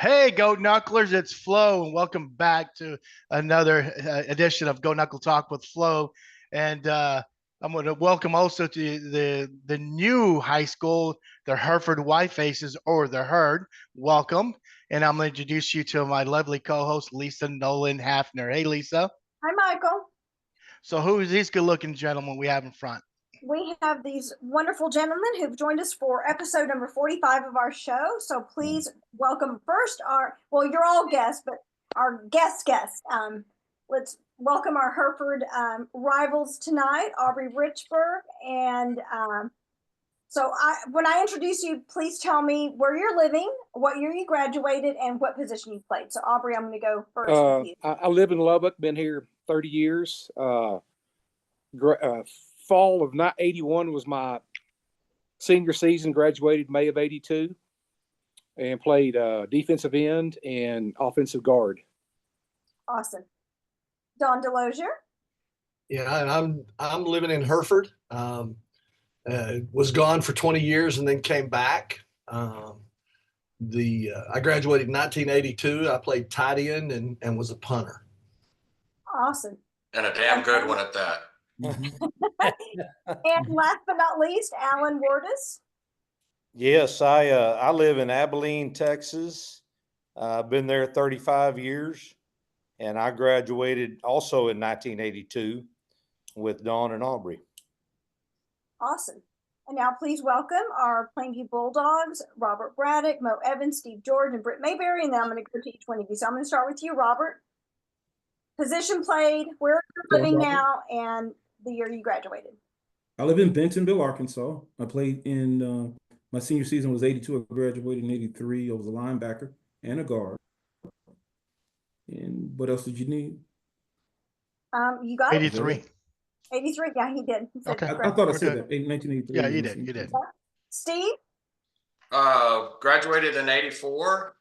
Hey, Go Knucklers, it's Flo, and welcome back to another edition of Go Knuckle Talk with Flo. And I'm going to welcome also to the new high school, the Hereford White Faces, or the Herd. Welcome. And I'm going to introduce you to my lovely co-host, Lisa Nolan Hafner. Hey, Lisa. Hi, Michael. So who is these good-looking gentlemen we have in front? We have these wonderful gentlemen who've joined us for episode number 45 of our show. So please welcome first you're all guests, but our guest. Let's welcome our Hereford rivals tonight, Aubrey Richburg. And when I introduce you, please tell me where you're living, what year you graduated, and what position you played. So Aubrey, I'm going to go first with you. I live in Lubbock, been here 30 years. Fall of 81 was my senior season, graduated May of 82, and played defensive end and offensive guard. Awesome. Don Delosier? Yeah, and I'm living in Hereford. Was gone for 20 years and then came back. I graduated in 1982. I played tight end and was a punter. Awesome. And a damn good one at that. And last but not least, Alan Wardis. Yes, I live in Abilene, Texas. I've been there 35 years, and I graduated also in 1982 with Dawn and Aubrey. Awesome. And now please welcome our Plainview Bulldogs, Robert Braddock, Mo Evans, Steve George, and Britt Mayberry. And then I'm going to go to each one of you. So I'm going to start with you, Robert. Position played, where you're living now, and the year you graduated. I live in Bentonville, Arkansas. I played in my senior season was 82. I graduated in 83. I was a linebacker and a guard. And what else did you need? You got 83. it? 83. Yeah, he did. He I thought I said that. 1983. Yeah, you did. You did. Steve? Graduated in 84.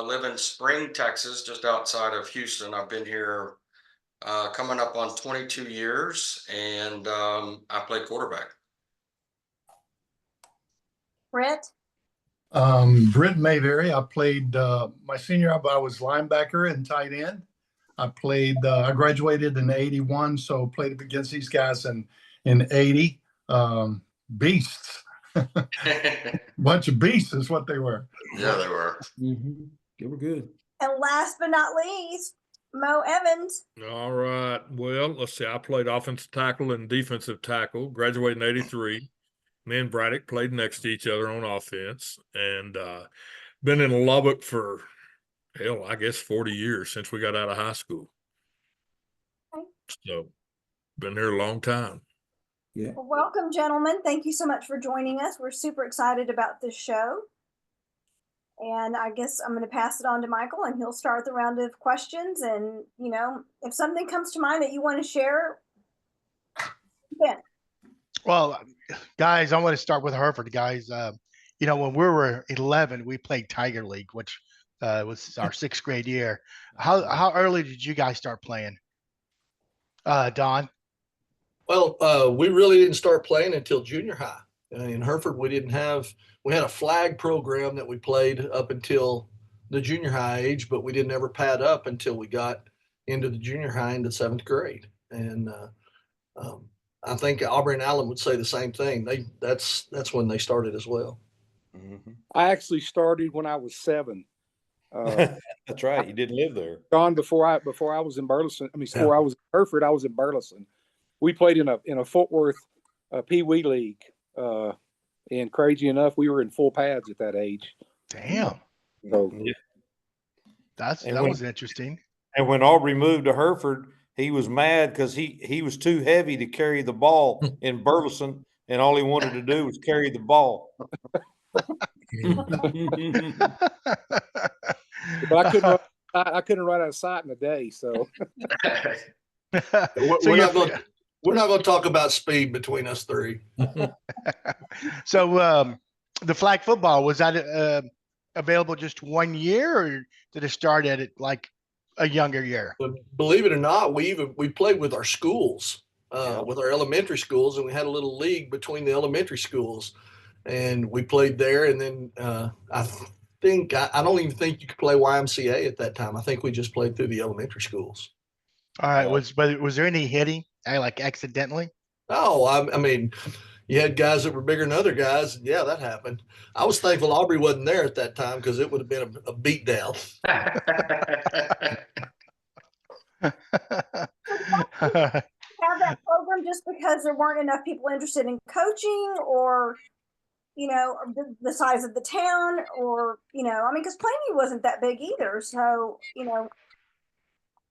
Live in Spring, Texas, just outside of Houston. I've been here coming up on 22 years, and I play quarterback. Britt? Britt Mayberry. I played my senior year, I was linebacker and tight end. I graduated in 81, so played against these guys in 80. Beasts. Bunch of beasts is what they were. Yeah, they were. Mm-hmm. They were good. And last but not least, Mo Evans. All right. Well, let's see. I played offensive tackle and defensive tackle, graduated in 83. Me and Braddock played next to each other on offense, and been in Lubbock for, I guess 40 years since we got out of high school. Okay. So been here a long time. Yeah. Well, welcome, gentlemen. Thank you so much for joining us. We're super excited about this show. And I guess I'm going to pass it on to Michael, and he'll start the round of questions. And, if something comes to mind that you want to share, then. Well, guys, I want to start with Hereford, guys. When we were 11, we played Tiger League, which was our 6th grade year. How early did you guys start playing? Don? Well, we really didn't start playing until junior high. In Hereford, we had a flag program that we played up until the junior high age, but we didn't ever pad up until we got into the junior high into 7th grade. And I think Aubrey and Allen would say the same thing. That's when they started as well. Mm-hmm. I actually started when I was 7. That's right. You didn't live there. Gone before I was in Burleson. Before I was in Hereford, I was in Burleson. We played in a Fort Worth Pee Wee league, and crazy enough, we were in full pads at that age. Damn. So Yeah. That was interesting. And when Aubrey moved to Hereford, he was mad because he was too heavy to carry the ball in Burleson, and all he wanted to do was carry the ball. But I couldn't run out of sight in a day. So we're not going to talk about speed between us three. So the flag football, was that available just 1 year, or did it start at like a younger year? But believe it or not, we played with our schools, with our elementary schools, and we had a little league between the elementary schools, and we played there. And then I don't even think you could play YMCA at that time. I think we just played through the elementary schools. All right. Was there any hitting, like accidentally? Oh, I mean, you had guys that were bigger than other guys. Yeah, that happened. I was thankful Aubrey wasn't there at that time because it would have been a beat down. Have that program just because there weren't enough people interested in coaching, or the size of the town, or I mean, because Plainview wasn't that big either, so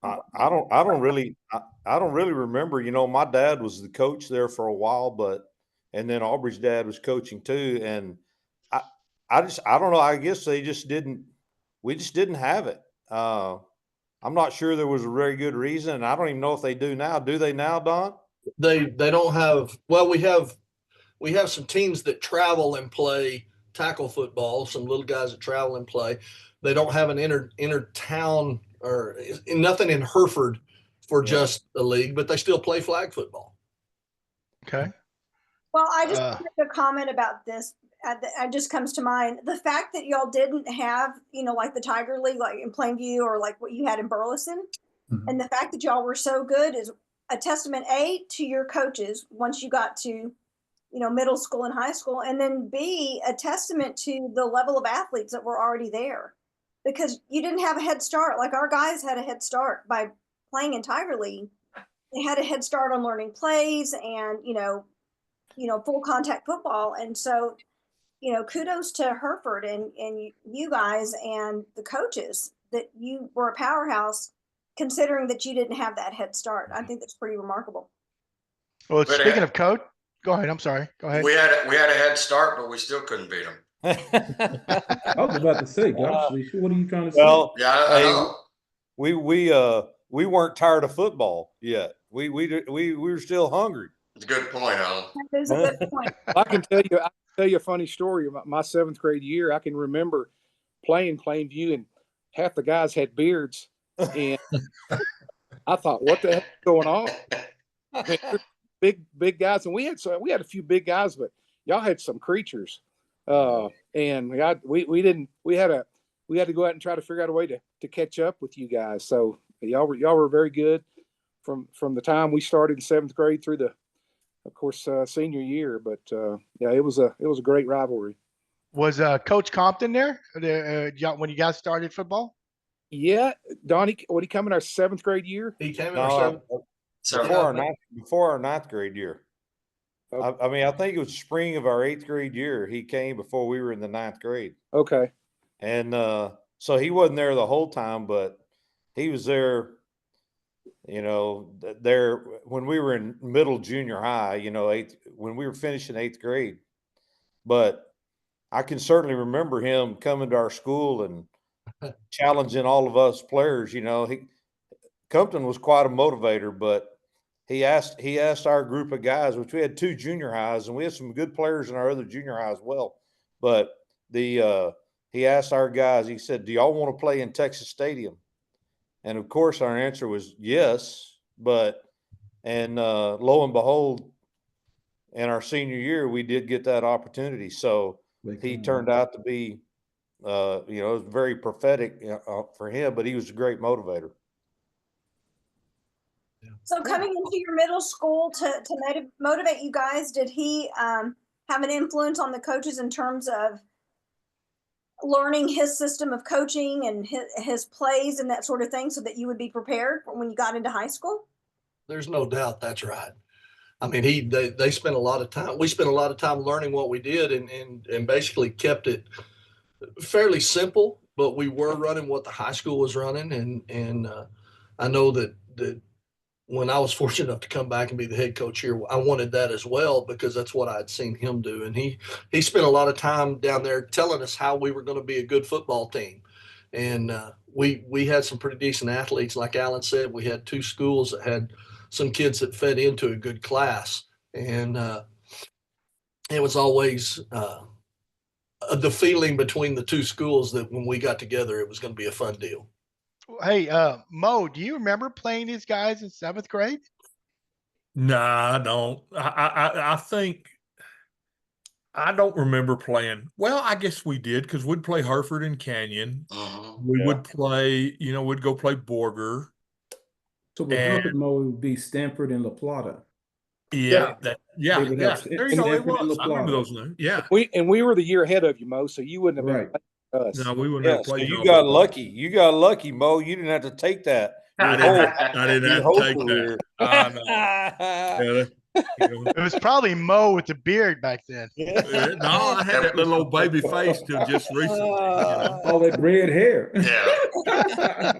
I don't really remember. My dad was the coach there for a while, and then Aubrey's dad was coaching too. And I don't know. I guess we just didn't have it. I'm not sure there was a very good reason. And I don't even know if they do now. Do they now, Don? They don't have, well, we have some teams that travel and play tackle football, some little guys that travel and play. They don't have an inter town or nothing in Hereford for just the league, but they still play flag football. Okay. Well, I just wanted to comment about this. It just comes to mind the fact that y'all didn't have, like the Tiger League, like in Plainview, or like what you had in Burleson, and the fact that y'all were so good is a testament, A, to your coaches once you got to, middle school and high school, and then B, a testament to the level of athletes that were already there, because you didn't have a head start. Like our guys had a head start by playing in Tiger League. They had a head start on learning plays and, full contact football. And so, kudos to Hereford and you guys and the coaches that you were a powerhouse, considering that you didn't have that head start. I think that's pretty remarkable. Well, speaking of coach, go ahead. I'm sorry. Go ahead. We had a head start, but we still couldn't beat them. I was about to say, gosh, what are you trying to say? Well, yeah, I know. We weren't tired of football yet. We were still hungry. It's a good point, Alan. That is a good point. I can tell you a funny story. My 7th grade year, I can remember playing Plainview, and half the guys had beards, and I thought, what the heck is going on? I mean, big guys, and we had a few big guys, but y'all had some creatures. And we had to go out and try to figure out a way to catch up with you guys. So y'all were very good from the time we started in 7th grade through of course, senior year. But yeah, it was a great rivalry. Was Coach Compton there when you guys started football? Yeah, Donnie, would he come in our 7th grade year? He came in our 7th. Before our 9th grade year. Okay. I mean, I think it was spring of our 8th grade year. He came before we were in the 9th grade. Okay. And so he wasn't there the whole time, but he was there, there when we were in middle junior high, when we were finishing 8th grade. But I can certainly remember him coming to our school and challenging all of us players. Compton was quite a motivator, but he asked our group of guys, which we had 2 junior highs, and we had some good players in our other junior high as well. But he asked our guys, he said, "Do y'all want to play in Texas Stadium?" And of course, our answer was yes. Lo and behold, in our senior year, we did get that opportunity. So he turned out to be, it was very prophetic for him, but he was a great motivator. So coming into your middle school to motivate you guys, did he have an influence on the coaches in terms of learning his system of coaching and his plays and that sort of thing, so that you would be prepared for when you got into high school? There's no doubt that's right. I mean, they spent a lot of time. We spent a lot of time learning what we did, and basically kept it fairly simple. But we were running what the high school was running, and I know that when I was fortunate enough to come back and be the head coach here, I wanted that as well, because that's what I'd seen him do. And he spent a lot of time down there telling us how we were going to be a good football team. And we had some pretty decent athletes. Like Alan said, we had 2 schools that had some kids that fed into a good class. And it was always the feeling between the 2 schools that when we got together, it was going to be a fun deal. Hey, Mo, do you remember playing these guys in 7th grade? Nah, I don't. I think I don't remember playing. Well, I guess we did because we'd play Hereford and Canyon. We would play, we'd go play Borger. So with And Hereford Mo, it would be Stanford and La Plata. yeah, They would have there you go. It Stanford and was. La I remember Plata. those names. Yeah. We were the year ahead of you, Mo, so you wouldn't have Right. been playing us. No, we wouldn't Yeah, have so played. you y'all, got but lucky. You got lucky, Mo. You didn't have to take that. I didn't have to take that. I know. Yeah, It was probably Mo with the beard back then. no, I had that little old baby face till just recently. All that red hair. Yeah.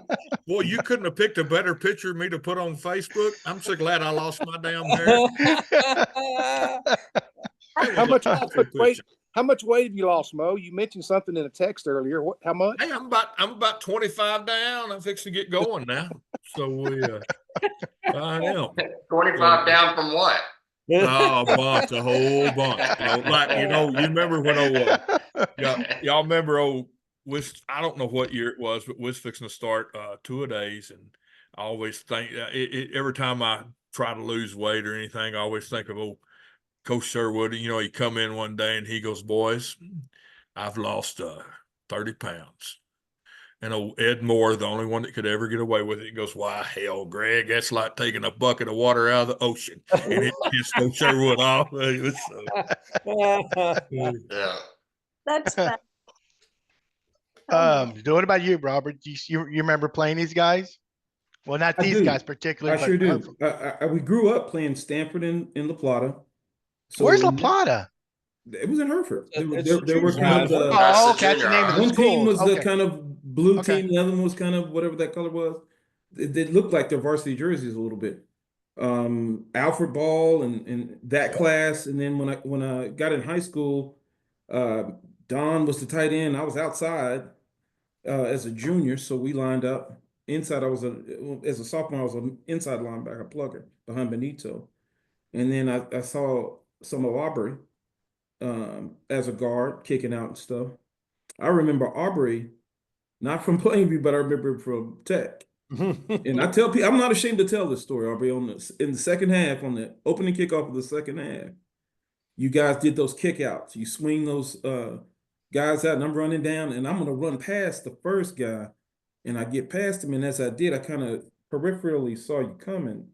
Boy, you couldn't have picked a better picture of me to put on Facebook. I'm so glad I lost my damn hair. How much weight have you lost, Mo? You mentioned something in a text earlier. How much? Hey, I'm about 25 down. I'm fixing to get going now. So I am 25 down from what? Oh, a bunch, a whole bunch. You remember when y'all remember I don't know what year it was, but was fixing to start 2-a-days, and I always think every time I try to lose weight or anything, I always think of Coach Sherwood. He come in one day and he goes, "Boys, I've lost 30 pounds." And old Ed Moore, the only one that could ever get away with it, he goes, "Why, hell, Greg, that's like taking a bucket of water out of the ocean." And it just Coach Sherwood off. Yeah. That's that. What about you, Robert? You remember playing these guys? Well, not these guys particularly. I sure do. We grew up playing Stanford and La Plata. So where's La Plata? It was in Hereford. There It's were kind of Oh, that's the name of the one team schools. was the Okay. kind of blue Okay. team, the other one was kind of whatever that color was. They looked like their varsity jerseys a little bit. Alfred Ball and that class, and then when I got in high school, Don was the tight end. I was outside as a junior, so we lined up inside. As a sophomore, I was an inside linebacker plugger behind Benito, and then I saw some of Aubrey as a guard kicking out and stuff. I remember Aubrey, not from Plainview, but I remember from Tech. And I tell people, I'm not ashamed to tell this story, Aubrey. In the second half, on the opening kickoff of the second half, you guys did those kickouts. You swing those guys out, and I'm running down, and I'm going to run past the first guy, and I get past him, and as I did, I kind of peripherally saw you coming.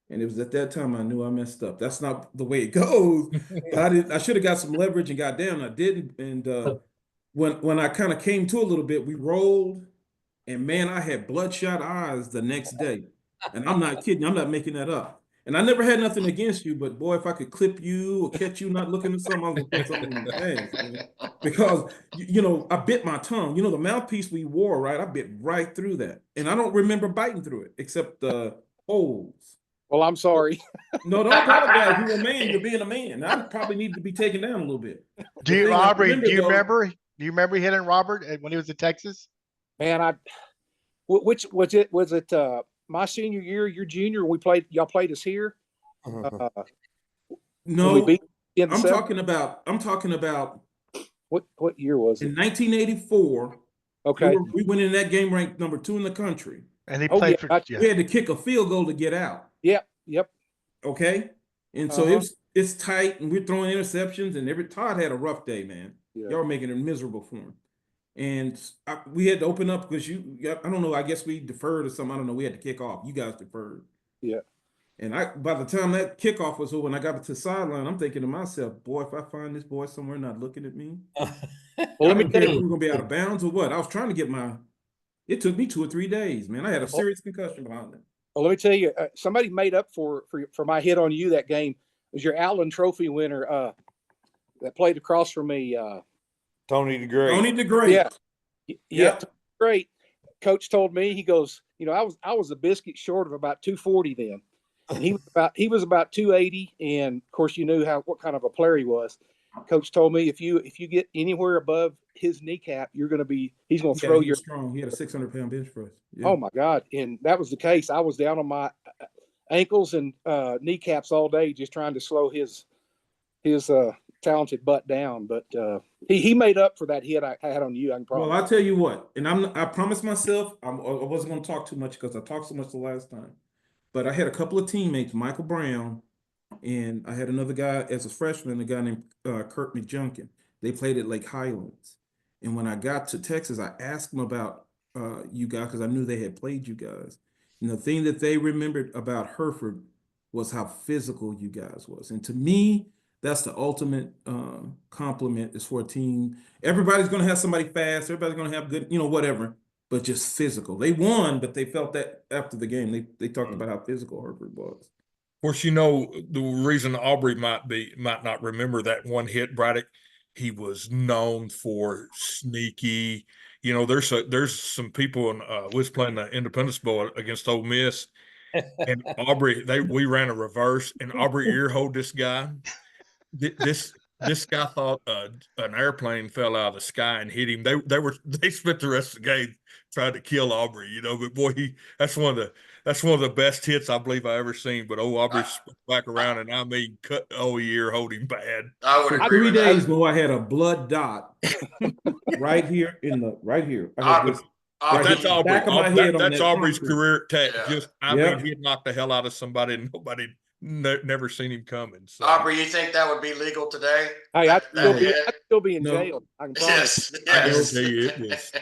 And it was at that time I knew I messed up. That's not the way it goes. I should have got some leverage and got down. I didn't. And when I kind of came to a little bit, we rolled, and man, I had bloodshot eyes the next day. And I'm not kidding. I'm not making that up. And I never had nothing against you, but boy, if I could clip you or catch you not looking at something, I was gonna put something in your face, man. Because I bit my tongue. The mouthpiece we wore, right? I bit right through that, and I don't remember biting through it except the holes. Well, I'm sorry. No, don't apologize. You're a man. You're being a man. I probably need to be taken down a little bit. Aubrey, do you remember hitting Robert when he was in Texas? Man, which was it? Was it my senior year, your junior? Y'all played us here. No, I'm talking about what year was it? In 1984. Okay, we went in that game ranked number 2 in the country. And he played We had to kick a field goal to get out. Yep. Okay. And so it's tight, and we're throwing interceptions, and Todd had a rough day, man. Yeah. Y'all were making it miserable for him. And we had to open up because I don't know, I guess we deferred or something. I don't know. We had to kick off. You guys deferred. Yeah. And by the time that kickoff was over, when I got to the sideline, I'm thinking to myself, boy, if I find this boy somewhere not looking at me, well, let me tell you, we're going to be out of bounds or what. I was trying to get it took me 2 or 3 days, man. I had a serious concussion behind it. Well, let me tell you, somebody made up for my hit on you that game. It was your Allen Trophy winner that played across from me. Tony the Great. Tony the Great. Yeah. Great. Coach told me, he goes, I was a biscuit short of about 240 then. And he was about 280. And of course, you knew what kind of a player he was. Coach told me if you get anywhere above his kneecap, he's going to throw your strong. He had a 600-pound bench press. Yeah. Oh my God. And that was the case. I was down on my ankles and kneecaps all day, just trying to slow his talented butt down. But he made up for that hit I had on you. I can promise. Well, I'll tell you what, and I promised myself I wasn't going to talk too much because I talked so much the last time. But I had a couple of teammates, Michael Brown And I had another guy as a freshman, a guy named Kurt McJunkin. They played at Lake Highlands. And when I got to Texas, I asked them about you guys because I knew they had played you guys. And the thing that they remembered about Hereford was how physical you guys was. And to me, that's the ultimate compliment is for a team. Everybody's going to have somebody fast. Everybody's going to have good, whatever, but just physical. They won, but they felt that after the game. They talked about how physical Hereford was. Of course, the reason Aubrey might not remember that one hit, Braddock, he was known for sneaky. There's some people we was playing the Independence Bowl against Ole Miss, and Aubrey, we ran a reverse, and Aubrey earholed this guy. This guy thought an airplane fell out of the sky and hit him. They spent the rest of the game trying to kill Aubrey, but boy, that's one of the best hits I believe I ever seen. But Aubrey spun back around and cut ear, hold him bad. I would For agree 3 with days, that. Mo, I had a blood dot right here right here. I had this That's the Aubrey. back of my head on That's that Aubrey's concrete. career tech. Yeah. Yep. He'd knock the hell out of somebody, and nobody never seen him coming. So. Aubrey, you think that would be legal today? Hey, I'd That still be in No. jail. I can promise. Yes, I yes. guarantee you it was.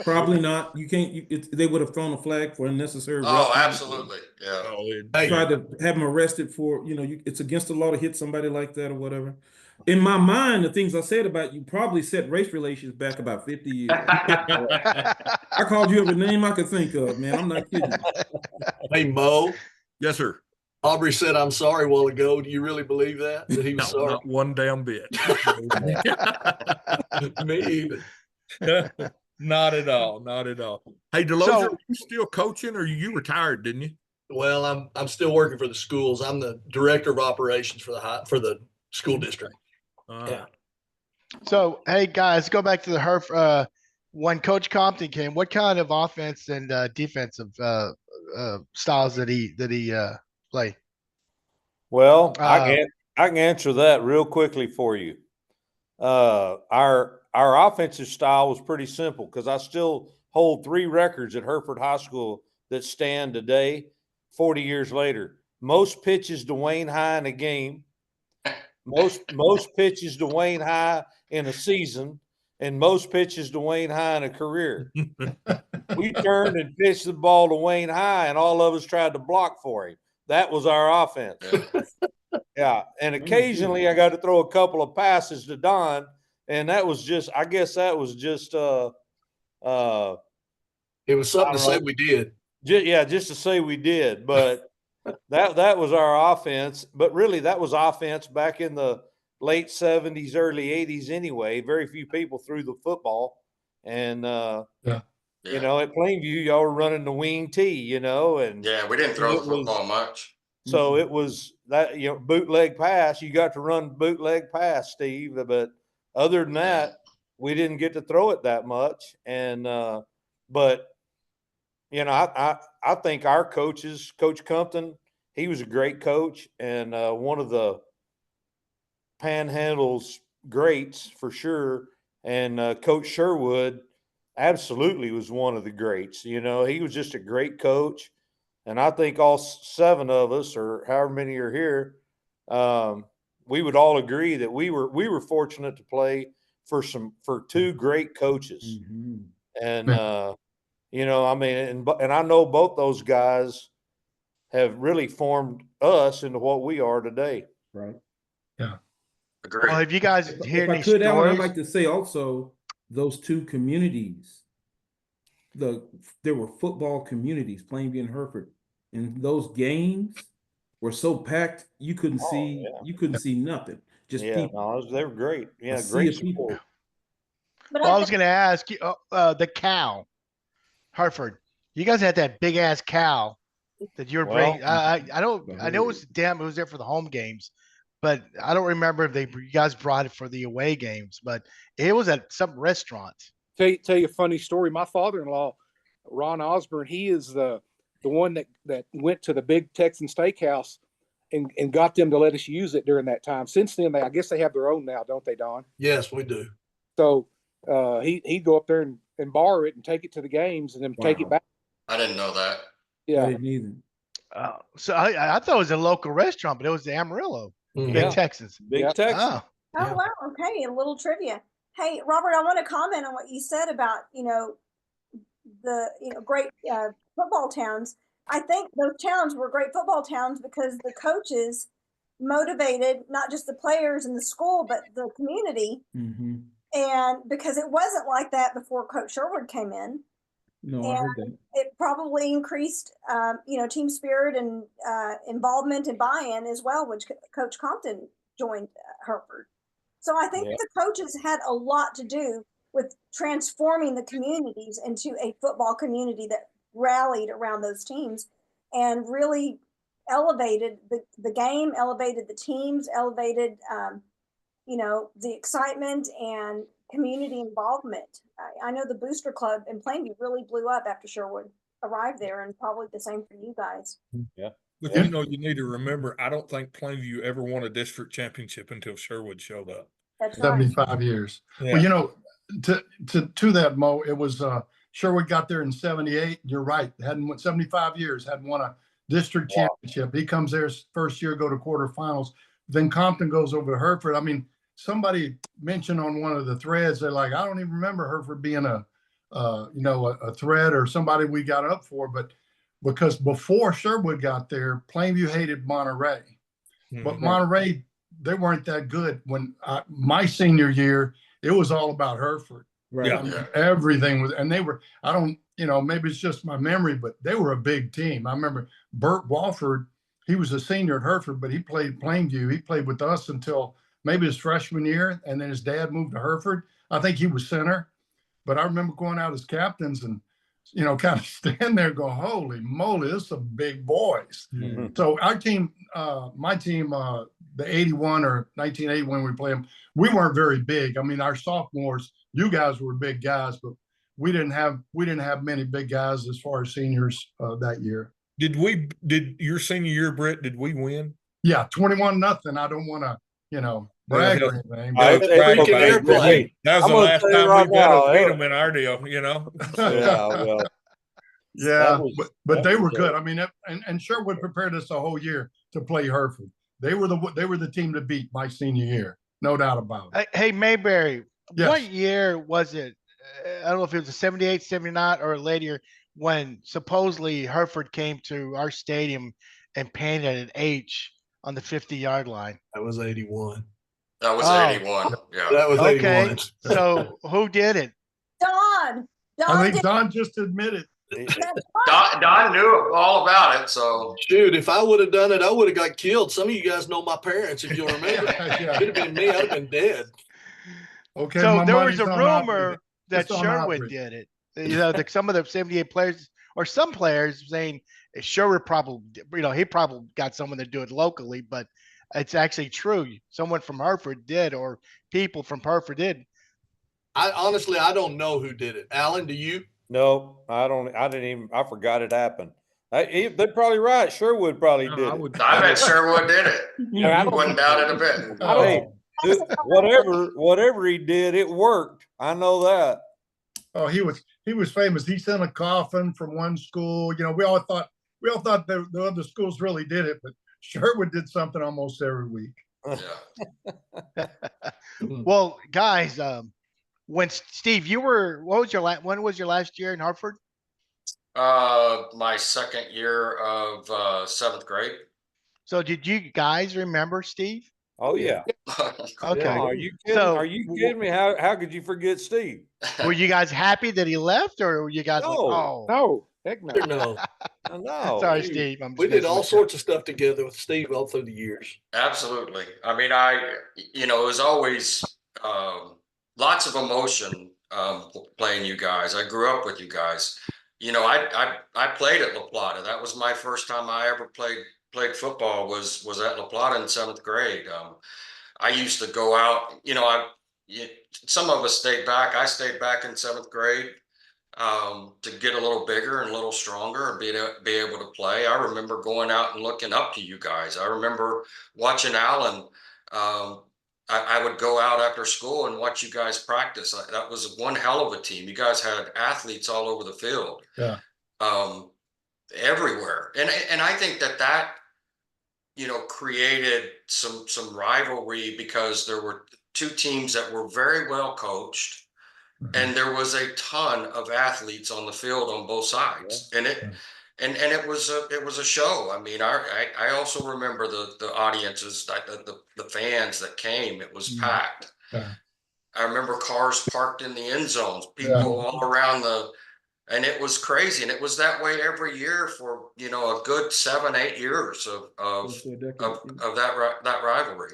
Probably not. You can't. They would have thrown a flag for unnecessary. Oh, roughness. absolutely. Yeah. Hey. Tried to have them arrested for, it's against the law to hit somebody like that or whatever. In my mind, the things I said about you probably set race relations back about 50 years. I called you every name I could think of, man. I'm not kidding. Hey, Mo. Yes, sir. Aubrey said, "I'm sorry" a while ago. Do you really believe that he was sorry? Not one damn bit. Me either. Not at all. Not at all. Hey, Delozer, are you still coaching, or you retired? Didn't you? Well, I'm still working for the schools. I'm the director of operations for the school district. Yeah. So, hey guys, go back to the Hereford. When Coach Compton came, what kind of offense and defensive styles did he play? Well, I can answer that real quickly for you. Our offensive style was pretty simple because I still hold 3 records at Hereford High School that stand today, 40 years later. Most pitches to Wayne High in a game, most pitches to Wayne High in a season, and most pitches to Wayne High in a career. We turned and pitched the ball to Wayne High, and all of us tried to block for him. That was our offense. Yeah, and occasionally I got to throw a couple of passes to Don, and that was just, I guess that was just it was something to say we did. Just to say we did, but that was our offense. But really, that was offense back in the late 70s, early 80s anyway. Very few people threw the football, and at Plainview, y'all were running the wing tee, and we didn't throw the football much. So it was that, bootleg pass. You got to run bootleg pass, Steve. But other than that, we didn't get to throw it that much. And but I think our coaches, Coach Compton, he was a great coach and one of the Panhandle's greats for sure. And Coach Sherwood absolutely was one of the greats. He was just a great coach. And I think all 7 of us, or however many are here, we would all agree that we were fortunate to play for 2 great coaches. Mm-hmm. And and I know both those guys have really formed us into what we are today. Right. Yeah. Agreed. Well, have you guys heard any stories? Alan, I'd like to say also those 2 communities. There were football communities, Plainview and Hereford, and those games were so packed you couldn't see nothing. Just people. They were great. Yeah, great support. Well, I was going to ask you, the cow, Hereford. You guys had that big ass cow that you were bringing. I know it was there for the home games, but I don't remember if you guys brought it for the away games. But it was at some restaurant. Tell you a funny story. My father-in-law, Ron Osborne, he is the one that went to the big Texan steakhouse and got them to let us use it during that time. Since then, I guess they have their own now, don't they, Don? Yes, we do. So he'd go up there and borrow it and take it to the games and then take it back. I didn't know that. Yeah. I didn't either. So I thought it was a local restaurant, but it was the Amarillo, Mhm. Big Yeah. Texas. Big Yep. Texas. Oh, Oh, Yeah. wow. Okay. A little trivia. Hey, Robert, I want to comment on what you said about, the, great football towns. I think those towns were great football towns because the coaches motivated not just the players in the school, but the community. Mm-hmm. And because it wasn't like that before Coach Sherwood came in, No, I heard that. it probably increased, team spirit and involvement and buy-in as well when Coach Compton joined Hereford. So I think Yeah. the coaches had a lot to do with transforming the communities into a football community that rallied around those teams and really elevated the game, elevated the teams, elevated, the excitement and community involvement. I know the Booster Club in Plainview really blew up after Sherwood arrived there, and probably the same for you guys. Yeah. But Yeah. you need to remember, I don't think Plainview ever won a district championship until Sherwood showed up. That's right. 75 years. Yeah. Well, to that, Mo, it was Sherwood got there in 78. You're right. Hadn't won 75 years, hadn't won a district Wow. championship. He comes there his first year, go to quarterfinals. Then Compton goes over to Hereford. I mean, somebody mentioned on one of the threads, they're like, I don't even remember Hereford being a threat or somebody we got up for, but because before Sherwood got there, Plainview hated Monterey. But Mhm. Monterey, they weren't that good. When my senior year, it was all about Hereford. Right. I mean, everything was, and they were, I don't, maybe it's just my memory, but they were a big team. I remember Bert Walford, he was a senior at Hereford, but he played Plainview. He played with us until maybe his freshman year, and then his dad moved to Hereford. I think he was center, but I remember going out as captains and, kind of stand there and go, holy moly, this is some big boys. Yeah. So our team, my team, the 81 or 1980 when we played them, we weren't very big. I mean, our sophomores, you guys were big guys, but we didn't have many big guys as far as seniors that year. Did your senior year, Brett, did we win? Yeah, 21-0. I don't want to, brag or anything. I- But Freaking airplane. That was I'm the gonna last tell you time right we beat now, them in our deal, Yeah, well, yeah, was- but that they was were a- good. I mean, and Sherwood prepared us the whole year to play Hereford. They were the team to beat my senior year, no doubt about it. Hey, Mayberry, Yes. what year was it? I don't know if it was a 78, 79 or later when supposedly Hereford came to our stadium and painted an H on the 50-yard line. That was 81. That was Oh. 81. Yeah. That was Okay, 81. so who did it? Don. I Don think did. Don just admitted. That's right. Don knew all about it. So Shoot, if I would have done it, I would have got killed. Some of you guys know my parents, if you'll remember. Yeah. It'd have been me. I'd have been dead. Okay, So my there was money's a on rumor Opry. that It's on Sherwood Opry. did it. Some of the 78 players or some players saying Sherwood probably, he probably got someone to do it locally, but it's actually true. Someone from Hereford did, or people from Hereford did. I honestly don't know who did it. Alan, do you? No, I forgot it happened. They're probably right. Sherwood probably did it. I bet Sherwood did it. Yeah, I Wouldn't doubt it a bit. Hey, whatever he did, it worked. I know that. Oh, he was famous. He sent a coffin from one school. We all thought the other schools really did it, but Sherwood did something almost every week. Yeah. Well, guys, when Steve, when was your last year in Hartford? My second year of 7th grade. So did you guys remember Steve? Oh yeah. Okay. Yeah, are you kidding? So- Are you kidding me? How could you forget Steve? Were you guys happy that he left, or were you guys like, No. oh, No, heck no. No. No. sorry, shoot. Steve. I'm We just did messing all with you. sorts of stuff together with Steve all through the years. Absolutely. I mean, it was always lots of emotion playing you guys. I grew up with you guys. I played at La Plata. That was my first time I ever played football was at La Plata in 7th grade. I used to go out, some of us stayed back. I stayed back in 7th grade to get a little bigger and a little stronger and be able to play. I remember going out and looking up to you guys. I remember watching Alan. I would go out after school and watch you guys practice. That was one hell of a team. You guys had athletes all over the field. Yeah. everywhere. And I think that created some rivalry because there were two teams that were very well coached, and there was a ton of athletes on the field on both sides, and it was a show. I mean, I also remember the audiences, the fans that came. It was packed. Yeah. I remember cars parked in the end zones, people all around and it was crazy. And it was that way every year for, a good 7-8 years of that rivalry.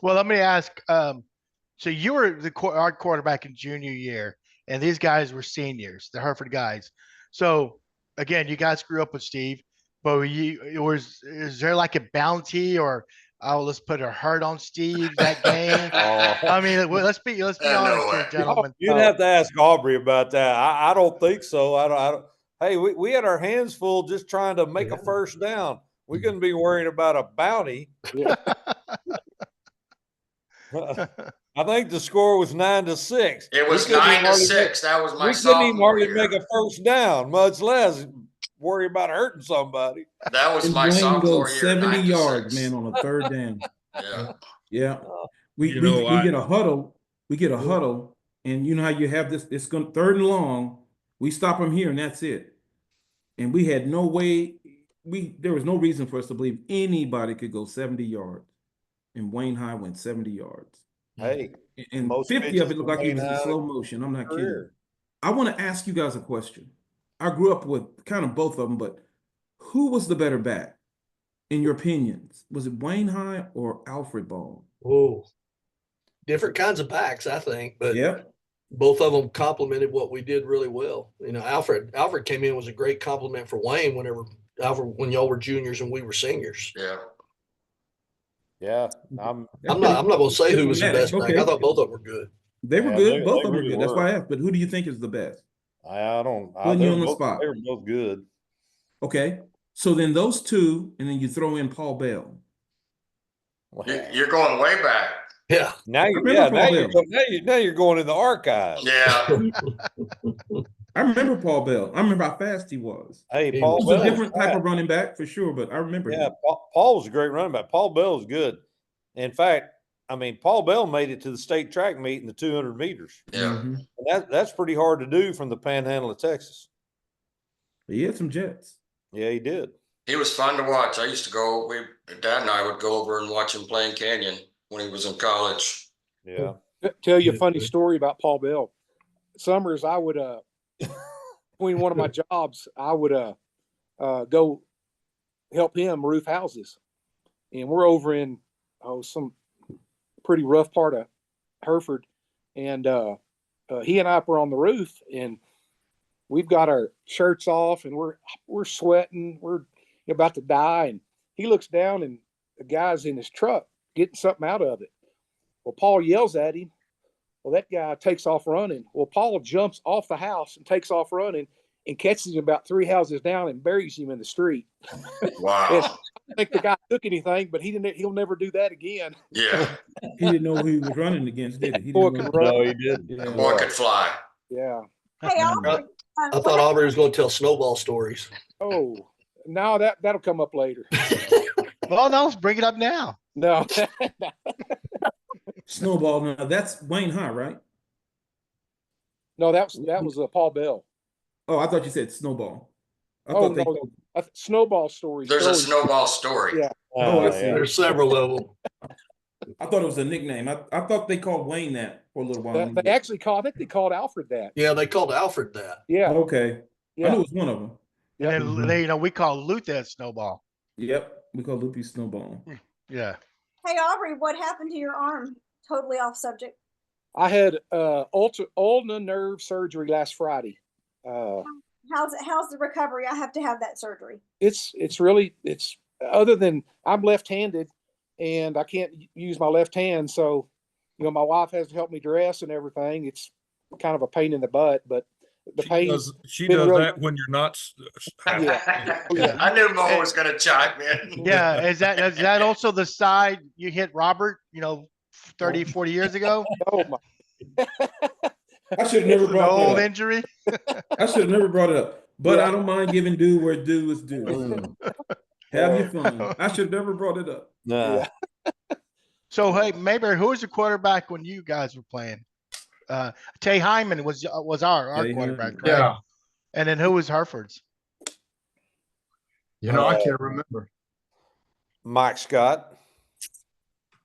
Well, let me ask. So you were our quarterback in junior year, and these guys were seniors, the Hereford guys. So again, you guys grew up with Steve, but is there like a bounty or let's put a hurt on Steve that game? I mean, let's be honest here, gentlemen. You'd have to ask Aubrey about that. I don't think so. I don't. Hey, we had our hands full just trying to make a first down. We couldn't be worrying about a bounty. Yeah. I think the score was 9-6. It was 9-6. That was my we couldn't even hardly year. make a first down, much less worry about hurting somebody. That was And my Wayne sophomore goes year. 70 yards, 9-6. man, on a third down. Yeah. Yeah. We get a huddle. We get a huddle, and you know how you have this, it's going third and long. We stop them here, and that's it. And we had no way, there was no reason for us to believe anybody could go 70 yards. And Wayne High went 70 yards. Hey, And most 50 of it pitches looked like from he was Wayne in High slow motion. I'm not kidding. career. I want to ask you guys a question. I grew up with kind of both of them, but who was the better back, in your opinions? Was it Wayne High or Alfred Ball? Oh, different kinds of backs, I think, but both of them complemented what we did really well. Alfred came in, was a great compliment for Wayne when y'all were juniors and we were seniors. Yeah. Yeah, I'm not going to say who was the best back. I thought both of them were good. They were good. Both of them were good. That's why I asked. But who do you think is the best? I don't. Putting you on the spot. They were both good. Okay, so then those two, and then you throw in Paul Bell. You're going way back. Yeah. Now you're going in the archives. Yeah. I remember Paul Bell. I remember how fast he was. Hey, Paul Paul was Bell a different type of running back for sure, but I remember him. Paul was a great running back. Paul Bell was good. In fact, Paul Bell made it to the state track meet in the 200 meters. Yeah. And that's pretty hard to do from the panhandle of Texas. He had some jets. Yeah, he did. He was fun to watch. I used to go, Dad and I would go over and watch him play in Canyon when he was in college. Yeah. Tell you a funny story about Paul Bell. Summers, I would, between one of my jobs, I would go help him roof houses. And we're over in some pretty rough part of Hereford. And he and I were on the roof, and we've got our shirts off, and we're sweating. We're about to die. And he looks down, and the guy's in his truck getting something out of it. Well, Paul yells at him. Well, that guy takes off running. Well, Paul jumps off the house and takes off running and catches him about 3 houses down and buries him in the street. Wow. I don't think the guy took anything, but he'll never do that again. Yeah. He didn't know who he was running against, did he? No, he didn't. The boy could fly. Yeah. Hey, Aubrey. I thought Aubrey was going to tell snowball stories. Oh, no, that'll come up later. Well, no, let's bring it up now. No. Snowball. Now that's Wayne High, right? No, that was Paul Bell. Oh, I thought you said Snowball. Snowball story. There's a snowball story. Yeah. There's several of them. I thought it was a nickname. I thought they called Wayne that for a little while. I think they called Alfred that. Yeah, they called Alfred that. Yeah. Okay. Yeah. I knew it was one of them. And then, we call Luther Snowball. Yep. We call Loopy Snowball. Yeah. Hey, Aubrey, what happened to your arm? Totally off subject. I had ulnar nerve surgery last Friday. How's the recovery? I have to have that surgery. It's other than I'm left-handed and I can't use my left hand, so my wife has to help me dress and everything. It's kind of a pain in the butt, but the pain. She does that when you're not. Yeah. I knew Mo was going to chime in. Yeah. Is that also the side you hit Robert, 30, 40 years ago? Oh my. I should have never brought the that old up. injury. I should have never brought it up. But Yeah. I don't mind giving due where due is due. Mm. Have your fun. I should have never brought it up. Nah. Yeah. So hey, Mayberry, who was the quarterback when you guys were playing? Tay Hyman was our Tay quarterback, Hyman. right? Yeah. And then who was Hereford's? I can't remember. Mike Scott,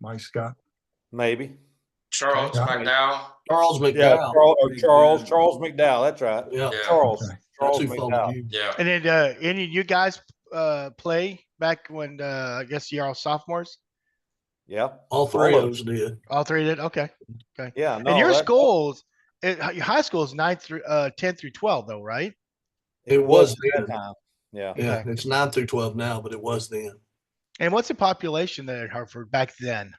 Mike Scott. maybe. Charles Yeah. McDowell. Charles Yeah, McDowell. Charles McDowell. That's right. Yeah. Yeah. Charles. Okay. Charles That's who followed McDowell. you. Yeah. And then any of you guys play back when I guess you're all sophomores? Yeah. All three All of of us did. All three did? Okay. Yeah. No, And your that- schools, your high school is 10 through 12 though, right? It was at that then. time. Yeah. Yeah, Okay. it's 9 through 12 now, but it was then. And what's the population there at Hereford back then?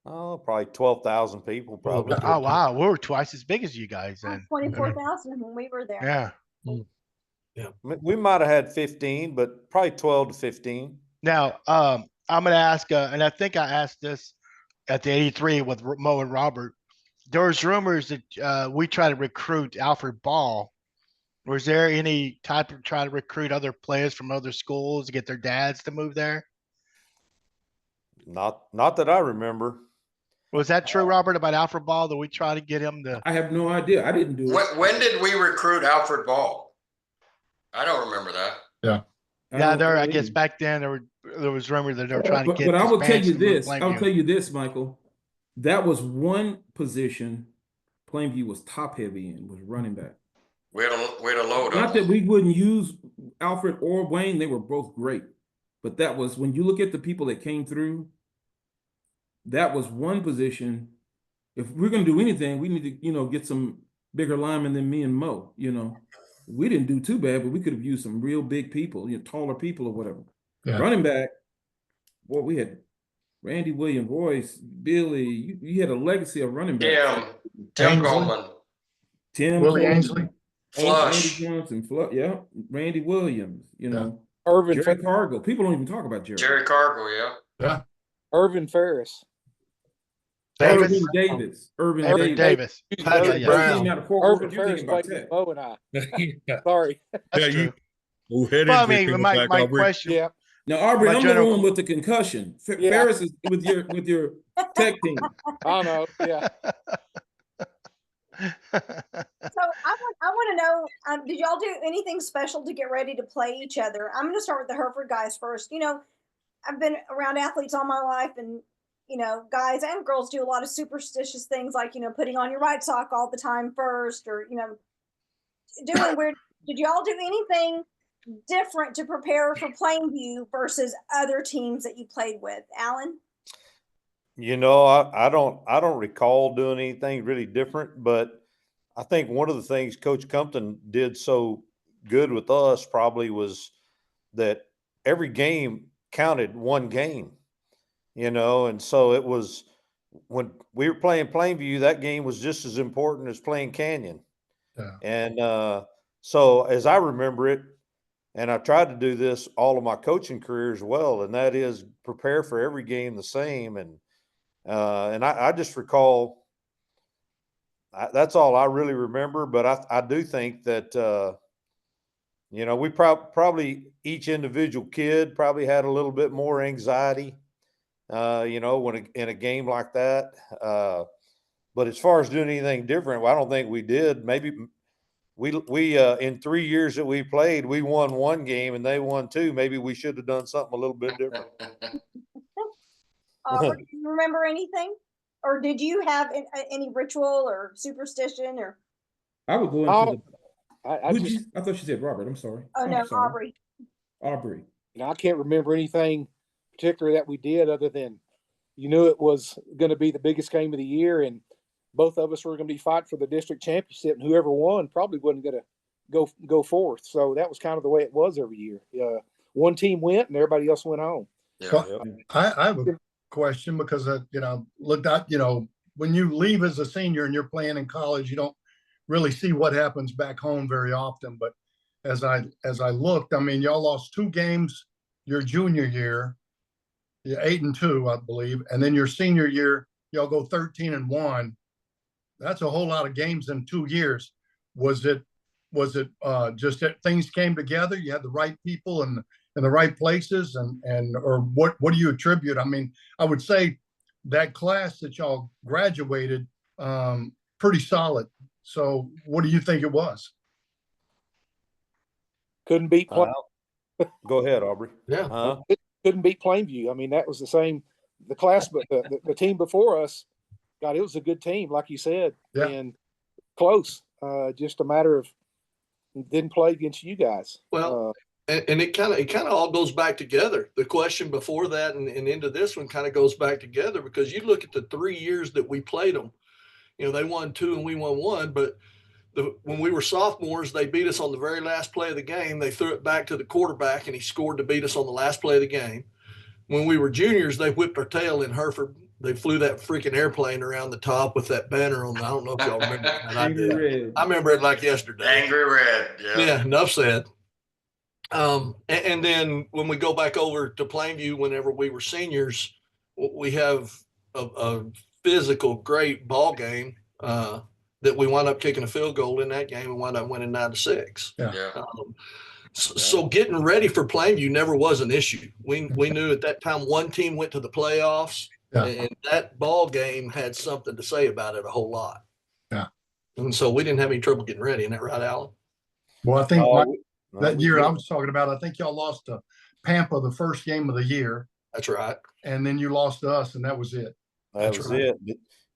Oh, probably 12,000 people, probably. Oh wow, we were twice as big as you guys then. 24,000 when we were there. Yeah. We might have had 15, but probably 12 to 15. Now, I'm going to ask, and I think I asked this at the 83 with Mo and Robert. There was rumors that we try to recruit Alfred Ball. Was there any type of try to recruit other players from other schools to get their dads to move there? Not that I remember. Was that true, Robert, about Alfred Ball, that we try to get him to? I have no idea. I didn't do it. When did we recruit Alfred Ball? I don't remember that. Yeah, don't there. know I guess either. back then there was rumors that they were trying to get. But I will tell Hispanics you to move this. I'll Plainview. tell you this, Michael. That was one position Plainview was top heavy in, was running back. We had a load Not of that them. we wouldn't use Alfred or Wayne, they were both great. But that was, when you look at the people that came through, that was one position. If we're going to do anything, we need to, get some bigger linemen than me and Mo, We didn't do too bad, but we could have used some real big people, taller people or whatever. Yeah. Running back, boy, we had Randy Williams, Royce, Billy. You had a legacy of running backs. Tim Ainsley. Goldman, Tim Willie Coleman, Ainsley. Flush. Randy Johnson, yeah, Randy Williams, Irvin Jerry Cargill. People don't even talk about Jerry. Jerry Cargill, yeah. Yeah. Irvin Ferris. Davis. Irvin Davis. Irvin Everett Davis. Davis. Patrick Yeah, Brown. Came out of Fort Irvin Worth. You're Ferris thinking about played with Tech. Bo and I. Yeah. Sorry. That's Yeah, true. head Well, I injury mean, coming my back, Aubrey. question. Yeah. Now, Aubrey, My I'm general- the one with the concussion. Yeah. Ferris is with your tech team. I know. Yeah. So I want to know, did y'all do anything special to get ready to play each other? I'm going to start with the Hereford guys first. I've been around athletes all my life, and guys and girls do a lot of superstitious things, like putting on your right sock all the time first, or doing weird. Did y'all do anything different to prepare for Plainview versus other teams that you played with, Alan? I don't recall doing anything really different, but I think one of the things Coach Compton did so good with us probably was that every game counted one game, and so it was, when we were playing Plainview, that game was just as important as playing Canyon. Yeah. And so as I remember it, and I tried to do this all of my coaching career as well, and that is prepare for every game the same. And I just recall, that's all I really remember. But I do think that, we probably each individual kid probably had a little bit more anxiety, when in a game like that. But as far as doing anything different, well, I don't think we did. Maybe we in 3 years that we played, we won one game and they won two. Maybe we should have done something a little bit different. Do you remember anything? Or did you have any ritual or superstition? Or I would go into I thought you said Robert. I'm sorry. oh no, sorry. Aubrey. Aubrey. I can't remember anything particular that we did other than it was going to be the biggest game of the year, and both of us were going to be fighting for the district championship, and whoever won probably wasn't going to go forth. So that was kind of the way it was every year. One team went and everybody else went home. Yeah. So I have a question, because looked at, when you leave as a senior and you're playing in college, you don't really see what happens back home very often. But as I looked, y'all lost 2 games your junior year, 8-2, I believe, and then your senior year, y'all go 13-1. That's a whole lot of games in 2 years. Was Was it just that things came together? You had the right people in the right places, and or what do you attribute? I mean, I would say that class that y'all graduated, pretty solid. So what do you think it was? Couldn't beat Go ahead, Aubrey. Yeah. couldn't beat Plainview. I mean, that was the same. The class, but the team before us, God, it was a good team, like you said, Yeah. and close. Just a matter of didn't play against you guys. Well, and it kind of all goes back together. The question before that and into this one kind of goes back together, because you look at the 3 years that we played them. You know, they won 2 and we won 1, but when we were sophomores, they beat us on the very last play of the game. They threw it back to the quarterback, and he scored to beat us on the last play of the game. When we were juniors, they whipped our tail in Hereford. They flew that freaking airplane around the top with that banner on. I don't know if y'all remember that. I do. I remember it like yesterday. Angry Red. Yeah, enough said. And then when we go back over to Plainview, whenever we were seniors, we have a physical, great ball game that we wound up kicking a field goal in that game and wound up winning 9-6. Yeah. So getting ready for Plainview never was an issue. We knew at that time one team went to the playoffs, and that ball game had something to say about it a whole lot. Yeah. And so we didn't have any trouble getting ready. Isn't that right, Alan? Well, I think that year I was talking about, I think y'all lost to Pampa the first game of the year. That's right. And then you lost to us, and that was it. That was it.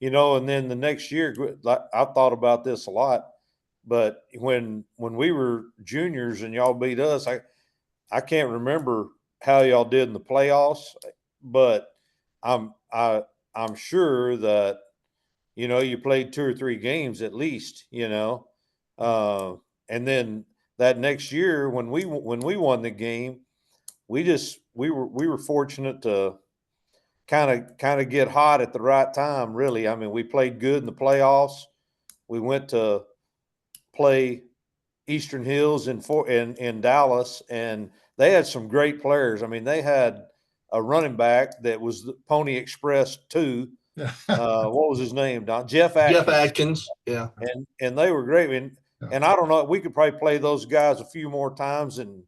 You know, and then the next year, I thought about this a lot, but when we were juniors and y'all beat us, I can't remember how y'all did in the playoffs, but I'm sure that, you know, you played 2 or 3 games at least, you know, and then that next year when we won the game, we were fortunate to kind of get hot at the right time, really. I mean, we played good in the playoffs. We went to play Eastern Hills in Dallas, and they had some great players. I mean, they had a running back that was the Pony Express 2. What was his name, Don? Jeff Atkins. Jeff Atkins, yeah. And they were great. And I don't know, we could probably play those guys a few more times and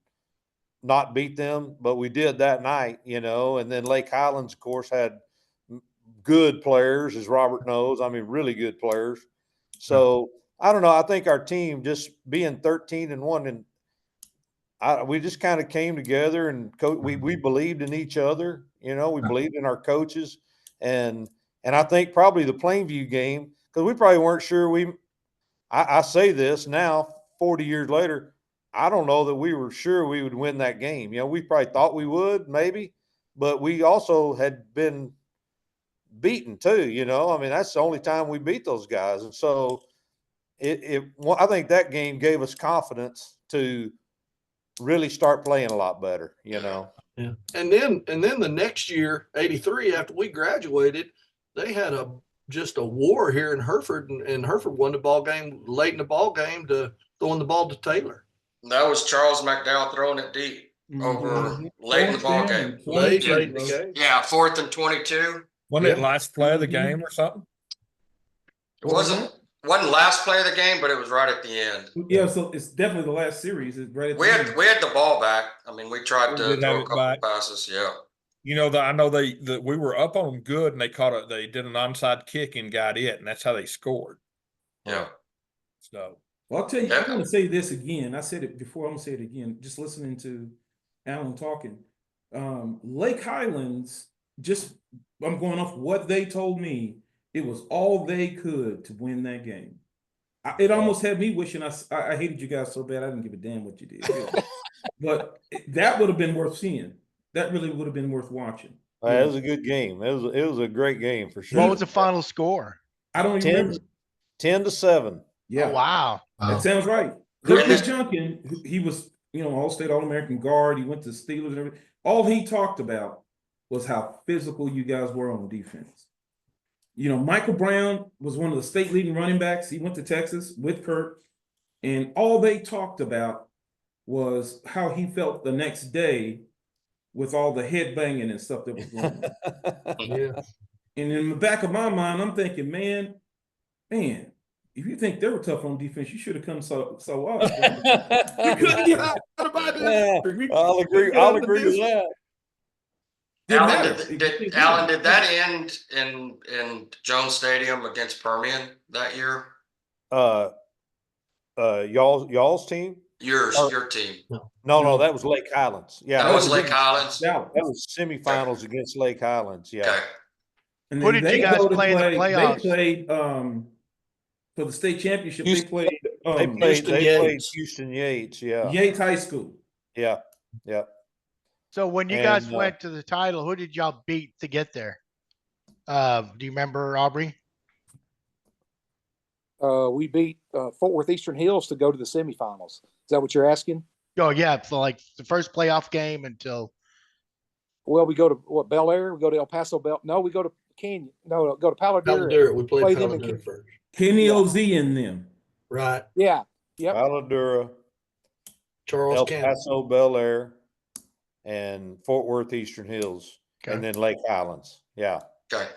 not beat them, but we did that night, you know. And then Lake Highlands, of course, had good players, as Robert knows. I mean, really good players. So I don't know. I think our team just being 13-1, and we just kind of came together, and we believed in each other. You know, we believed in our coaches, and I think probably the Plainview game, because we probably weren't sure. I say this now, 40 years later, I don't know that we were sure we would win that game. You know, we probably thought we would, maybe, but we also had been beaten too. You know, I mean, that's the only time we beat those guys, and so I think that game gave us confidence to really start playing a lot better. You know. Yeah. And then the next year, 83, after we graduated, they had just a war here in Hereford, and Hereford won the ball game late in the ball game to throwing the ball to Taylor. That was Charles McDowell throwing it deep over late in the ball game. Late in the game. Yeah, 4th and 22. Wasn't it last play of the game or something? It wasn't last play of the game, but it was right at the end. Yeah, so it's definitely the last series. It's right at We the had end. we had the ball back. I mean, we tried to did throw have a it couple back. passes. Yeah. You know, I know that we were up on them good, and they did an onside kick and got it, and that's how they scored. Yeah. So, Well, I'll tell you, I'm going to say this again. I said it before. I'm going to say it again. Just listening to Alan talking. Lake Highlands, I'm going off what they told me. It was all they could to win that game. It almost had me wishing I hated you guys so bad I didn't give a damn what you did. But that would have been worth seeing. That really would have been worth watching. It was a good game. It was a great game for sure. What was the final score? I don't even remember. 10-7. Yeah. Oh, wow. That sounds right. Chris Junkin, he was, All-State All-American guard. He went to Steelers and everything. All he talked about was how physical you guys were on defense. Michael Brown was one of the state leading running backs. He went to Texas with Kurt, and all they talked about was how he felt the next day with all the head banging and stuff that was going on. Yeah. And in the back of my mind, I'm thinking, man, if you think they were tough on defense, you should have come saw us. We couldn't get out of my district. We I'll agree. couldn't get out I'll of the agree with district. that. Didn't Alan, matter. Alan, did that end in Jones Stadium against Permian that year? Y'all's team? Your team. No, that was Lake Highlands. Yeah, That was Lake Highlands. that was semifinals against Lake Highlands. Yeah. Okay. And Who then did you they guys go to play in the playoffs? They played for the state championship. Houston- they played Houston They Yates. played Houston Yates. Yeah. Yates High School. Yeah. Yeah. So when you guys And, went to the title, who did y'all beat to get there? Do you remember, Aubrey? We beat Fort Worth Eastern Hills to go to the semifinals. Is that what you're asking? Oh yeah, for like the first playoff game until. Well, we go to Bel Air. We go to El Paso. No, we go to Canyon. No, go to Palo Duro. Paladura. We played Play them in Paladura first. Kenny Yeah. OZ in them. Right. Yeah. Yep. Paladura, Charles El Campbell. Paso, Bel Air, and Fort Worth Eastern Hills, Okay. and then Lake Highlands. Yeah. Okay.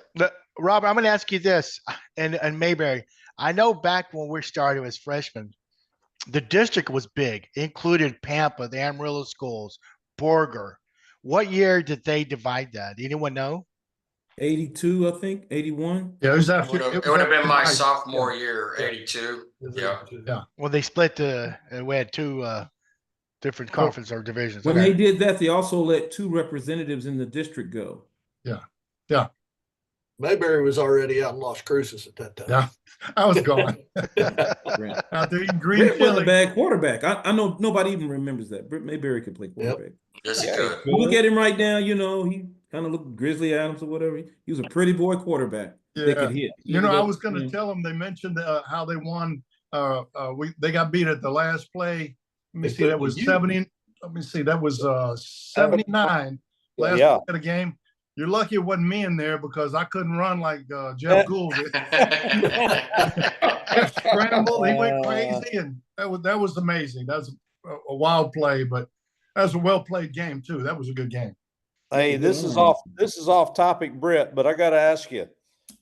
Robert, I'm going to ask you this, and Mayberry. I know back when we started as freshmen, the district was big. It included Pampa, the Amarillo schools, Borger. What year did they divide that? Anyone know? 82, I think. 81. Yeah, it was It after. would have been my after- sophomore year, 82. Yeah. Well, they split we had two different conference or divisions. When Okay. they did that, they also let 2 representatives in the district go. Mayberry was already out in Las Cruces at that time. Yeah, I was gone out there eating green Britt wasn't a chili. bad quarterback. I know nobody even remembers that. Britt Mayberry could play quarterback. Yes, he Yeah, could. You look at him right now, he kind of looked Grizzly Adams or whatever. He was a pretty boy quarterback. They Yeah. could hit. You know, I was going to tell them. They mentioned how they won. They got beat at the last play. Let me They see. put That was you. 70. Let me see. That was 79. Last Yeah. play of the game. You're lucky it wasn't me in there because I couldn't run like Jeff Gould did. Jeff scrambled. He went crazy, and that was amazing. That was a wild play, but that was a well played game too. That was a good game. Hey, this is off topic, Brett, but I got to ask you.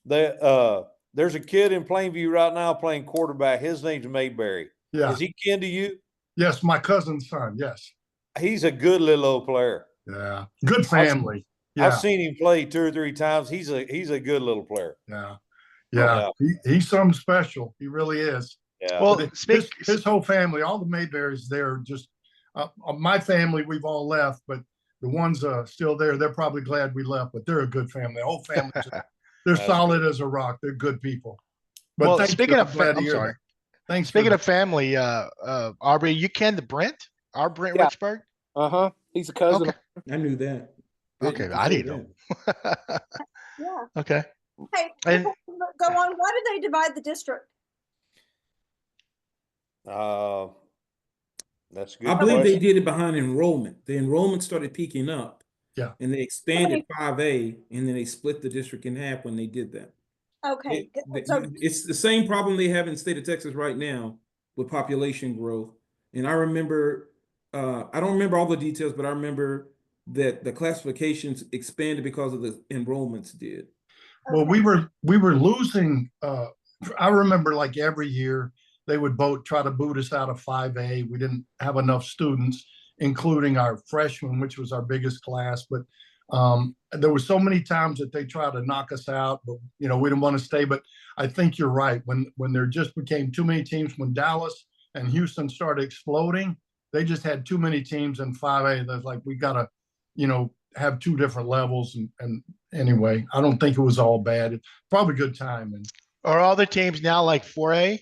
There's a kid in Plainview right now playing quarterback. His name's Mayberry. Yeah. Is he kin to you? Yes, my cousin's son. Yes. He's a good little old player. Yeah. Good family. Yeah. I've seen him play 2 or 3 times. He's a good little player. Yeah. Yeah. He's something special. He really is. Yeah. Well, But his whole family, all the Mayberries there, just my family, we've all left, but the ones still there, they're probably glad we left, but they're a good family. The whole family, they're solid as a rock. They're good people. But well, thank speaking you. of, I'm glad to I'm hear sorry. that. Thanks. Speaking of family, Aubrey, you ken the Brent, our Brent Yeah. Richburg. He's a cousin. Okay. I knew that. Okay, I didn't know. Yeah. Okay. Hey, And- go on. Why did they divide the district? That's a good. I believe question. they did it behind enrollment. The enrollment started peaking up. Yeah. And they expanded 5A, and then they split the district in half when they did that. Okay. So It's the same problem they have in the state of Texas right now with population growth. And I remember, I don't remember all the details, but I remember that the classifications expanded because of the enrollments did. Well, we were losing. I remember like every year they would try to boot us out of 5A. We didn't have enough students, including our freshmen, which was our biggest class. But there were so many times that they tried to knock us out, but we didn't want to stay. But I think you're right. When there just became too many teams, when Dallas and Houston started exploding, they just had too many teams in 5A. That's like, we got to, have 2 different levels. And anyway, I don't think it was all bad. It's probably a good time. And Are all the teams now like 4A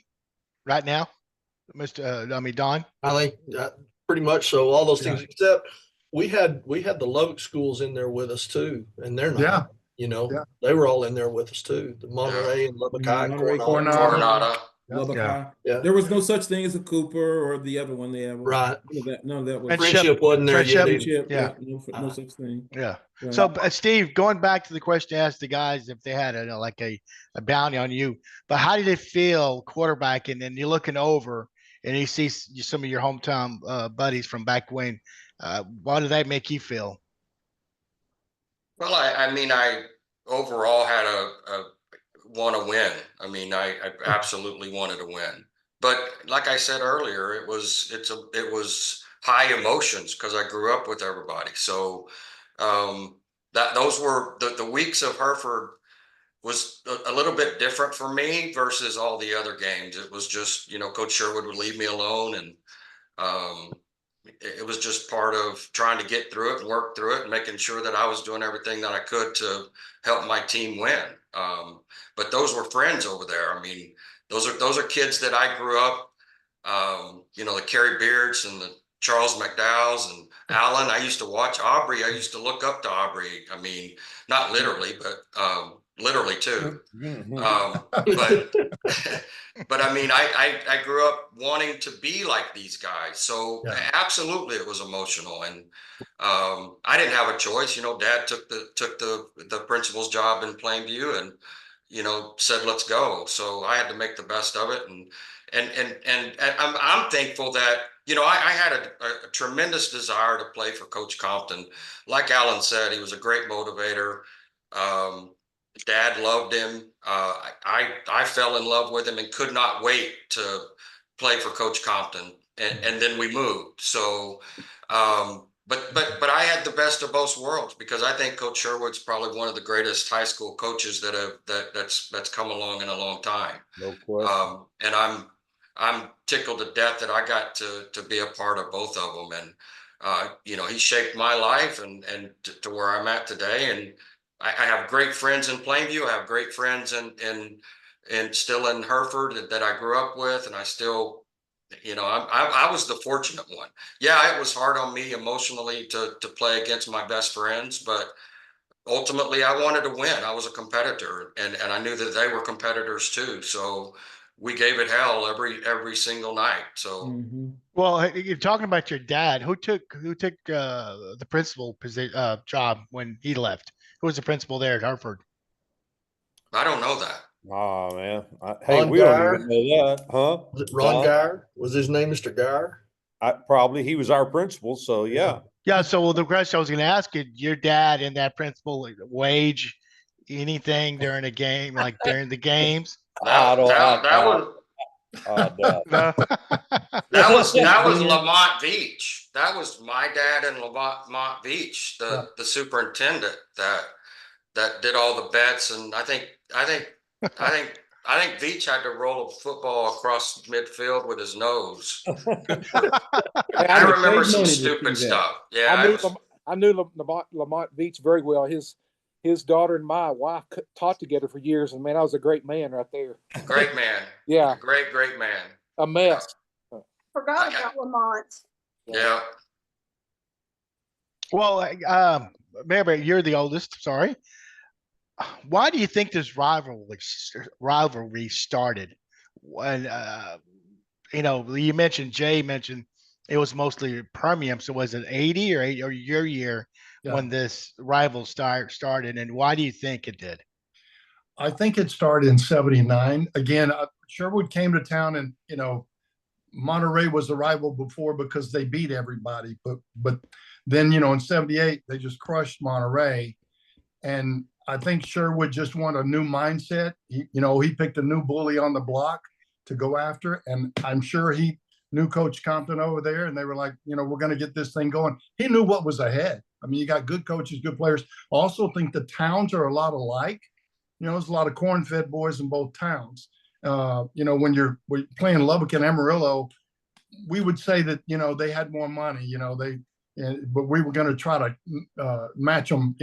right now? Don? I think pretty much so. All those things, Yeah. except we had the Lubbock schools in there with us too, and they're not. Yeah. They were all in there with us too. The Monterey and Lubbock High, Monterey, Coronado. Coronado. Lubbock Yeah. High. Yeah. There was no such thing as a Cooper or the other one they have. Right. None of that was. And Friendship wasn't there yet. Friendship. either. Friendship, no such thing. Yeah. Right. So, Steve, going back to the question I asked the guys if they had a bounty on you, but how did it feel quarterbacking and you're looking over and you see some of your hometown buddies from back when? Why did that make you feel? Well, I mean, I overall had want to win. I mean, I absolutely wanted to win. But like I said earlier, it was high emotions because I grew up with everybody. So that those were the weeks of Hereford was a little bit different for me versus all the other games. It was just, Coach Sherwood would leave me alone, and um, it was just part of trying to get through it and work through it and making sure that I was doing everything that I could to help my team win. But those were friends over there. I mean, those are kids that I grew up, the Kerry Beards and the Charles McDowells and Allen. I used to watch Aubrey. I used to look up to Aubrey. I mean, not literally, but literally too. But but I mean, I grew up wanting to be like these guys. So absolutely, it was emotional, and I didn't have a choice. Dad took the principal's job in Plainview, and said let's go. So I had to make the best of it, and I'm thankful that I had a tremendous desire to play for Coach Compton. Like Alan said, he was a great motivator. Dad loved him. I fell in love with him and could not wait to play for Coach Compton. And then we moved. So, but I had the best of both worlds, because I think Coach Sherwood's probably one of the greatest high school coaches that's come along in a long time. No question. And I'm tickled to death that I got to be a part of both of them. And he shaped my life and to where I'm at today. And I have great friends in Plainview. I have great friends in still in Hereford that I grew up with, and I still, I was the fortunate one. Yeah, it was hard on me emotionally to play against my best friends, but ultimately I wanted to win. I was a competitor, and I knew that they were competitors too. So we gave it hell every single night. So. Well, you're talking about your dad. Who took the principal job when he left? Who was the principal there at Hereford? I don't know that. Oh man. Hey, Ron we don't Geyer? even know that, huh? Was it Ron Geyer? Was his name Mr. Geyer? Probably he was our principal, so yeah. Yeah. So the question I was going to ask you, your dad and that principal wage anything during a game, like during the games? I don't. That was. No. That was Lamont Beach. That was my dad and Lamont Beach, the superintendent that did all the bets. And I think Beach had to roll a football across midfield with his nose. I remember some stupid stuff. Yeah, I knew Lamont Beach very well. His daughter and my wife taught together for years, and man, I was a great man right there. Great man. Yeah, great man. A mess. Forgot about Lamont. Yeah. Well, Mary, you're the oldest. Sorry. Why do you think this rivalry started? When you mentioned Jay mentioned it was mostly Permian. So was it 80 or your year when this rival started? And why do you think it did? I think it started in '79. Again, Sherwood came to town, and Monterey was a rival before because they beat everybody. But then in '78 they just crushed Monterey, and I think Sherwood just wanted a new mindset. He picked a new bully on the block to go after, and I'm sure he knew Coach Compton over there, and they were like, we're going to get this thing going. He knew what was ahead. I mean, you got good coaches, good players. I also think the towns are a lot alike. There's a lot of corn-fed boys in both towns. When you're playing Lubbock and Amarillo, we would say that they had more money. But we were going to try to match them.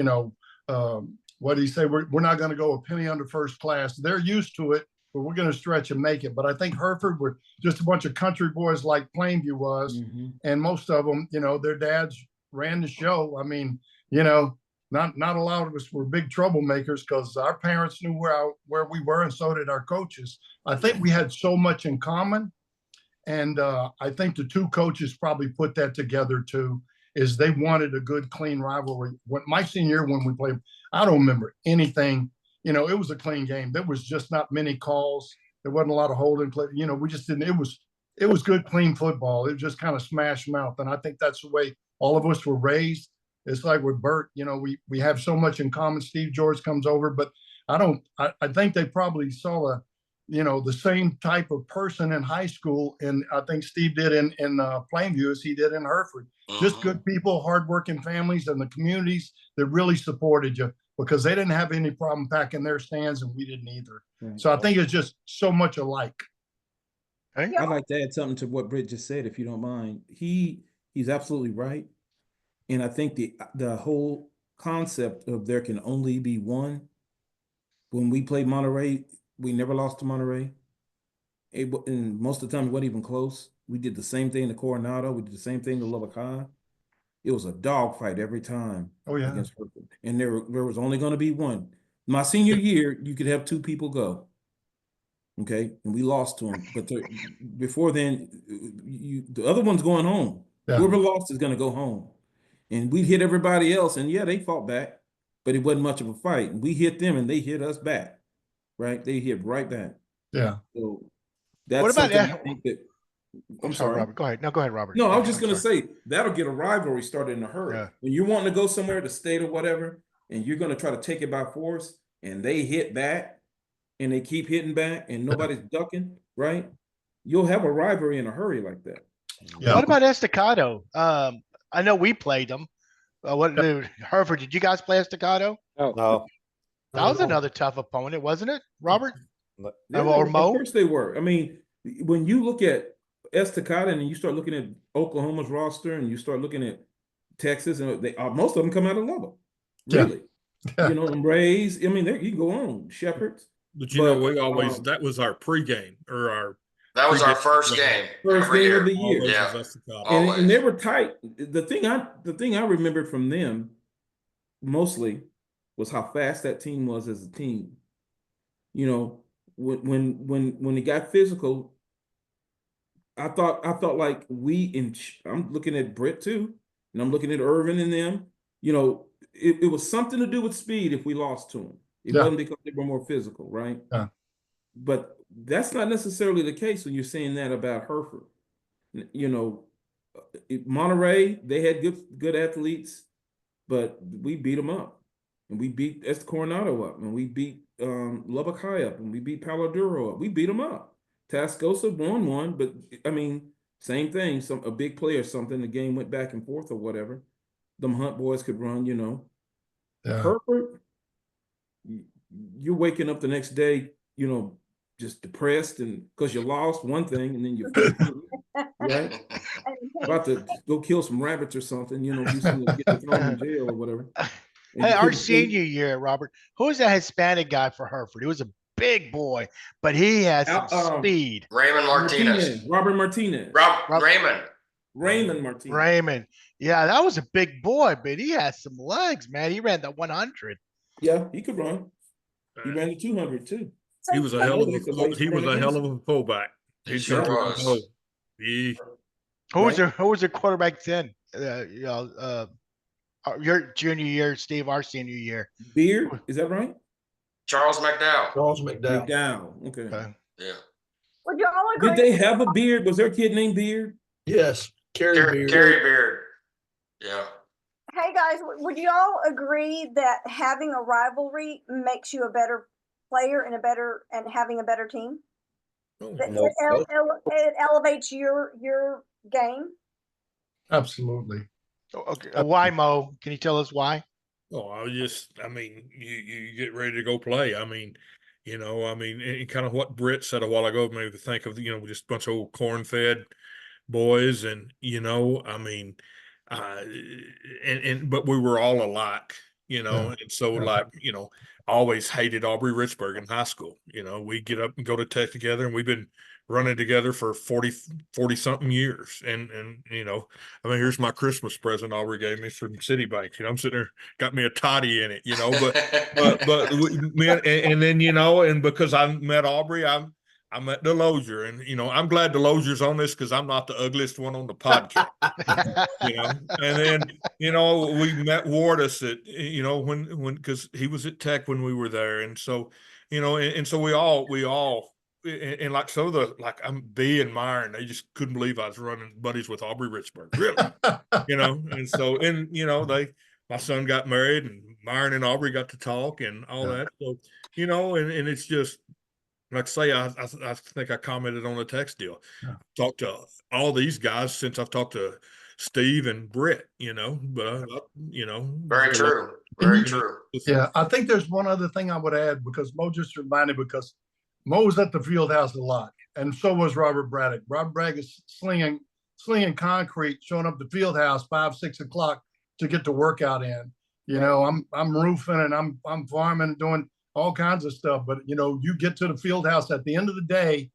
What do you say? We're not going to go a penny under first class. They're used to it, but we're going to stretch and make it. But I think Hereford were just a bunch of country boys like Plainview was, and most of them, their dads ran the show. I mean, not a lot of us were big troublemakers because our parents knew where we were, and so did our coaches. I think we had so much in common, and I think the two coaches probably put that together too. Is they wanted a good, clean rivalry. When my senior year, when we played, I don't remember anything. It was a clean game. There was just not many calls. There wasn't a lot of holding play. We just didn't. It was good, clean football. It was just kind of smash mouth, and I think that's the way all of us were raised. It's like with Bert. We have so much in common. Steve George comes over, but I think they probably saw the same type of person in high school. And I think Steve did in Plainview as he did in Hereford. Just good people, hardworking families, and the communities that really supported you, because they didn't have any problem packing their stands and we didn't either. So I think it's just so much alike. I'd like to add something to what Britt just said, if you don't mind. He's absolutely right. And I think the whole concept of there can only be one. When we played Monterey, we never lost to Monterey. And most of the time, it wasn't even close. We did the same thing to Coronado. We did the same thing to Lubbock High. It was a dogfight every time against Hereford. And there was only going to be one. My senior year, you could have two people go. Okay, and we lost to them. But before then, the other one's going home. Yeah. Whoever lost is going to go home. And we hit everybody else, and yeah, they fought back, but it wasn't much of a fight. And we hit them, and they hit us back, right? They hit right back. Yeah. So that's what about something I think that. I'm sorry, Robert. Go ahead. No, go ahead, Robert. No, I was just going to say that'll get a rivalry started in a hurry. Yeah. When you're wanting to go somewhere to state or whatever, and you're going to try to take it by force, and they hit back, and they keep hitting back, and nobody's ducking, right? You'll have a rivalry in a hurry like that. Yeah. What about Estacado? I know we played them. Hereford, did you guys play Estacado? No. That was another tough opponent, wasn't it, Robert? Yeah, or Mo? Of course they were. I mean, when you look at Estacado and you start looking at Oklahoma's roster and you start looking at Texas, and most of them come out of Lubbock. Really. Yeah. Rays. I mean, you can go on. Shepherds. But we always that was our pregame or our. That was our first game. First game of the year. Yeah. And they were tight. The thing I remembered from them mostly was how fast that team was as a team. When it got physical, I felt like I'm looking at Britt too, and I'm looking at Irvin and them. It was something to do with speed if we lost to them. It wasn't because they were more physical, right? Yeah. But that's not necessarily the case when you're saying that about Hereford. Monterey, they had good athletes, but we beat them up. And we beat Coronado up, and we beat Lubbock High up, and we beat Palo Duro up. We beat them up. Tascosa won one, but I mean, same thing. A big play or something. The game went back and forth or whatever. Them Hunt boys could run, Yeah. Hereford, you're waking up the next day, just depressed, and because you lost one thing, and then you right, about to go kill some rabbits or something, do something to get thrown in jail or whatever. Hey, our senior year, Robert, who was that Hispanic guy for Hereford? He was a big boy, but he had some speed. Raymond Martinez. Robert Martinez. Raymond Martinez. Raymond. Yeah, that was a big boy, but he had some legs, man. He ran the 100. Yeah, he could run. He ran the 200 too. He was a hell of a fullback. He sure was. Who was your quarterback then? Your junior year, Steve, our senior year. Beard, is that right? Charles McDowell. Okay. Yeah. Would you all agree? Did they have a Beard? Was there a kid named Beard? Yes, Carrie Beard. Yeah. Hey guys, would you all agree that having a rivalry makes you a better player and having a better team? It elevates your game. Absolutely. Okay. Why, Mo? Can you tell us why? Oh, you get ready to go play. And kind of what Britt said a while ago made me think of, just a bunch of old corn-fed boys, and but we were all alike, and so I always hated Aubrey Richburg in high school. We get up and go to Tech together, and we've been running together for 40 something years. And here's my Christmas present Aubrey gave me from Citibank. I'm sitting there, got me a toddy in it, and then, and because I met Aubrey, I met Delosier, and I'm glad Delosier's on this because I'm not the ugliest one on the podcast. And then we met Wardus at when because he was at Tech when we were there, and so and so we all and like some of I'm B and Myron, they just couldn't believe I was running buddies with Aubrey Richburg, really, and so my son got married and Myron and Aubrey got to talk and all that. So, and it's just, like I say, I think I commented on the text deal. Yeah. Talked to all these guys since I've talked to Steve and Britt, but Very true. Very true. Yeah, I think there's one other thing I would add, because Mo just reminded, because Mo was at the field house a lot, and so was Robert Braddock. Robert Braddock is slinging concrete, showing up the field house 5, 6 o'clock to get the workout in. I'm roofing and I'm farming and doing all kinds of stuff. But you get to the field house at the end of the day,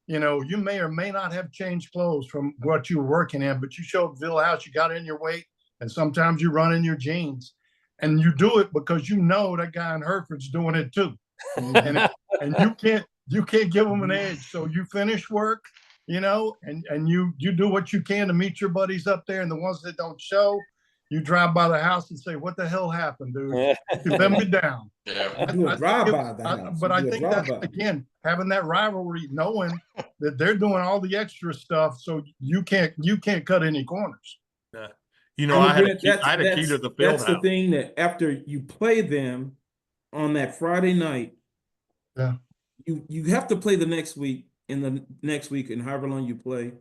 you may or may not have changed clothes from what you were working in, but you showed the field house, you got in your weight, and sometimes you run in your jeans. And you do it because that guy in Hereford's doing it too. And you can't give them an edge. So you finish work, and you do what you can to meet your buddies up there. And the ones that don't show, you drive by the house and say, "What the hell happened, dude? You let me down." Yeah. Do a drive by the house. But I think that's, again, having that rivalry, knowing that they're doing all the extra stuff, so you can't cut any corners. Yeah. I had a key to the field That's house. the thing, that after you play them on that Friday night, you have to play the next week, and however long you play,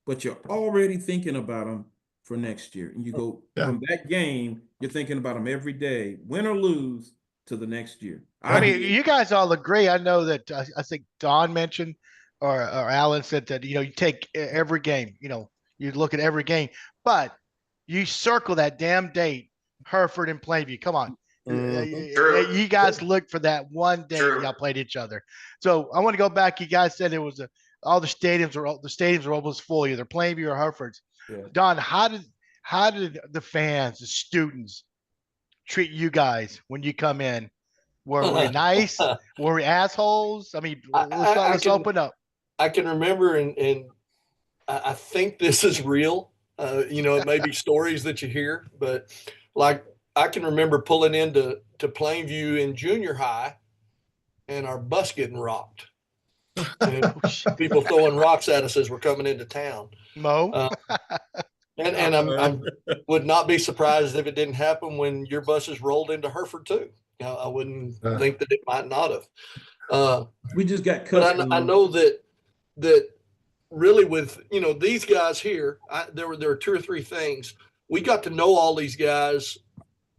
but you're already thinking about them for next year. And you go from that game, you're thinking about them every day, win or lose, to the next year. I mean, you guys all agree. I know that I think Don mentioned or Alan said that, you take every game, you look at every game, but you circle that damn date, Hereford and Plainview. Come on. You guys look for that one day y'all played each other. So I want to go back. You guys said it was all the stadiums were almost full, either Plainview or Hereford's. Yeah. Don, how did the fans, the students, treat you guys when you come in? Were we nice? Were we assholes? I mean, let's open up. I can remember, and I think this is real. It may be stories that you hear, but like I can remember pulling into Plainview in junior high and our bus getting rocked. And people throwing rocks at us as we're coming into town. Mo? And I would not be surprised if it didn't happen when your buses rolled into Hereford too. I wouldn't think that it might not have. We just got cut. But I know that really with these guys here, there were 2 or 3 things. We got to know all these guys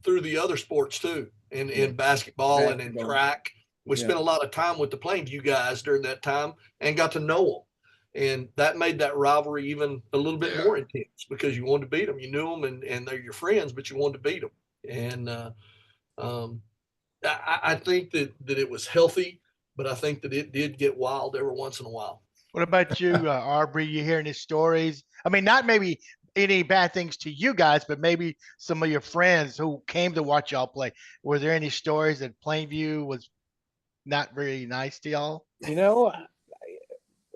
through the other sports too, in basketball and in track. We spent a lot of time with the Plainview guys during that time and got to know them. And that made that rivalry even a little bit more intense, because you wanted to beat them. You knew them and they're your friends, but you wanted to beat them. And I think that it was healthy, but I think that it did get wild every once in a while. What about you, Aubrey? You hearing his stories? I mean, not maybe any bad things to you guys, but maybe some of your friends who came to watch y'all play. Were there any stories that Plainview was not very nice to y'all?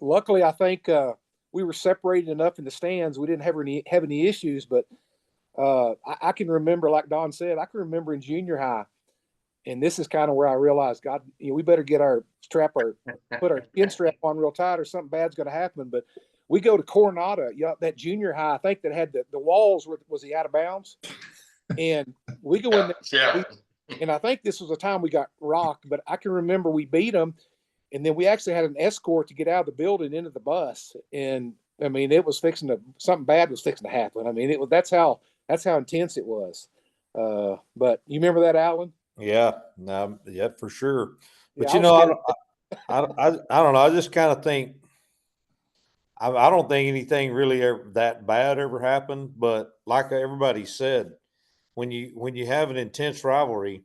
Luckily, I think we were separated enough in the stands. We didn't have any issues, but I can remember, like Don said, I can remember in junior high, and this is kind of where I realized, God, we better get put our skin strap on real tight, or something bad's going to happen. But we go to Coronado, that junior high, I think, that had the walls was the out of bounds, and we go in there. And I think this was the time we got rocked, but I can remember we beat them. And then we actually had an escort to get out of the building into the bus. And I mean, it was something bad was fixing to happen. I mean, that's how intense it was. But you remember that, Alan? Yeah, no, yeah, for sure. But I don't know. I just kind of think, I don't think anything really that bad ever happened. But like everybody said, when you have an intense rivalry,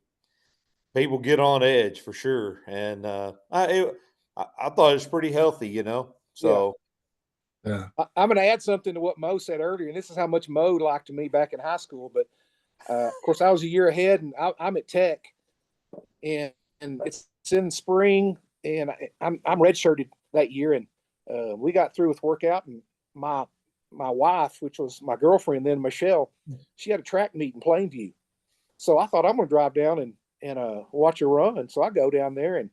people get on edge for sure. And I thought it was pretty healthy, So yeah. I'm going to add something to what Mo said earlier, and this is how much Mo liked me back in high school. But of course, I was a year ahead, and I'm at Tech, and it's in spring, and I'm redshirted that year, and we got through with workout, and my wife, which was my girlfriend then, Michelle, she had a track meet in Plainview. So I thought, I'm going to drive down and watch her run. So I go down there, and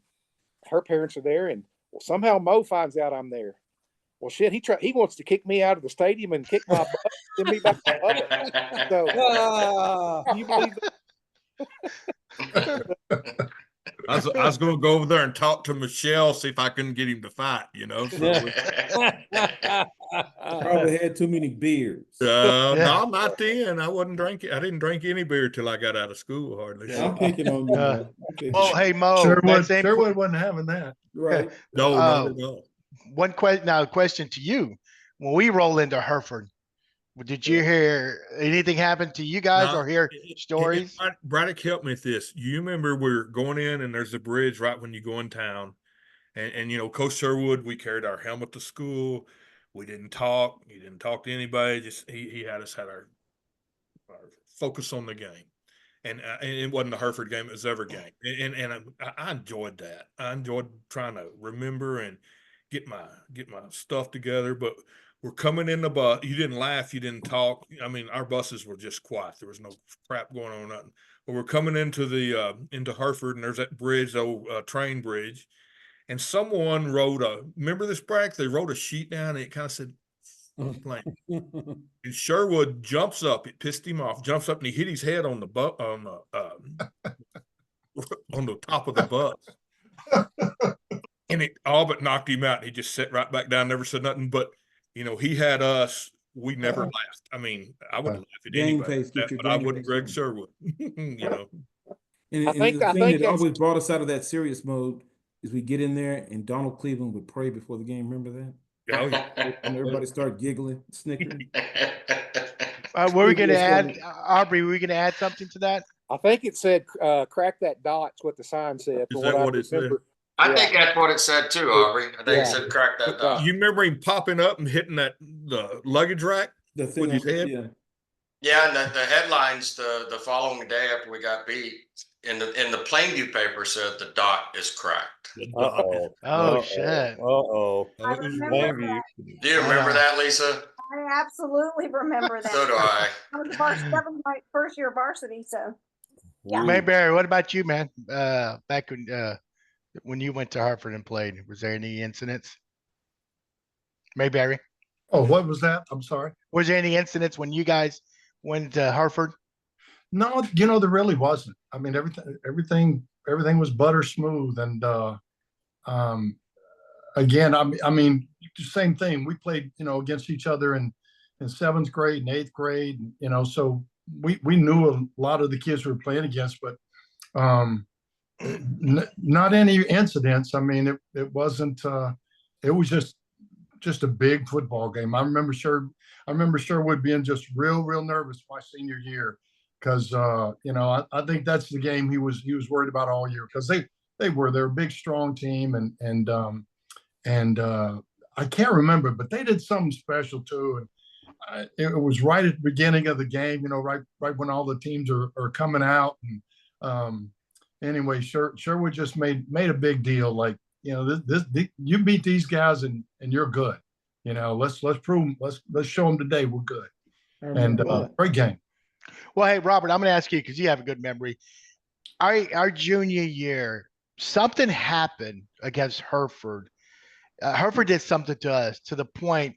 her parents are there, and somehow Mo finds out I'm there. Well, shit, he wants to kick me out of the stadium and kick my butt, send me back to the bus. So, can you believe that? I was going to go over there and talk to Michelle, see if I couldn't get him to fight, you know. So, Probably had too many beers. no, not then. I wasn't drinking. I didn't drink any beer till I got out of school, hardly. Yeah, I'm picking on you. Uh, Mo. I'm picking well, on hey you. Mo, Sherwood, that same Sherwood wasn't having that. Right. No, not at all. one question now. Question to you: when we roll into Hereford, did you hear anything happen to you guys No, or hear stories? Braddock, help me with this. You remember we're going in and there's a bridge right when you go in town. And you know, Coach Sherwood, we carried our helmet to school. We didn't talk. He didn't talk to anybody. Just he had us had our focus on the game. And it wasn't the Hereford game; it was every game. And I enjoyed that. I enjoyed trying to remember and get my stuff together. But we're coming in the bus. You didn't laugh. You didn't talk. I mean, our buses were just quiet. There was no crap going on, nothing. But we're coming into the into Hereford, and there's that bridge, the old train bridge. And someone wrote remember this, Brack? They wrote a sheet down and it kind of said, playing. And Sherwood jumps up, it pissed him off, jumps up and he hit his head on the on the top of the bus. And it all but knocked him out. He just sat right back down, never said nothing. But, you know, he had us. We never laughed. I mean, I wouldn't laugh at anybody, but I wouldn't Greg Sherwood, you know. And the thing that always brought us out of that serious mode is we get in there and Donald Cleveland would pray before the game. Remember that? Oh, yeah. And everybody started giggling, snickering. Were we going to add, Aubrey, were we going to add something to that? I think it said, crack that dot's what the sign said. Is that what it said? I think that's what it said too, Aubrey. I think it said crack that dot. You remember him popping up and hitting the luggage rack with his head? Yeah. Yeah, and the headlines the following day after we got beat in the Plainview paper said the dot is cracked. Oh shit! I remember that. Do you remember that, Lisa? I absolutely remember that. So do I. I was my first year varsity, so yeah. Mayberry, what about you, man? Back when you went to Hartford and played, was there any incidents? Mayberry? Oh, what was that? I'm sorry. Was there any incidents when you guys went to Hartford? No, you know, there really wasn't. I mean, everything was butter smooth. And again, I mean, same thing. We played, you know, against each other in 7th grade and 8th grade, you know, so we knew a lot of the kids we were playing against, but not any incidents. I mean, it wasn't. It was just a big football game. I remember Sherwood being just real nervous my senior year because you know, I think that's the game he was worried about all year because they're a big strong team and I can't remember, but they did something special too. And it was right at the beginning of the game, you know, right when all the teams are coming out. And anyway, Sherwood just made a big deal. Like, you know, you beat these guys and you're good. You know, let's prove, let's show them today we're good. And great game. Well, hey, Robert, I'm going to ask you because you have a good memory. Our junior year, something happened against Hereford. Hereford did something to us to the point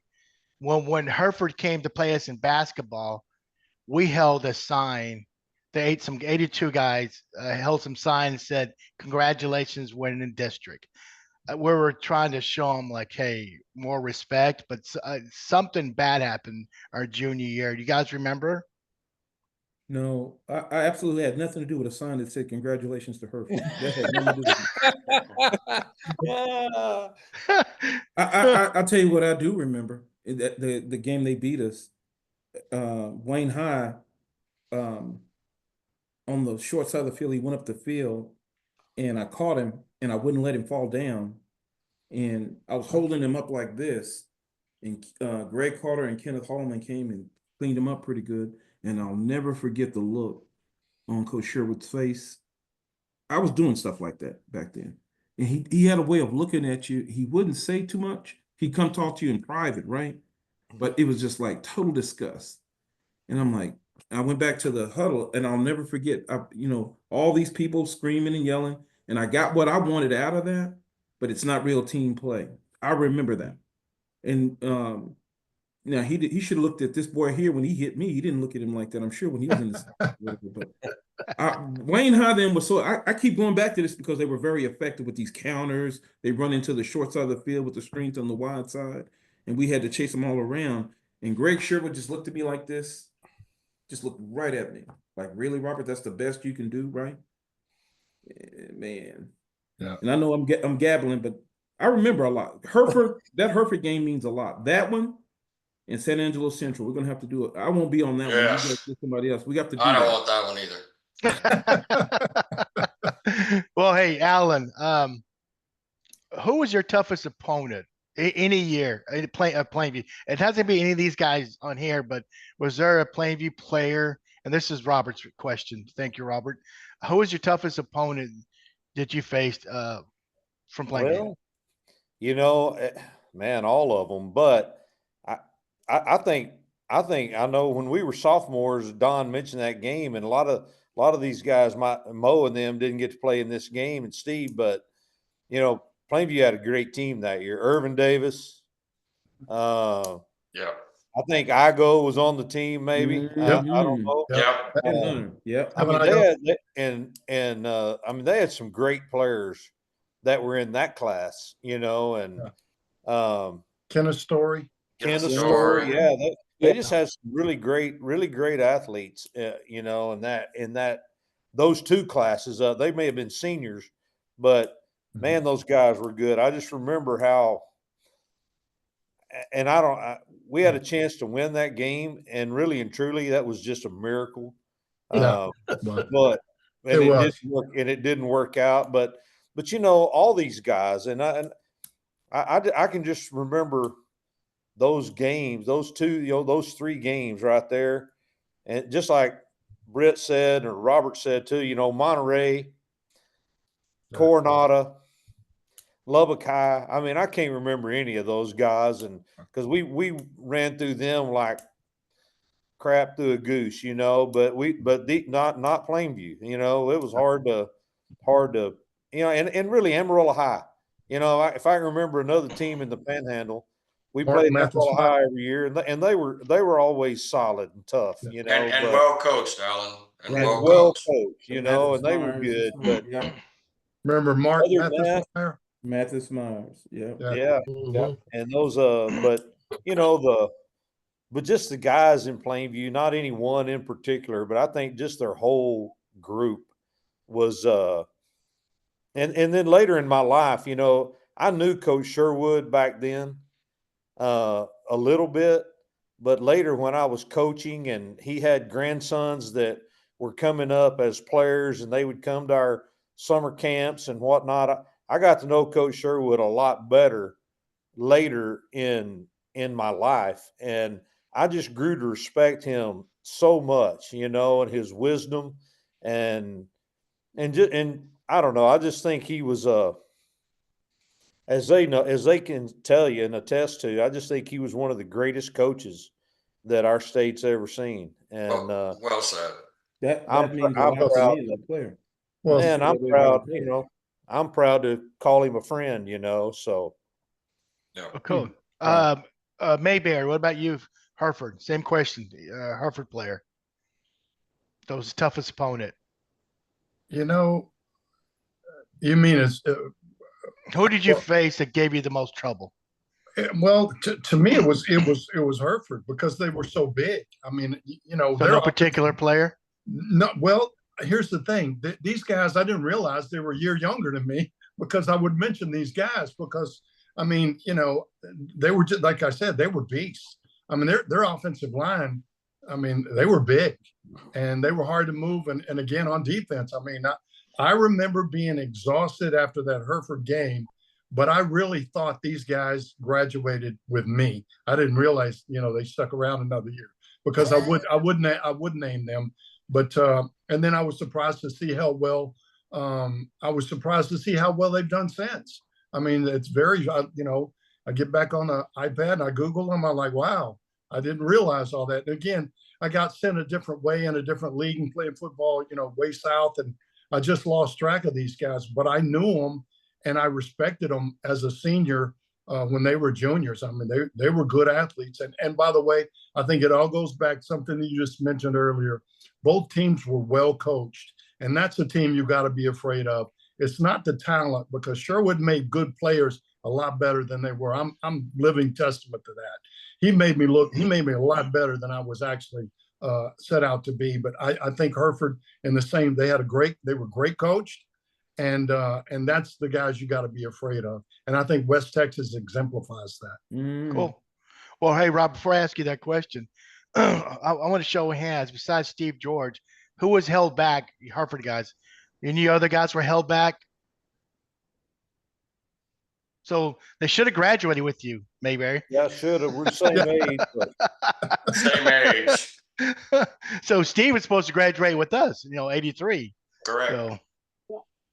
when Hereford came to play us in basketball, we held a sign. Some 82 guys held some sign and said, "Congratulations, winning district." We were trying to show them like, hey, more respect, but something bad happened our junior year. Do you guys remember? No, I absolutely had nothing to do with a sign that said congratulations to Hereford. That had nothing to do with it. I'll tell you what I do remember. The game they beat us, Wayne High, on the short side of the field, he went up the field and I caught him and I wouldn't let him fall down. And I was holding him up like this. And Greg Carter and Kenneth Hallman came and cleaned him up pretty good. And I'll never forget the look on Coach Sherwood's face. I was doing stuff like that back then. And he had a way of looking at you. He wouldn't say too much. He'd come talk to you in private, right? But it was just like total disgust. And I'm like, I went back to the huddle and I'll never forget, you know, all these people screaming and yelling. And I got what I wanted out of that, but it's not real team play. I remember that. And Now he should have looked at this boy here when he hit me. He didn't look at him like that. I'm sure when he was in the but Wayne High then was so I keep going back to this because they were very effective with these counters. They run into the short side of the field with the strength on the wide side, and we had to chase them all around. And Greg Sherwood just looked at me like this, just looked right at me, like, really, Robert? That's the best you can do, right? Man. Yeah. And I know I'm gabbling, but I remember a lot. That Hereford game means a lot. That one in San Angelo Central, we're gonna have to do it. I won't be on that one. You guys get somebody else. We got to do I don't that. want that one either. Well, hey, Alan, who was your toughest opponent any year Plainview? It hasn't been any of these guys on here, but was there a Plainview player? And this is Robert's question. Thank you, Robert. Who was your toughest opponent that you faced from Plainview? Well, man, all of them. But I think I know when we were sophomores, Don mentioned that game, and a lot of these guys, Mo and them, didn't get to play in this game, and Steve. But Plainview had a great team that year. Irvin Davis. Yeah. I think Igo was on the team, maybe. I don't know. Yeah. I mean, they had some great players that were in that class, and Kenneth Story. Kenneth Story, yeah. They just had some really great athletes, in those two classes. They may have been seniors, but man, those guys were good. I just remember how, and we had a chance to win that game, and really and truly, that was just a miracle. Yeah. But it didn't work out. But all these guys, and I can just remember those games, those three games right there, and just like Britt said or Robert said too, Monterey, Coronado, Lubbock High. I mean, I can't remember any of those guys, and because we ran through them like crap through a goose, but not Plainview. It was hard to, and really Amarillo High. If I can remember another team in the Panhandle, we played Amarillo High every year, and they were always solid and tough, and well coached, Alan, and well coached, and they were good. But remember Mark Mathis Myers, yeah. And those, but just the guys in Plainview, not any one in particular, but I think just their whole group was, and then later in my life, I knew Coach Sherwood back then, a little bit, but later when I was coaching and he had grandsons that were coming up as players and they would come to our summer camps and whatnot, I got to know Coach Sherwood a lot better later in my life. And I just grew to respect him so much, and his wisdom and I don't know. I just think he was, as they can tell you and attest to, I just think he was one of the greatest coaches that our state's ever seen. And well said. That means a lot to me as a player. Well, man, I'm proud. I'm proud to call him a friend. So. Yeah. Oh, cool. Mayberry, what about you, Hereford? Same question. Hereford player. That was the toughest opponent. You mean it's. Who did you face that gave you the most trouble? Well, to me, it was Hereford because they were so big. I mean, So no particular player. No, well, here's the thing. These guys, I didn't realize they were a year younger than me because I would mention these guys because, I mean, they were just, like I said, they were beasts. I mean, their offensive line, I mean, they were big and they were hard to move. And again, on defense, I mean, I remember being exhausted after that Hereford game, but I really thought these guys graduated with me. I didn't realize, they stuck around another year because I would name them. But and then I was surprised to see how well they've done since. I mean, it's very, I get back on the iPad and I Google them. I'm like, wow, I didn't realize all that. And again, I got sent a different way in a different league and playing football, way south. And I just lost track of these guys, but I knew them and I respected them as a senior when they were juniors. I mean, they were good athletes. And by the way, I think it all goes back to something that you just mentioned earlier. Both teams were well coached, and that's a team you got to be afraid of. It's not the talent, because Sherwood made good players a lot better than they were. I'm living testament to that. He made me a lot better than I was actually set out to be. But I think Hereford in the same, they were great coached, and that's the guys you got to be afraid of. And I think West Texas exemplifies that. Cool. Well, hey, Rob, before I ask you that question, I want to show of hands. Besides Steve George, who was held back? Hartford guys. Any other guys were held back? So they should have graduated with you, Mayberry. Yeah, should have. We're the same age. But... Same age. So Steve was supposed to graduate with us, 83. Correct. So,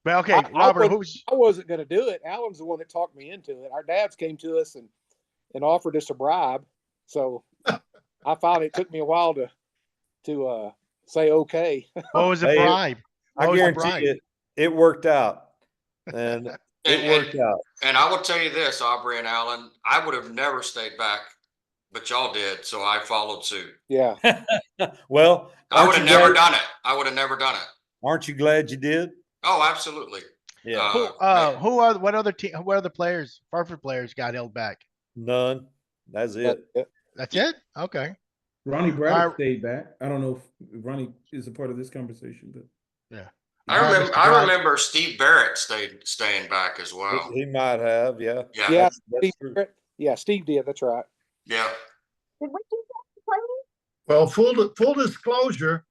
well, okay, Robert, I wasn't going to do it. Alan's the one that talked me into it. Our dads came to us and offered us a bribe. So it took me a while to say okay. What was the bribe? I guarantee it worked out. And it worked out. And I will tell you this, Aubrey and Alan, I would have never stayed back, but y'all did, so I followed suit. Yeah. Well, I would have never done it. Aren't you glad you did? Oh, absolutely. Yeah. What other players, Hartford players, got held back? None. That's it. That's it? Okay. Ronnie Braddock stayed back. I don't know if Ronnie is a part of this conversation, but yeah. I remember Steve Barrett staying back as well. He might have, yeah. Yeah. Steve did. That's right. Yeah. Did we do that? Well, full disclosure,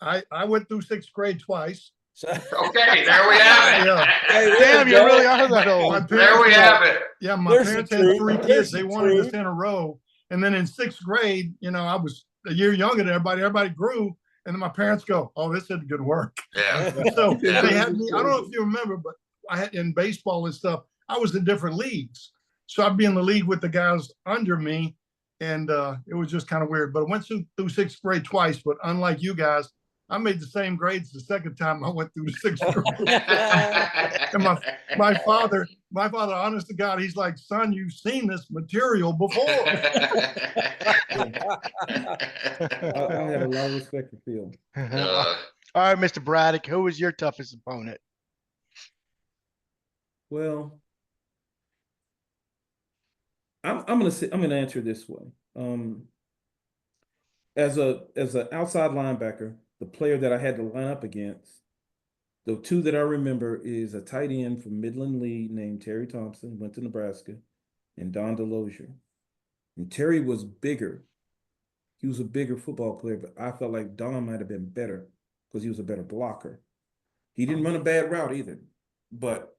I went through 6th grade twice. Okay, there we have it. Yeah. Hey, damn, you really are that old. There we have it. Yeah, my parents had 3 kids. They wanted us in a row. And then in 6th grade, I was a year younger than everybody. Everybody grew. And then my parents go, "Oh, this isn't good work." Yeah. So they had me. I don't know if you remember, but I had in baseball and stuff. I was in different leagues, so I'd be in the league with the guys under me, and it was just kind of weird. But I went through 6th grade twice. But unlike you guys, I made the same grades the second time I went through the 6th grade. And my father, honest to God, he's like, "Son, you've seen this material before." I have a lot of respect for Phil. All right, Mr. Braddock, who was your toughest opponent? Well, I'm gonna answer this way. As an outside linebacker, the player that I had to line up against, the 2 that I remember is a tight end from Midland Lee named Terry Thompson, went to Nebraska, and Don DeLozier. And Terry was bigger. He was a bigger football player, but I felt like Don might have been better because he was a better blocker. He didn't run a bad route either, but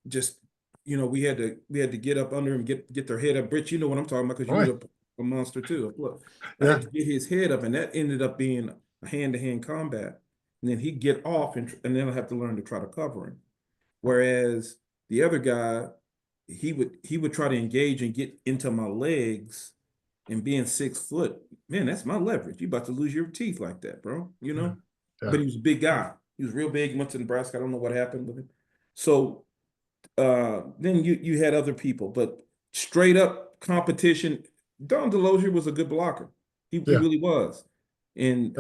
just, we had to get up under him, get their head up. Rich, you know what I'm talking about, because you were a monster too. Look, I had to get his head up, and that ended up being a hand-to-hand combat. And then he'd get off, and then I have to learn to try to cover him. Whereas the other guy, he would try to engage and get into my legs, and being 6 foot, man, that's my leverage. You about to lose your teeth like that, bro. Yeah. But he was a big guy. He was real big. He went to Nebraska. I don't know what happened with him. So then you had other people, but straight up competition, Don DeLozier was a good blocker. He really was. And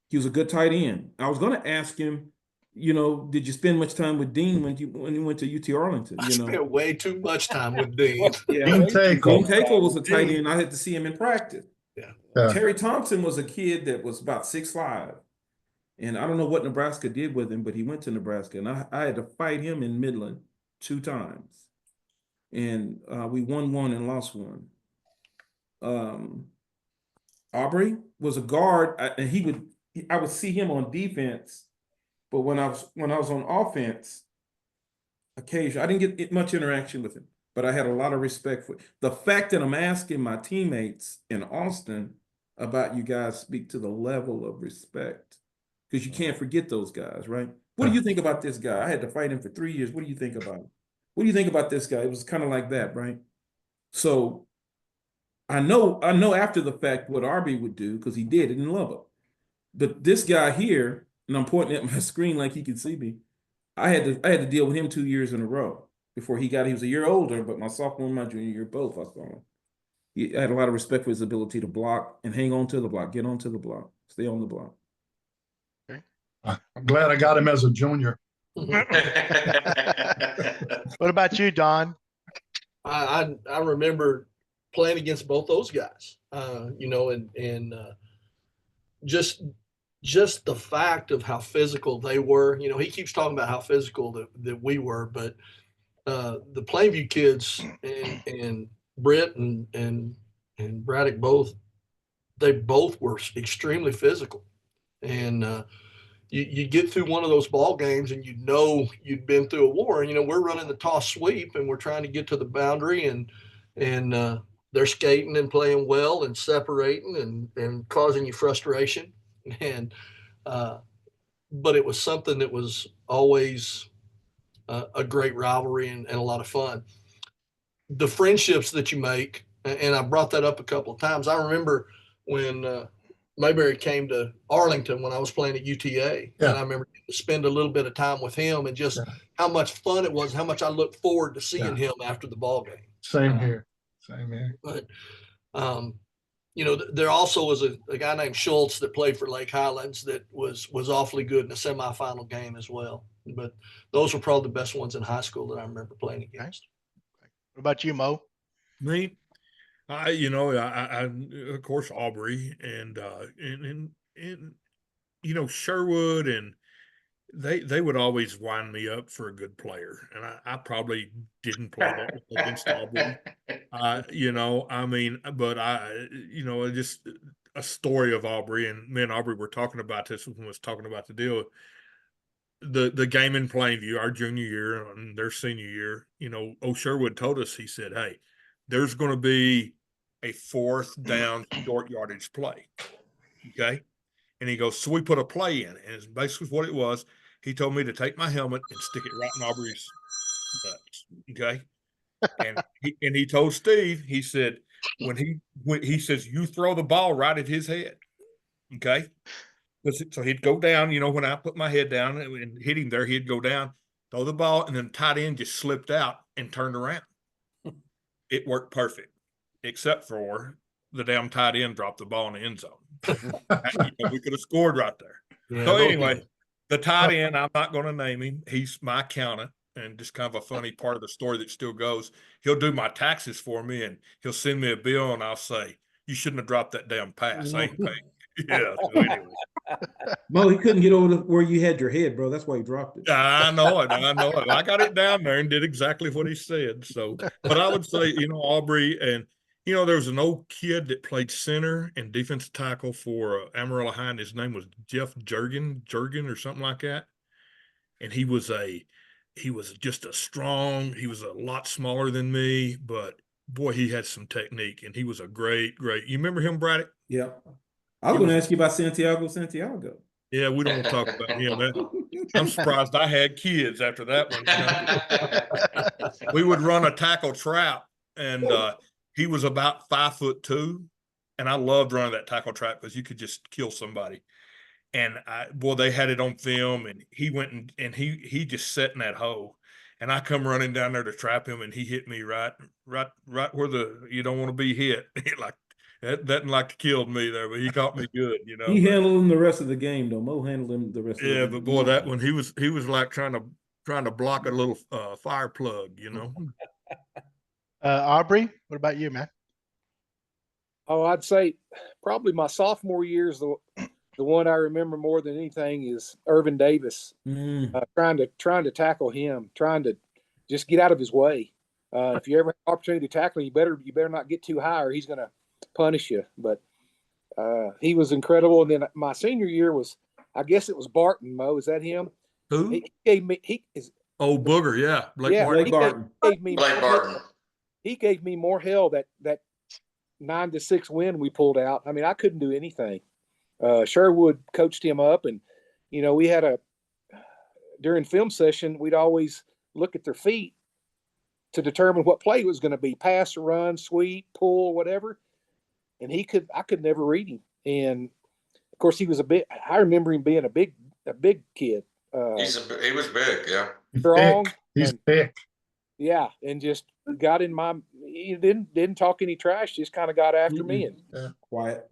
he was a good tight end. I was going to ask him, did you spend much time with Dean when you went to UT Arlington? I spent way too much time with Dean. Dean Tackle was a tight end. I had to see him in practice. Yeah. Terry Thompson was a kid that was about 6'5". And I don't know what Nebraska did with him, but he went to Nebraska. And I had to fight him in Midland 2 times. And we won 1 and lost 1. Aubrey was a guard, and I would see him on defense. But when I was on offense, occasionally, I didn't get much interaction with him, but I had a lot of respect for the fact that I'm asking my teammates in Austin about you guys speak to the level of respect, because you can't forget those guys, right? What do you think about this guy? I had to fight him for 3 years. What do you think about him? What do you think about this guy? It was kind of like that, right? So I know after the fact what Arby would do, because he did it in Lubbock. But this guy here, and I'm pointing at my screen like he can see me, I had to deal with him 2 years in a row. before he was a year older, but my sophomore and my junior year, both I saw him. I had a lot of respect for his ability to block and hang on to the block, get onto the block, stay on the block. I'm glad I got him as a junior. What about you, Don? I remember playing against both those guys, you know, and just the fact of how physical they were. You know, he keeps talking about how physical that we were, but the Plainview kids and Britt and Braddock they both were extremely physical, and you get through one of those ball games and you know you'd been through a war. And you know, we're running the toss sweep and we're trying to get to the boundary, and they're skating and playing well and separating and causing you frustration. And but it was something that was always a great rivalry and a lot of fun. The friendships that you make, and I brought that up a couple of times. I remember when Mayberry came to Arlington when I was playing at UTA, Yeah. and I remember to spend a little bit of time with him and just how much fun it was, how much I looked forward to seeing him after the ball game. Same here. Same here. But you know, there also was a guy named Schultz that played for Lake Highlands that was awfully good in a semifinal game as well. But those were probably the best ones in high school that I remember playing against. What about you, Mo? Me, you know, I of course Aubrey and you know, Sherwood, and they would always wind me up for a good player, and I probably didn't play that against Aubrey. You know, I mean, but you know, just a story of Aubrey, and me and Aubrey were talking about this when we was talking about the deal. The game in Plainview, our junior year and their senior year, you know, Sherwood told us, he said, hey, there's going to be a 4th down short yardage play. Okay. And he goes, so we put a play in, and it's basically what it was. He told me to take my helmet and stick it right in Aubrey's nuts. Okay. And he told Steve, he said, when he says, you throw the ball right at his head. Okay. So he'd go down, you know, when I put my head down and hit him there, he'd go down, throw the ball, and then tight end just slipped out and turned around. It worked perfect, except for the damn tight end dropped the ball in the end zone. You know, we could have scored right there. Yeah, So anyway, the tight end, I'm not going to name him. He's my accountant, and just kind of a funny part of the story that still goes. He'll do my taxes for me, and he'll send me a bill, and I'll say, you shouldn't have dropped that damn pass. I ain't paying. Yeah. So anyway. Mo, he couldn't get over where you had your head, bro. That's why he dropped it. I know it. I got it down there and did exactly what he said. So, but I would say, you know, Aubrey, and, you know, there was an old kid that played center and defensive tackle for Amarillo High, and his name was Jeff Jurgen or something like that. And he was just he was a lot smaller than me, but boy, he had some technique, and he was a great, you remember him, Braddock? Yeah. I was going to ask you about Santiago. Yeah, we don't want to talk about him. I'm surprised I had kids after that one. You know? We would run a tackle trap, and he was about 5'2", and I loved running that tackle trap because you could just kill somebody. And they had it on film, and he went and he just sat in that hole, and I come running down there to trap him, and he hit me right where you don't want to be hit. Like that didn't like to kill me there, but he caught me good, you know. He handled him the rest of the game, though. Mo handled him the rest of the game. Yeah, but boy, that one he was like trying to block a little fire plug, you know. Aubrey, what about you, man? Oh, I'd say probably my sophomore year is the one I remember more than anything is Irvin Davis. Trying to tackle him, trying to just get out of his way. If you ever have an opportunity to tackle him, you better not get too high, or he's going to punish you. But he was incredible. And then my senior year was, I guess it was Barton. Mo, is that him? Who? He gave me Booger, yeah, Blake Barton. Blake Barton. He gave me more hell that 9-6 win we pulled out. I mean, I couldn't do anything. Sherwood coached him up, and you know, we had during film session, we'd always look at their feet to determine what play was going to be: pass, run, sweep, pull, whatever. And I could never read him. And of course, he was I remember him being a big kid. He was big, yeah. Strong. He's big. Yeah, and just got in my. He didn't talk any trash. Just kind of got after me, and Yeah. Quiet.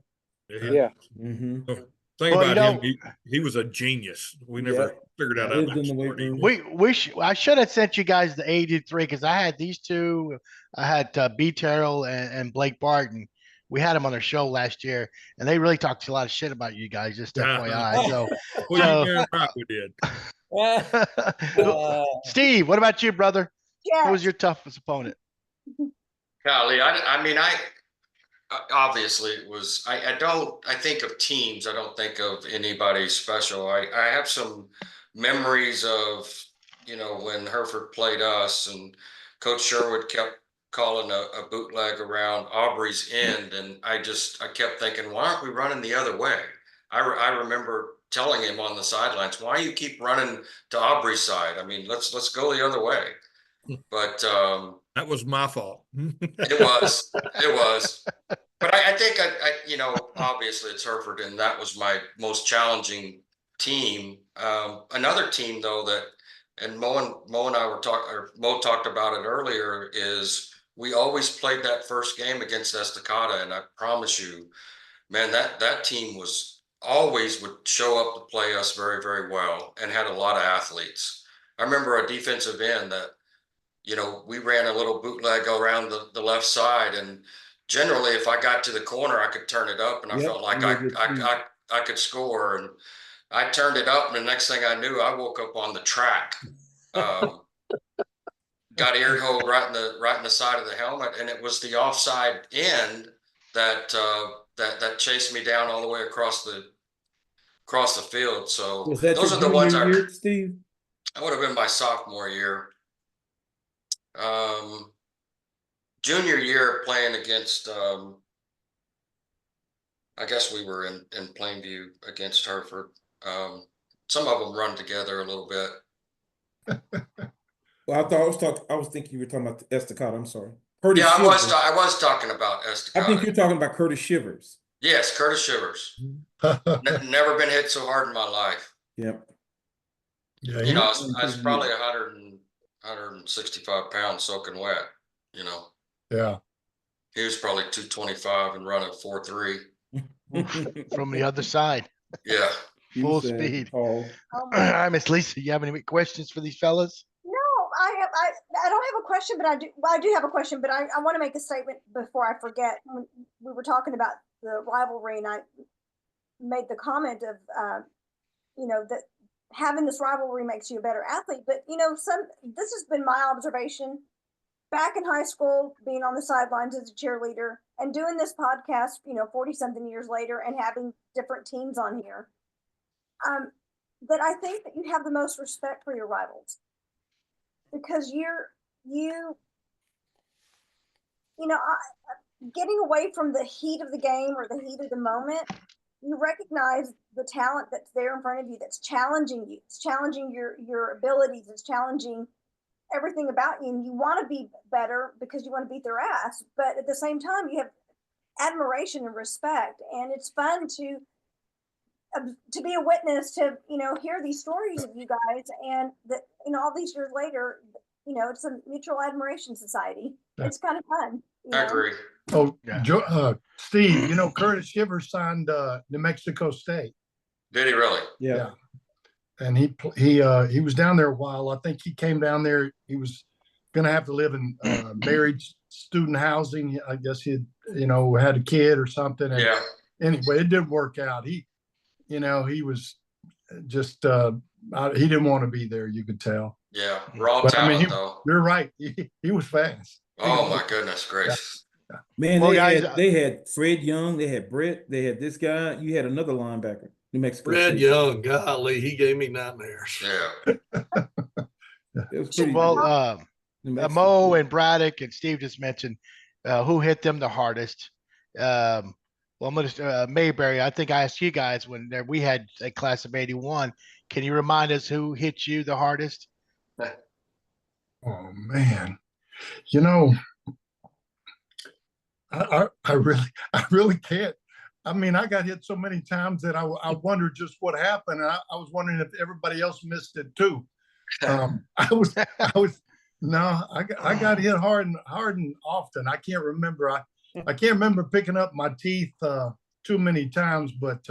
yeah. Mm-hmm. Thing Well, about you him, know, he was a genius. We never figured out how Lived much in the weight smart he room. was. I should have sent you guys the 83 because I had these two. I had B. Terrell and Blake Barton. We had them on their show last year, and they really talked a lot of shit about you guys. Just FYI. So, Well, you damn right we did. Steve, what about you, brother? Who was Yes. your toughest opponent? Golly, I mean, obviously it was, I think of teams. I don't think of anybody special. I have some memories of, when Hereford played us and Coach Sherwood kept calling a bootleg around Aubrey's end. And I kept thinking, why aren't we running the other way? I remember telling him on the sidelines, why do you keep running to Aubrey's side? I mean, let's go the other way. But that was my fault. it was. But I think obviously it's Hereford, and that was my most challenging team. Another team though and Mo and I were talking, or Mo talked about it earlier, is we always played that first game against Estacada, and I promise you, man, that team was always would show up to play us very, very well and had a lot of athletes. I remember a defensive end that, we ran a little bootleg around the left side, and generally if I got to the corner, I could turn it up and I felt like I could score. And I turned it up, and the next thing I knew, I woke up on the track. Got ear hole right in the side of the helmet, and it was the offside end that chased me down all the way across the field. So Was that those your are the ones junior year, Steve? That would have been my sophomore year. Junior year playing against, I guess we were in Plainview against Hereford. Some of them run together a little bit. Well, I was thinking you were talking about Estacada. I'm sorry. Curtis Yeah, Shivers. I was talking about Estacada. I think you're talking about Curtis Shivers. Yes, Curtis Shivers. Never been hit so hard in my life. Yep. Yeah, I was probably 165 pounds soaking wet, Yeah. He was probably 225 and running 4.3. From the other side. Yeah. Full speed. Oh Miss Lisa, you have any questions for these fellas? No, I don't have a question, but I do have a question, but I want to make a statement before I forget. When we were talking about the rivalry, and I made the comment of that having this rivalry makes you a better athlete. But this has been my observation back in high school, being on the sidelines as a cheerleader and doing this podcast, 40 something years later, and having different teams on here. That I think that you have the most respect for your rivals, because getting away from the heat of the game or the heat of the moment, you recognize the talent that's there in front of you, that's challenging you. It's challenging your abilities. It's challenging everything about you. And you want to be better because you want to beat their ass. But at the same time, you have admiration and respect. And it's fun to be a witness to, hear these stories of you guys. And that, all these years later, it's a mutual admiration society. Yeah. It's kind of fun. I agree. Oh, Steve, Curtis Shivers signed New Mexico State. Did he really? Yeah. And he was down there a while. I think he came down there. He was going to have to live in married student housing. I guess he had a kid or something. And yeah. Anyway, it didn't work out. He was just he didn't want to be there. You could tell. Yeah, raw talent though. You're right. He was fast. Oh my goodness gracious. Yeah. Man, Well, they had Fred Young, they had Brett, they had this guy. You had another linebacker, New Mexico Fred State. Young, golly, he gave me nightmares. Yeah. It was pretty Well, New Mexico Mo State. and Braddock and Steve just mentioned who hit them the hardest. Well, I'm going to Mayberry. I think I asked you guys when we had a class of 81. Can you remind us who hit you the hardest? Oh man, I really can't. I mean, I got hit so many times that I wondered just what happened. And I was wondering if everybody else missed it too. I was No, I got hit hard and often. I can't remember. I can't remember picking up my teeth too many times, but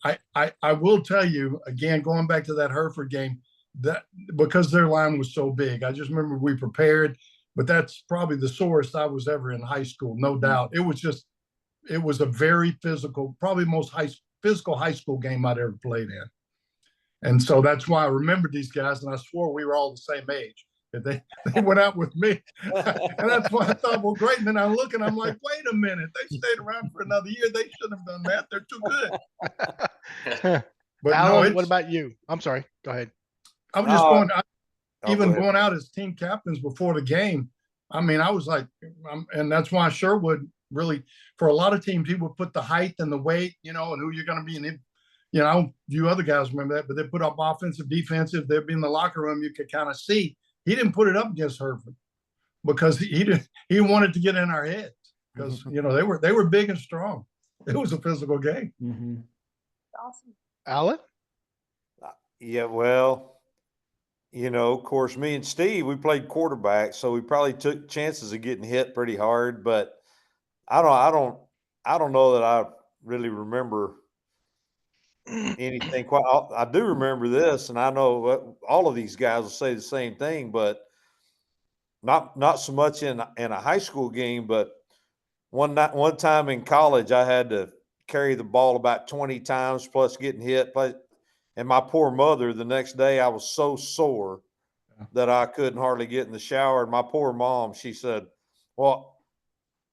I will tell you again, going back to that Hereford game, that because their line was so big, I just remember we prepared. But that's probably the sorest I was ever in high school, no doubt. It was a very physical, probably most physical high school game I'd ever played in. And so that's why I remembered these guys, and I swore we were all the same age. They went out with me. And that's why I thought, well, great. And then I look and I'm like, wait a minute. They stayed around for another year. They shouldn't have done that. They're too good. But Alan, no, what about you? I'm sorry. Go ahead. I was just going, go going out as team captains before the game. I mean, I was like, and that's why Sherwood really, for a lot of teams, he would put the height and the weight, and who you're going to be in. I don't you other guys remember that, but they put up offensive, defensive. They'd be in the locker room. You could kind of see. He didn't put it up against Hereford because he wanted to get in our heads because they were big and strong. It was a physical game. Mm-hmm. Awesome. Alan? Yeah, well, of course, me and Steve, we played quarterback, so we probably took chances of getting hit pretty hard. But I don't know that I really remember anything quite. I do remember this, and I know all of these guys will say the same thing, but not so much in a high school game. But one time in college, I had to carry the ball about 20 times plus getting hit. And my poor mother, the next day, I was so sore that I couldn't hardly get in the shower. And my poor mom, she said, well,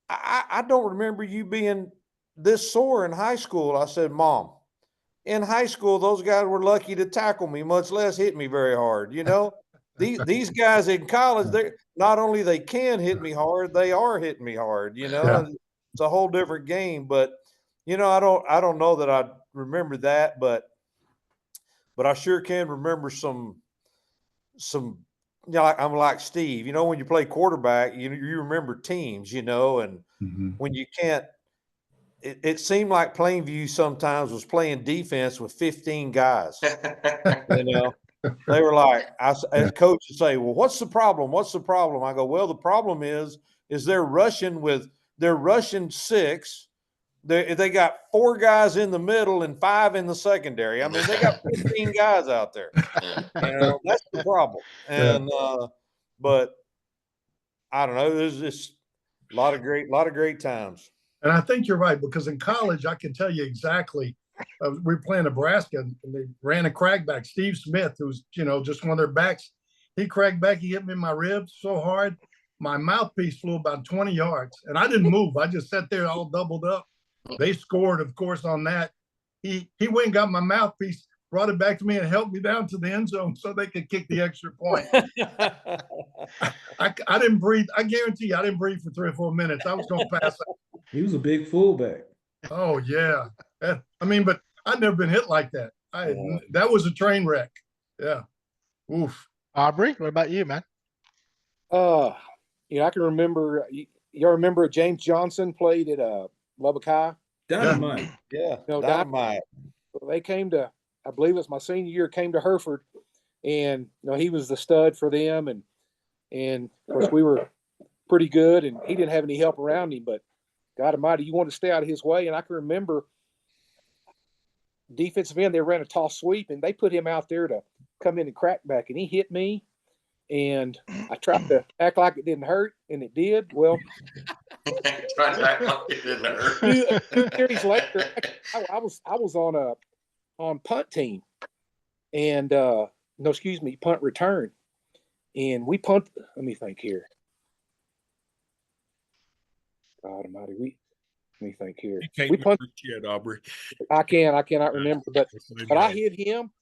I don't remember you being this sore in high school. I said, Mom, in high school, those guys were lucky to tackle me, much less hit me very hard. These guys in college, they not only they can hit me hard, they are hitting me hard. Yeah. It's a whole different game. But I don't know that I remember that, but I sure can remember some. I'm like Steve. When you play quarterback, you remember teams. And Mm-hmm. when you can't. It seemed like Plainview sometimes was playing defense with 15 guys. They were like, as coach would say, well, what's the problem? What's the problem? I go, well, the problem is they're rushing 6. They got 4 guys in the middle and 5 in the secondary. I mean, they got 15 guys out there. That's the problem. And but I don't know. There's just a lot of great times. And I think you're right, because in college, I can tell you exactly. We were playing Nebraska, and they ran a crackback. Steve Smith, who's just one of their backs, he cracked back. He hit me in my ribs so hard, my mouthpiece flew about 20 yards, and I didn't move. I just sat there all doubled up. They scored, of course, on that. He went and got my mouthpiece, brought it back to me, and helped me down to the end zone so they could kick the extra point. I didn't breathe. I guarantee you, I didn't breathe for 3 or 4 minutes. I was going to pass out. He was a big fullback. Oh, yeah. But I'd never been hit like that. That was a train wreck. Yeah. Oof. Aubrey, what about you, man? I can remember. Y'all remember James Johnson played at Lubbock High? Dynamite. Yeah. Dynamite. They came to, I believe it was my senior year, came to Hereford, and he was the stud for them, and of course we were pretty good, and he didn't have any help around him, but God Almighty, you wanted to stay out of his way. And I can remember defensive end, they ran a toss sweep, and they put him out there to come in and crack back, and he hit me, and I tried to act like it didn't hurt, and it did. Well, Trying to act like it didn't hurt. 2 series later, I was on punt team, and punt return, and we punt. Let me think here. God Almighty, let me think here. You can't we punt. Yet, Aubrey. I cannot remember, but I hit him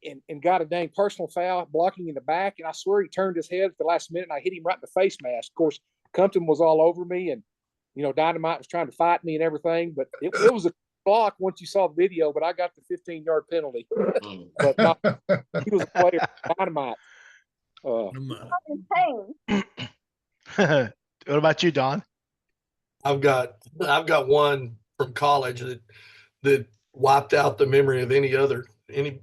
and got a dang personal foul blocking in the back, and I swear he turned his head at the last minute, and I hit him right in the face mask. Of course, Compton was all over me, and Dynamite was trying to fight me and everything, but it was a block once you saw the video, but I got the 15-yard penalty. But he was a player, Dynamite. What about you, Don? I've got one from college that wiped out the memory of any other than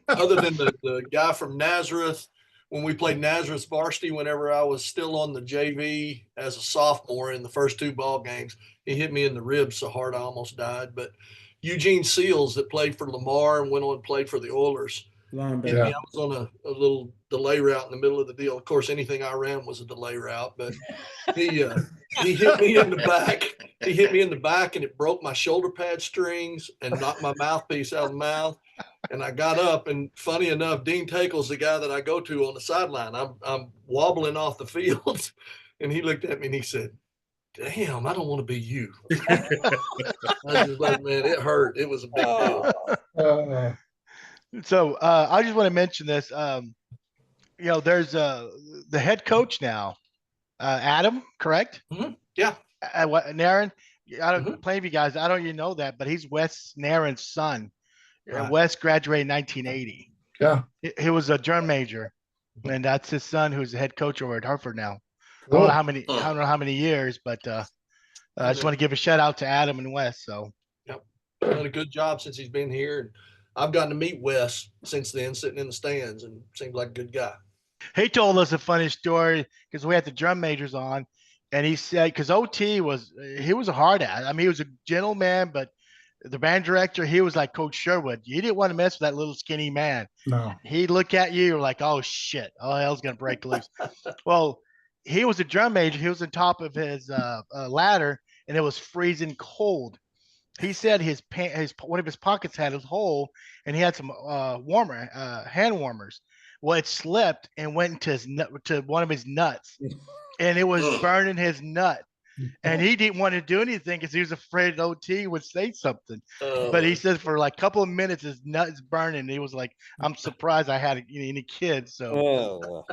the guy from Nazareth when we played Nazareth varsity, whenever I was still on the JV as a sophomore in the first 2 ball games, he hit me in the ribs so hard I almost died. But Eugene Seals, that played for Lamar and went on and played for the Oilers, hit me. I was on a little delay route in the middle of the deal. Of course, anything I ran was a delay route, but he hit me in the back. He hit me in the back, and it broke my shoulder pad strings and knocked my mouthpiece out of the mouth. And I got up, and funny enough, Dean Takel's the guy that I go to on the sideline. I'm wobbling off the field, and he looked at me and he said, "Damn, I don't want to be you." I was just like, man, it hurt. It was a big deal. So I just want to mention this. There's the head coach now, Adam, correct? Mm-hmm. Yeah. Naren, I don't play you guys. I don't even know that, but he's Wes Naren's son. Right. Wes graduated in 1980. Yeah. He was a drum major, and that's his son, who's the head coach over at Hereford now. Cool. I don't know how many years, but I just want to give a shout out to Adam and Wes. So, yep, done a good job since he's been here, and I've gotten to meet Wes since then, sitting in the stands, and seems like a good guy. He told us a funny story because we had the drum majors on, and he said because OT was a hard ass. I mean, he was a gentleman, but the band director, he was like Coach Sherwood. You didn't want to mess with that little skinny man. No. He'd look at you like, oh shit, oh hell's gonna break loose. Well, he was a drum major. He was on top of his ladder, and it was freezing cold. He said his one of his pockets had a hole, and he had some hand warmers. Well, it slipped and went into one of his nuts, and it was burning his nut. And he didn't want to do anything because he was afraid OT would say something. But he said for like a couple of minutes, his nut's burning. He was like, "I'm surprised I had any kids." So,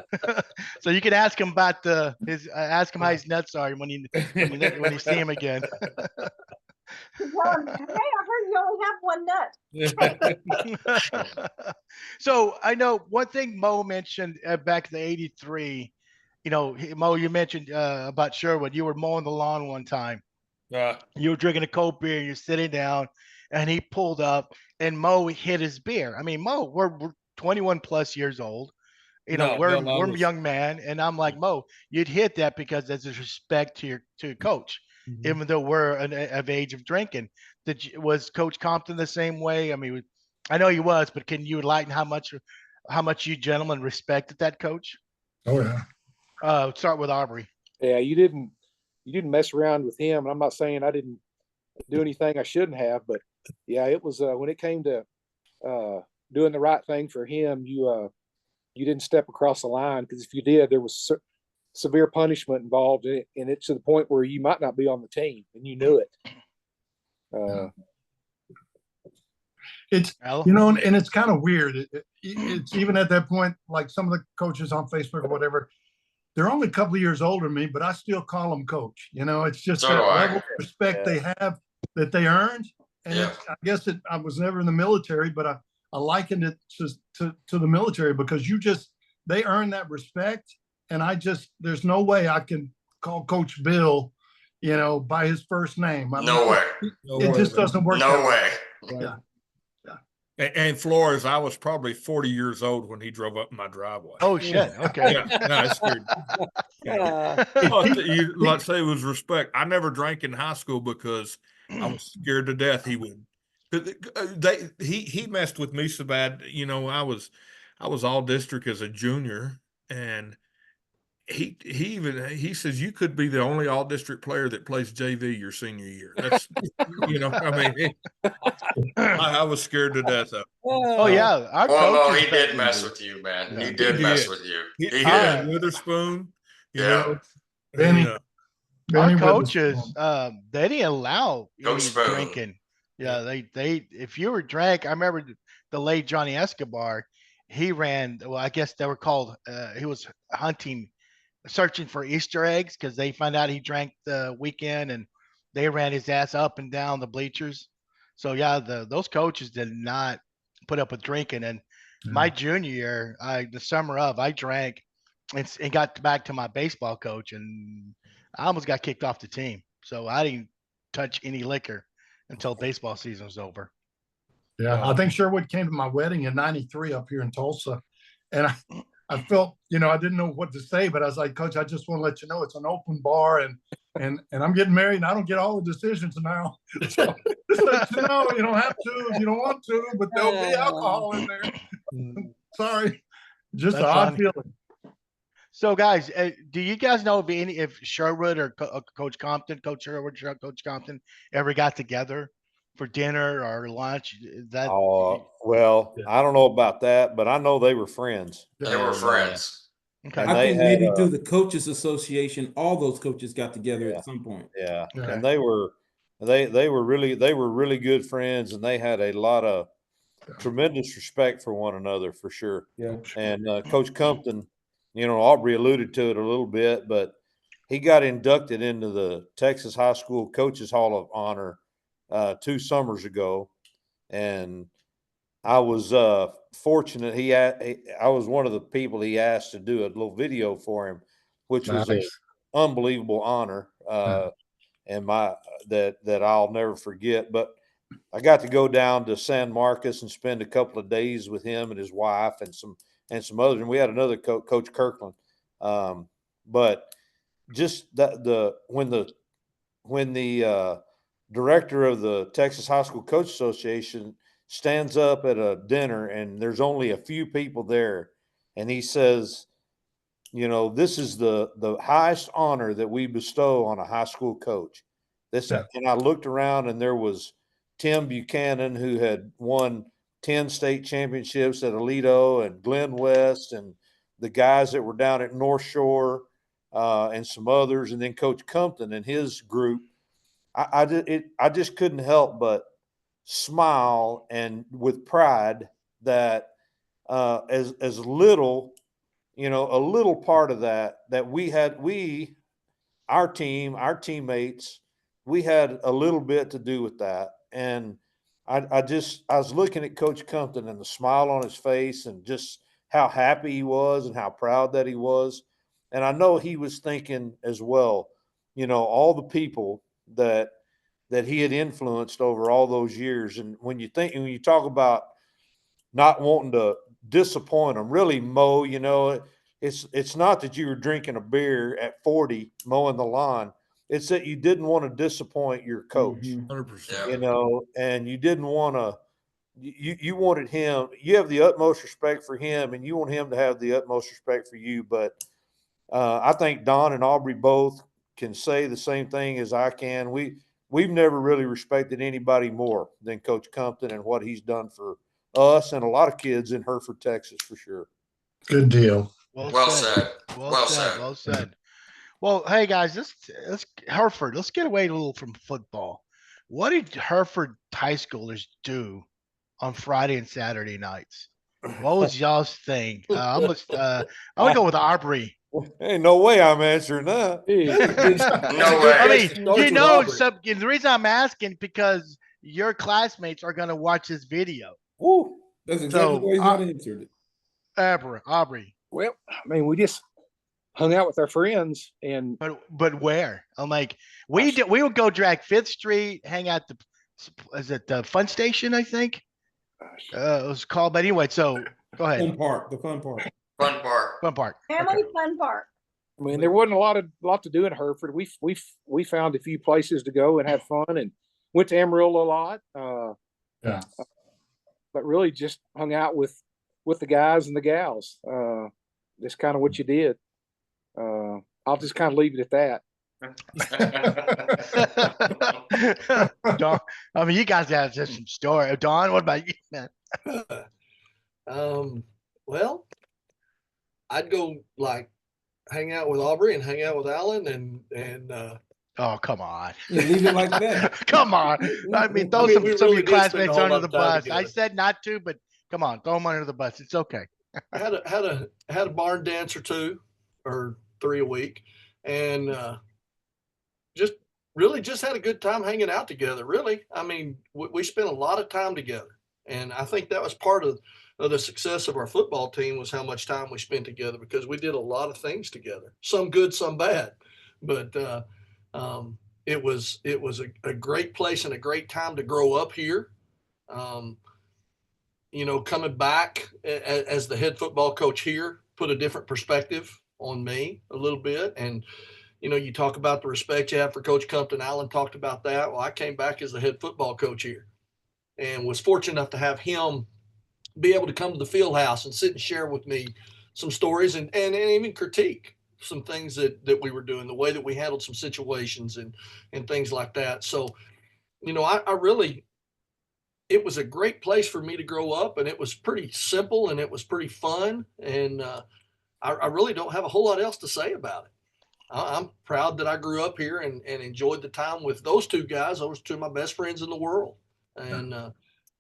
so you can ask him about ask him how his nuts are when you see him again. Tell him, hey, I heard you only have one nut. So I know one thing Mo mentioned back in the '83. Mo, you mentioned about Sherwood. You were mowing the lawn one time. Yeah. You were drinking a cold beer. You're sitting down, and he pulled up, and Mo hit his beer. I mean, Mo, we're 21 plus years old. We're a young man, and I'm like, Mo, you'd hit that because there's a respect to your coach, even though we're of age of drinking. Was Coach Compton the same way? I mean, I know he was, but can you enlighten how much you gentlemen respected that coach? Oh yeah. Start with Aubrey. Yeah, you didn't mess around with him. And I'm not saying I didn't do anything I shouldn't have, but yeah, it was when it came to doing the right thing for him, you didn't step across the line, because if you did, there was severe punishment involved in it, and it's to the point where you might not be on the team, and you knew it. It's and it's kind of weird. It's even at that point, like some of the coaches on Facebook or whatever, they're only a couple of years older than me, but I still call them coach. It's just that level of respect they have that they earned. And I guess I was never in the military, but I likened it to the military, because they earn that respect. And there's no way I can call Coach Bill, by his first name. No way. It just doesn't work. No way. Yeah. And Flores, I was probably 40 years old when he drove up my driveway. Oh shit! Okay. It's weird. Let's say it was respect. I never drank in high school because I was scared to death he would. He messed with me so bad. I was all district as a junior, and he says you could be the only all district player that plays JV your senior year. That's I was scared to death of. Oh yeah, no, he did mess with you, man. He did mess with you. He did. Witherspoon. Benny. Our coaches, they didn't allow drinking. Yeah, they if you were drank, I remember the late Johnny Escobar. He ran. Well, I guess they were called. He was searching for Easter eggs, because they found out he drank the weekend, and they ran his ass up and down the bleachers. So yeah, those coaches did not put up with drinking. And my junior year, the summer of, I drank and got back to my baseball coach, and I almost got kicked off the team. So I didn't touch any liquor until baseball season was over. Yeah, I think Sherwood came to my wedding in '93 up here in Tulsa, and I felt, I didn't know what to say, but I was like, Coach, I just want to let you know it's an open bar, and I'm getting married, and I don't get all the decisions now. So just let you know, you don't have to if you don't want to, but there'll be alcohol in there. Sorry, just That's an odd funny. feeling. So, guys, do you guys know if Sherwood or Coach Compton, Coach Sherwood, Coach Compton ever got together for dinner or lunch? Is that Well, I don't know about that, but I know they were friends. They were friends. okay? And I they think had maybe through the coaches association, all those coaches got together at some point. Yeah, Okay. and they were really good friends, and they had a lot of tremendous respect for one another, for sure. Yeah. And Coach Compton, Aubrey alluded to it a little bit, but he got inducted into the Texas High School Coaches Hall of Honor 2 summers ago, and I was fortunate. I was one of the people he asked to do a little video for him, which was an unbelievable honor, and that I'll never forget. But I got to go down to San Marcos and spend a couple of days with him and his wife and some others. And we had another Coach Kirkland. But just when the director of the Texas High School Coach Association stands up at a dinner and there's only a few people there, and he says, this is the highest honor that we bestow on a high school coach. And I looked around, and there was Tim Buchanan, who had won 10 state championships at Aledo, and Glenn West, and the guys that were down at North Shore, and some others, and then Coach Compton and his group. I just couldn't help but smile and with pride that as little, a little part of that our team, our teammates, we had a little bit to do with that. And I was looking at Coach Compton and the smile on his face and just how happy he was and how proud that he was. And I know he was thinking as well, all the people that he had influenced over all those years. And when you talk about not wanting to disappoint them, really, Mo, it's not that you were drinking a beer at 40 mowing the lawn. It's that you didn't want to disappoint your coach, 100%. and you didn't want to. You wanted him. You have the utmost respect for him, and you want him to have the utmost respect for you. But I think Don and Aubrey both can say the same thing as I can. We've never really respected anybody more than Coach Compton and what he's done for us and a lot of kids in Hereford, Texas, for sure. Good deal. Well said. Well said. Well, hey guys, let's Hereford. Let's get away a little from football. What did Hereford high schoolers do on Friday and Saturday nights? What was y'all's thing? I'm gonna go with Aubrey. Ain't no way I'm answering that. No way. I mean, the reason I'm asking because your classmates are gonna watch this video. Woo! That's exactly why he's not answered it. Aubrey. Well, I mean, we just hung out with our friends, and but where? I'm like, we would go drag 5th Street, hang out is it the Fun Station? I think it was called. But anyway, so go ahead. The fun part. Fun park. Family fun park. I mean, there wasn't a lot to do in Hereford. We found a few places to go and have fun, and went to Amarillo a lot. But really just hung out with the guys and the gals. That's kind of what you did. I'll just kind of leave it at that. Don, I mean, you guys have just some story. Don, what about you, man? Well, I'd go like hang out with Aubrey and hang out with Alan and oh, come on. Yeah, leave it like that. Come on. I mean, throw some of your classmates under the bus. Together. I said not to, but come on, throw them under the bus. It's okay. I had a barn dance or 2 or 3 a week, and just had a good time hanging out together. Really, I mean, we spent a lot of time together, and I think that was part of the success of our football team was how much time we spent together, because we did a lot of things together, some good, some bad, but it was a great place and a great time to grow up here. Coming back as the head football coach here, put a different perspective on me a little bit. And, you know, you talk about the respect you have for Coach Compton. Alan talked about that. Well, I came back as the head football coach here and was fortunate enough to have him be able to come to the field house and sit and share with me some stories and even critique some things that we were doing, the way that we handled some situations and things like that. So, you know, I really, it was a great place for me to grow up, and it was pretty simple and it was pretty fun. And I really don't have a whole lot else to say about it. I'm proud that I grew up here and enjoyed the time with those two guys. Those two of my best friends in the world. And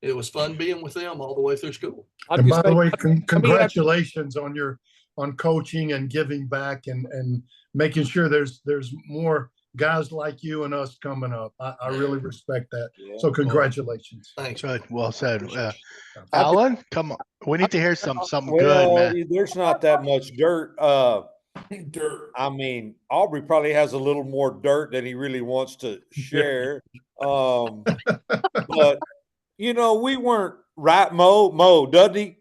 it was fun being with them all the way through school. And by the way, congratulations on coaching and giving back and making sure there's more guys like you and us coming up. I really respect that. Yeah. So congratulations. Thanks. Good. Well said. Alan, come on. We need to hear something well, good, man. There's not that much dirt. Dirt. I mean, Aubrey probably has a little more dirt than he really wants to share. But you know, we weren't right, Mo, doesn't he?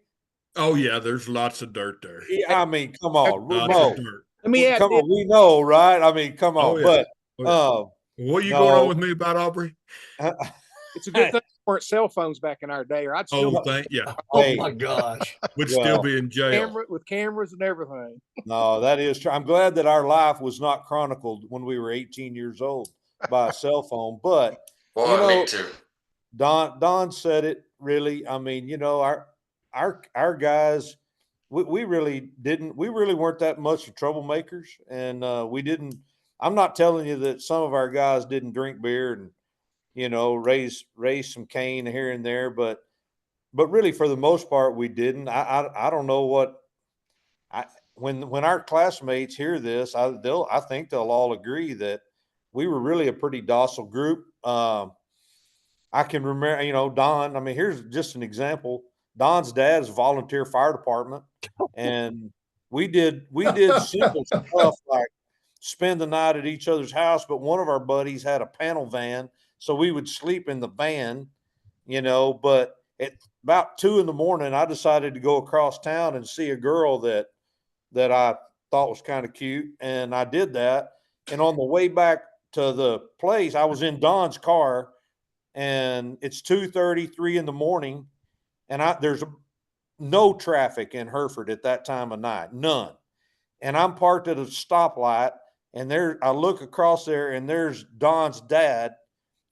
Oh yeah, there's lots of dirt there. I mean, come on, Mo. Let me add, come on, we know, right? I mean, come on. Oh, yeah. But what are you going on with me about, Aubrey? It's a good thing there weren't cell phones back in our day, or I'd still. Oh my gosh, would still be in jail with cameras and everything. No, that is true. I'm glad that our life was not chronicled when we were 18 years old by a cell phone. But boy, you know, me too. Don said it really. I mean, you know, our guys, we really weren't that much of troublemakers, and we didn't. I'm not telling you that some of our guys didn't drink beer and, you know, raise some cane here and there, but really for the most part we didn't. I don't know what when our classmates hear this, I think they'll all agree that we were really a pretty docile group. I can remember, you know, Don. I mean, here's just an example. Don's dad is a volunteer fire department, and we did simple stuff like spend the night at each other's house. But one of our buddies had a panel van, so we would sleep in the van, you know. But at about 2 a.m, I decided to go across town and see a girl that I thought was kind of cute, and I did that. And on the way back to the place, I was in Don's car, and it's 2:30, 3 a.m, and there's no traffic in Hereford at that time of night, none. And I'm parked at a stoplight, and I look across there, and there's Don's dad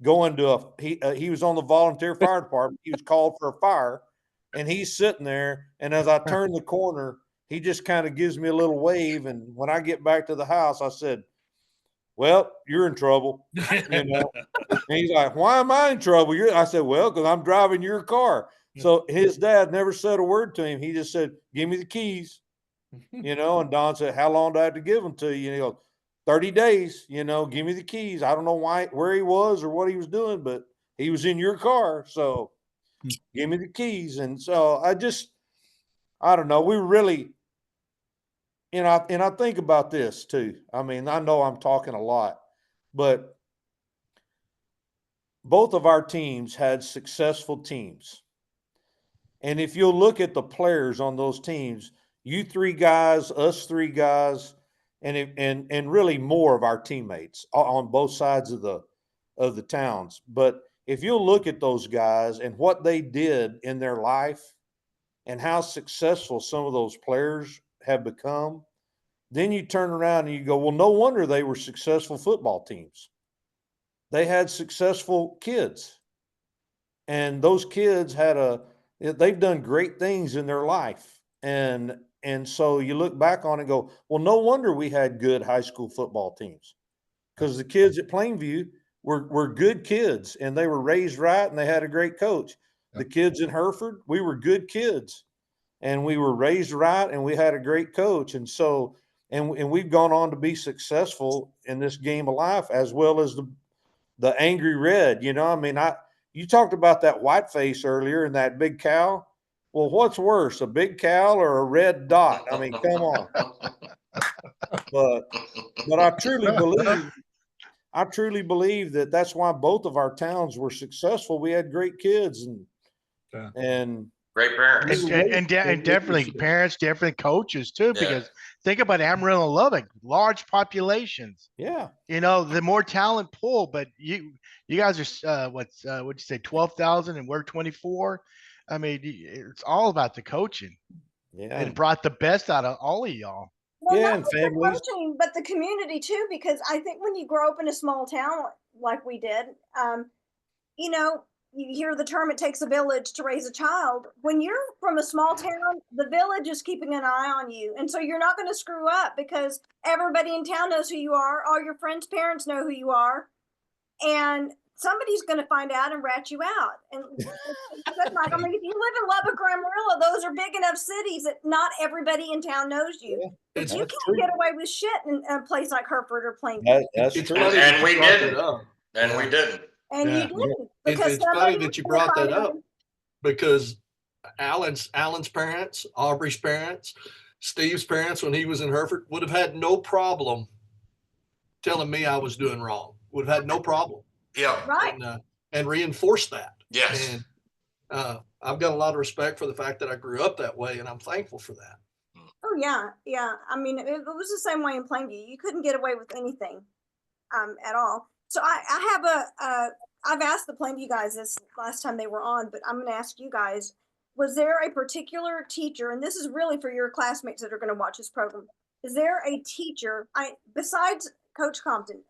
going to he was on the volunteer fire department. He was called for a fire, and he's sitting there. And as I turn the corner, he just kind of gives me a little wave. And when I get back to the house, I said, "Well, you're in trouble," you know. And he's like, "Why am I in trouble?" I said, "Well, because I'm driving your car." So his dad never said a word to him. He just said, "Give me the keys," you know. And Don said, "How long do I have to give them to you?" And he goes, 30 days, you know, give me the keys. I don't know where he was or what he was doing, but he was in your car. So give me the keys. And so I don't know. We really, you know, and I think about this too. I mean, I know I'm talking a lot, but both of our teams had successful teams. And if you'll look at the players on those teams, you three guys, us three guys, and really more of our teammates on both sides of the towns. But if you'll look at those guys and what they did in their life and how successful some of those players have become, then you turn around and you go, well, no wonder they were successful football teams. They had successful kids, and those kids they've done great things in their life. And so you look back on it and go, well, no wonder we had good high school football teams, because the kids at Plainview were good kids, and they were raised right, and they had a great coach. The kids in Hereford, we were good kids, and we were raised right, and we had a great coach. And so, and we've gone on to be successful in this game of life, as well as the Angry Red. You know, I mean, you talked about that white face earlier and that big cow. Well, what's worse, a big cow or a red dot? I mean, come on. But I truly believe that that's why both of our towns were successful. We had great kids, and Great parents. And definitely parents, definitely coaches too, Yeah. because think about Amarillo and Lubbock, large populations. Yeah. You know, the more talent pool, but you guys are what'd you say, 12,000 and we're 24. I mean, it's all about the coaching, Yeah. and brought the best out of all of y'all. Well, Yeah, not and just the families. coaching, but the community too, because I think when you grow up in a small town like we did, you know, you hear the term, it takes a village to raise a child. When you're from a small town, the village is keeping an eye on you. And so you're not going to screw up because everybody in town knows who you are. All your friends' parents know who you are. And somebody's going to find out and rat you out. And I mean, if you live in Lubbock or Amarillo, those are big enough cities that not everybody in town knows you. Yeah, But you that's can't true. get away with shit in a place like Hereford or Plainview. That's It's true. funny And that we you brought didn't. that up. And Yeah. we didn't. And you Yeah. didn't, because It's funny somebody that was you gonna brought find that out. up, because Alan's parents, Aubrey's parents, Steve's parents, when he was in Hereford, would have had no problem telling me I was doing wrong. Would have had no problem. Yeah. Right. And reinforce that. Yes. And I've got a lot of respect for the fact that I grew up that way, and I'm thankful for that. Oh yeah, yeah. I mean, it was the same way in Plainview. You couldn't get away with anything, at all. So I have I've asked the Plainview guys this last time they were on, but I'm going to ask you guys: was there a particular teacher, and this is really for your classmates that are going to watch this program? Is there a teacher, besides Coach Compton,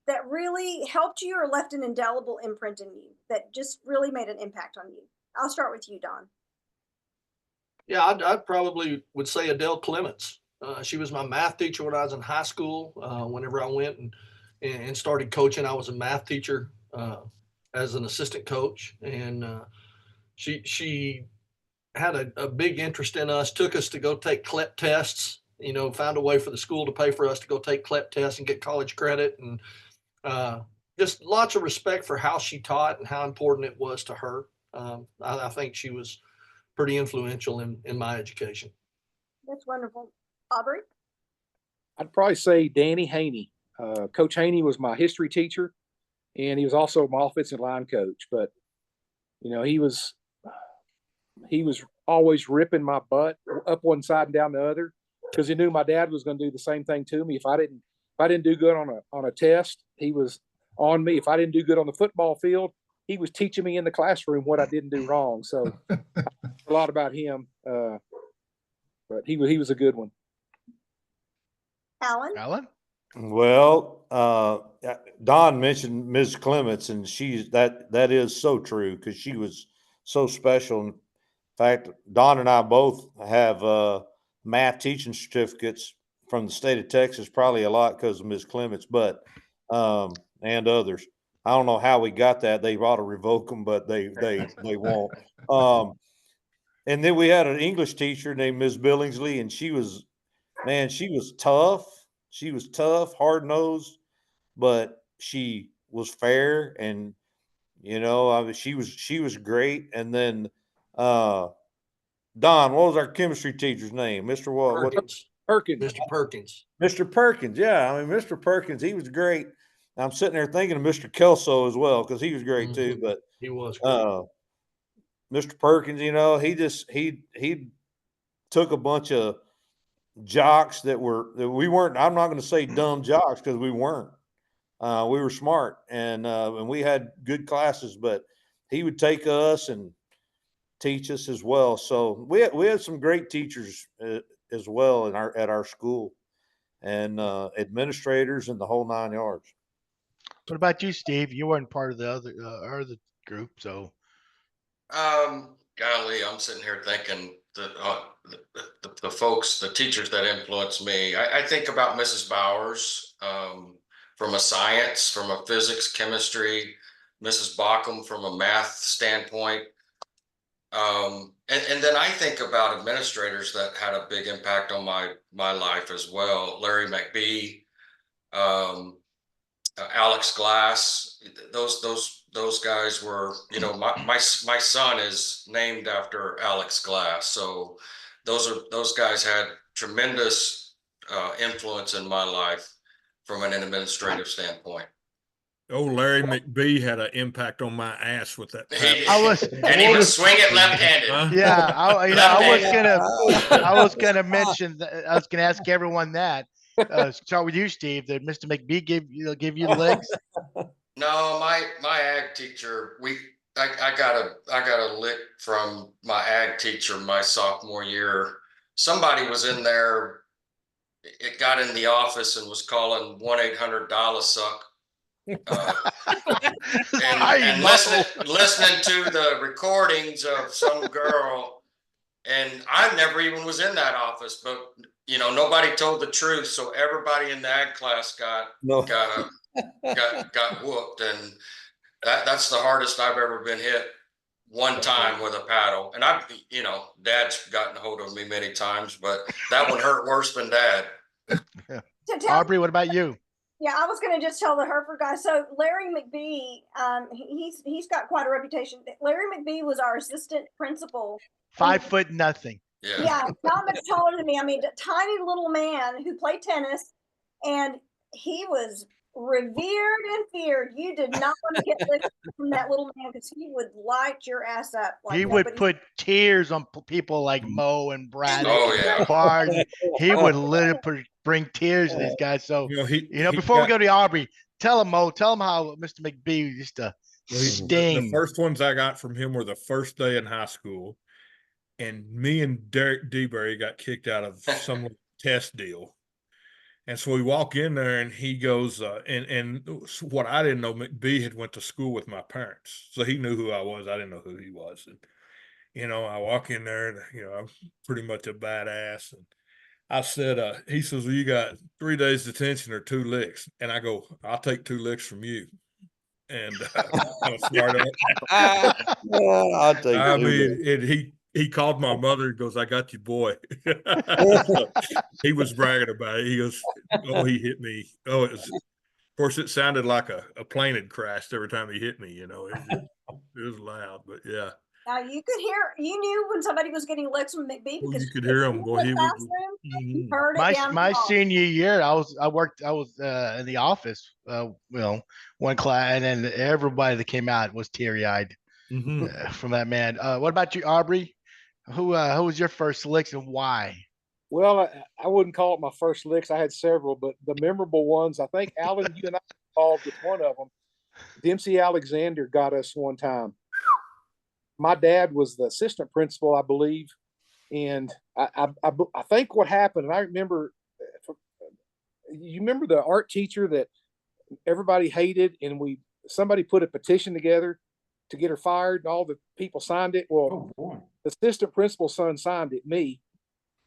that really helped you or left an indelible imprint in you that just really made an impact on you? I'll start with you, Don. Yeah, I probably would say Adele Clements. She was my math teacher when I was in high school. Whenever I went and started coaching, I was a math teacher as an assistant coach, and she had a big interest in us. Took us to go take CLEP tests. You know, found a way for the school to pay for us to go take CLEP tests and get college credit, and just lots of respect for how she taught and how important it was to her. I think she was pretty influential in my education. That's wonderful. Aubrey? I'd probably say Danny Haney. Coach Haney was my history teacher, and he was also my offensive line coach. But you know, he was always ripping my butt up one side and down the other, because he knew my dad was going to do the same thing to me. If I didn't do good on a test, he was on me. If I didn't do good on the football field, he was teaching me in the classroom what I didn't do wrong. So I learned a lot about him. But he was a good one. Alan? Well, Don mentioned Ms. Clements, and that is so true, because she was so special. In fact, Don and I both have math teaching certificates from the state of Texas, probably a lot because of Ms. Clements, but and others. I don't know how we got that. They ought to revoke them, but they won't. And then we had an English teacher named Ms. Billingsley, and she was tough. She was tough, hard nosed, but she was fair, and she was great. And then Don, what was our chemistry teacher's name? Mr. What? Perkins. Mr. Perkins. Mr. Perkins. Yeah, I mean, Mr. Perkins, he was great. I'm sitting there thinking of Mr. Kelso as well, because he was great too. But he was great. Mr. Perkins, he took a bunch of jocks that we weren't. I'm not going to say dumb jocks, because we weren't. We were smart, and we had good classes. But he would take us and teach us as well. So we had some great teachers as well at our school, and administrators and the whole 9 yards. What about you, Steve? You weren't part of the other group, so. Golly, I'm sitting here thinking that the folks, the teachers that influenced me. I think about Mrs. Bowers, from a science, from a physics, chemistry. Mrs. Bockham from a math standpoint. And then I think about administrators that had a big impact on my life as well. Larry McBee, Alex Glass, those guys were, my son is named after Alex Glass. So those guys had tremendous influence in my life from an administrative standpoint. Larry McBee had an impact on my ass with that. I was, And he would swing it left-handed. yeah, I Left-handed. was gonna mention, I was gonna ask everyone that. Start with you, Steve. Did Mr. McBee give you licks? No, my ag teacher, I got a lick from my ag teacher my sophomore year. Somebody was in there, it got in the office and was calling 1-800-dollar-suck. And listening to the recordings of some girl, and I never even was in that office, but nobody told the truth, so everybody in the ag class got whooped, and that's the hardest I've ever been hit. One time with a paddle, and Dad's gotten a hold of me many times, but that one hurt worse than Dad. Aubrey, what about you? Yeah, I was going to just tell the Hereford guy. So Larry McBee, he's got quite a reputation. Larry McBee was our assistant principal. 5 foot nothing. Yeah, not much taller than me. I mean, a tiny little man who played tennis, and he was revered and feared. You did not want to get licked from that little man because he would light your ass up. Like he would put tears on people like Mo and Brad. Oh yeah, Bard. He would literally bring tears to these guys. So before we go to Aubrey, tell him, Mo, tell him how Mr. McBee used to sting. The first ones I got from him were the first day in high school, and me and Derek DeBerry got kicked out of some test deal. And so we walk in there, and he goes, and what I didn't know, McBee had went to school with my parents, so he knew who I was. I didn't know who he was. And I walk in there, and I'm pretty much a badass. And I said, he says, well, you got 3 days detention or 2 licks. And I go, I'll take 2 licks from you. And I'm smart enough. I'll take. I mean, and he called my mother and goes, I got you, boy. He was bragging about it. He goes, oh, he hit me. Oh, of course, it sounded like a plane had crashed every time he hit me. It was loud, but yeah. Now you knew when somebody was getting licks from McBee because you could hear him. Boy, he was. You heard it my senior year, I was in the office, one class, and then everybody that came out was teary eyed from that man. What about you, Aubrey? Who was your first licks and why? Well, I wouldn't call it my first licks. I had several, but the memorable ones, I think, Alan, you and I were involved with one of them. Dempsey Alexander got us one time. My dad was the assistant principal, I believe. And I think what happened, and I remember, you remember the art teacher that everybody hated, and somebody put a petition together to get her fired, and all the people signed it. Well, the assistant principal's son signed it, me.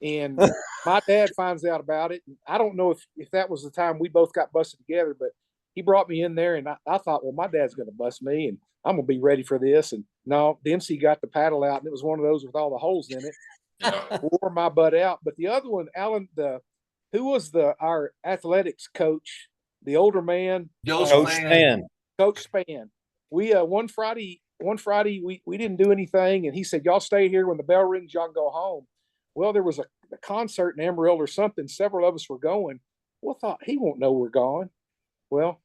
And my dad finds out about it. And I don't know if that was the time we both got busted together, but he brought me in there, and I thought, well, my dad's going to bust me, and I'm going to be ready for this. And no, Dempsey got the paddle out, and it was one of those with all the holes in it. Wore my butt out. But the other one, Alan, who was our athletics coach, the older man? Coach Span. Coach Span. We one Friday we didn't do anything, and he said, y'all stay here. When the bell rings, y'all go home. Well, there was a concert in Amarillo or something. Several of us were going. Well, thought he won't know we're gone. Well,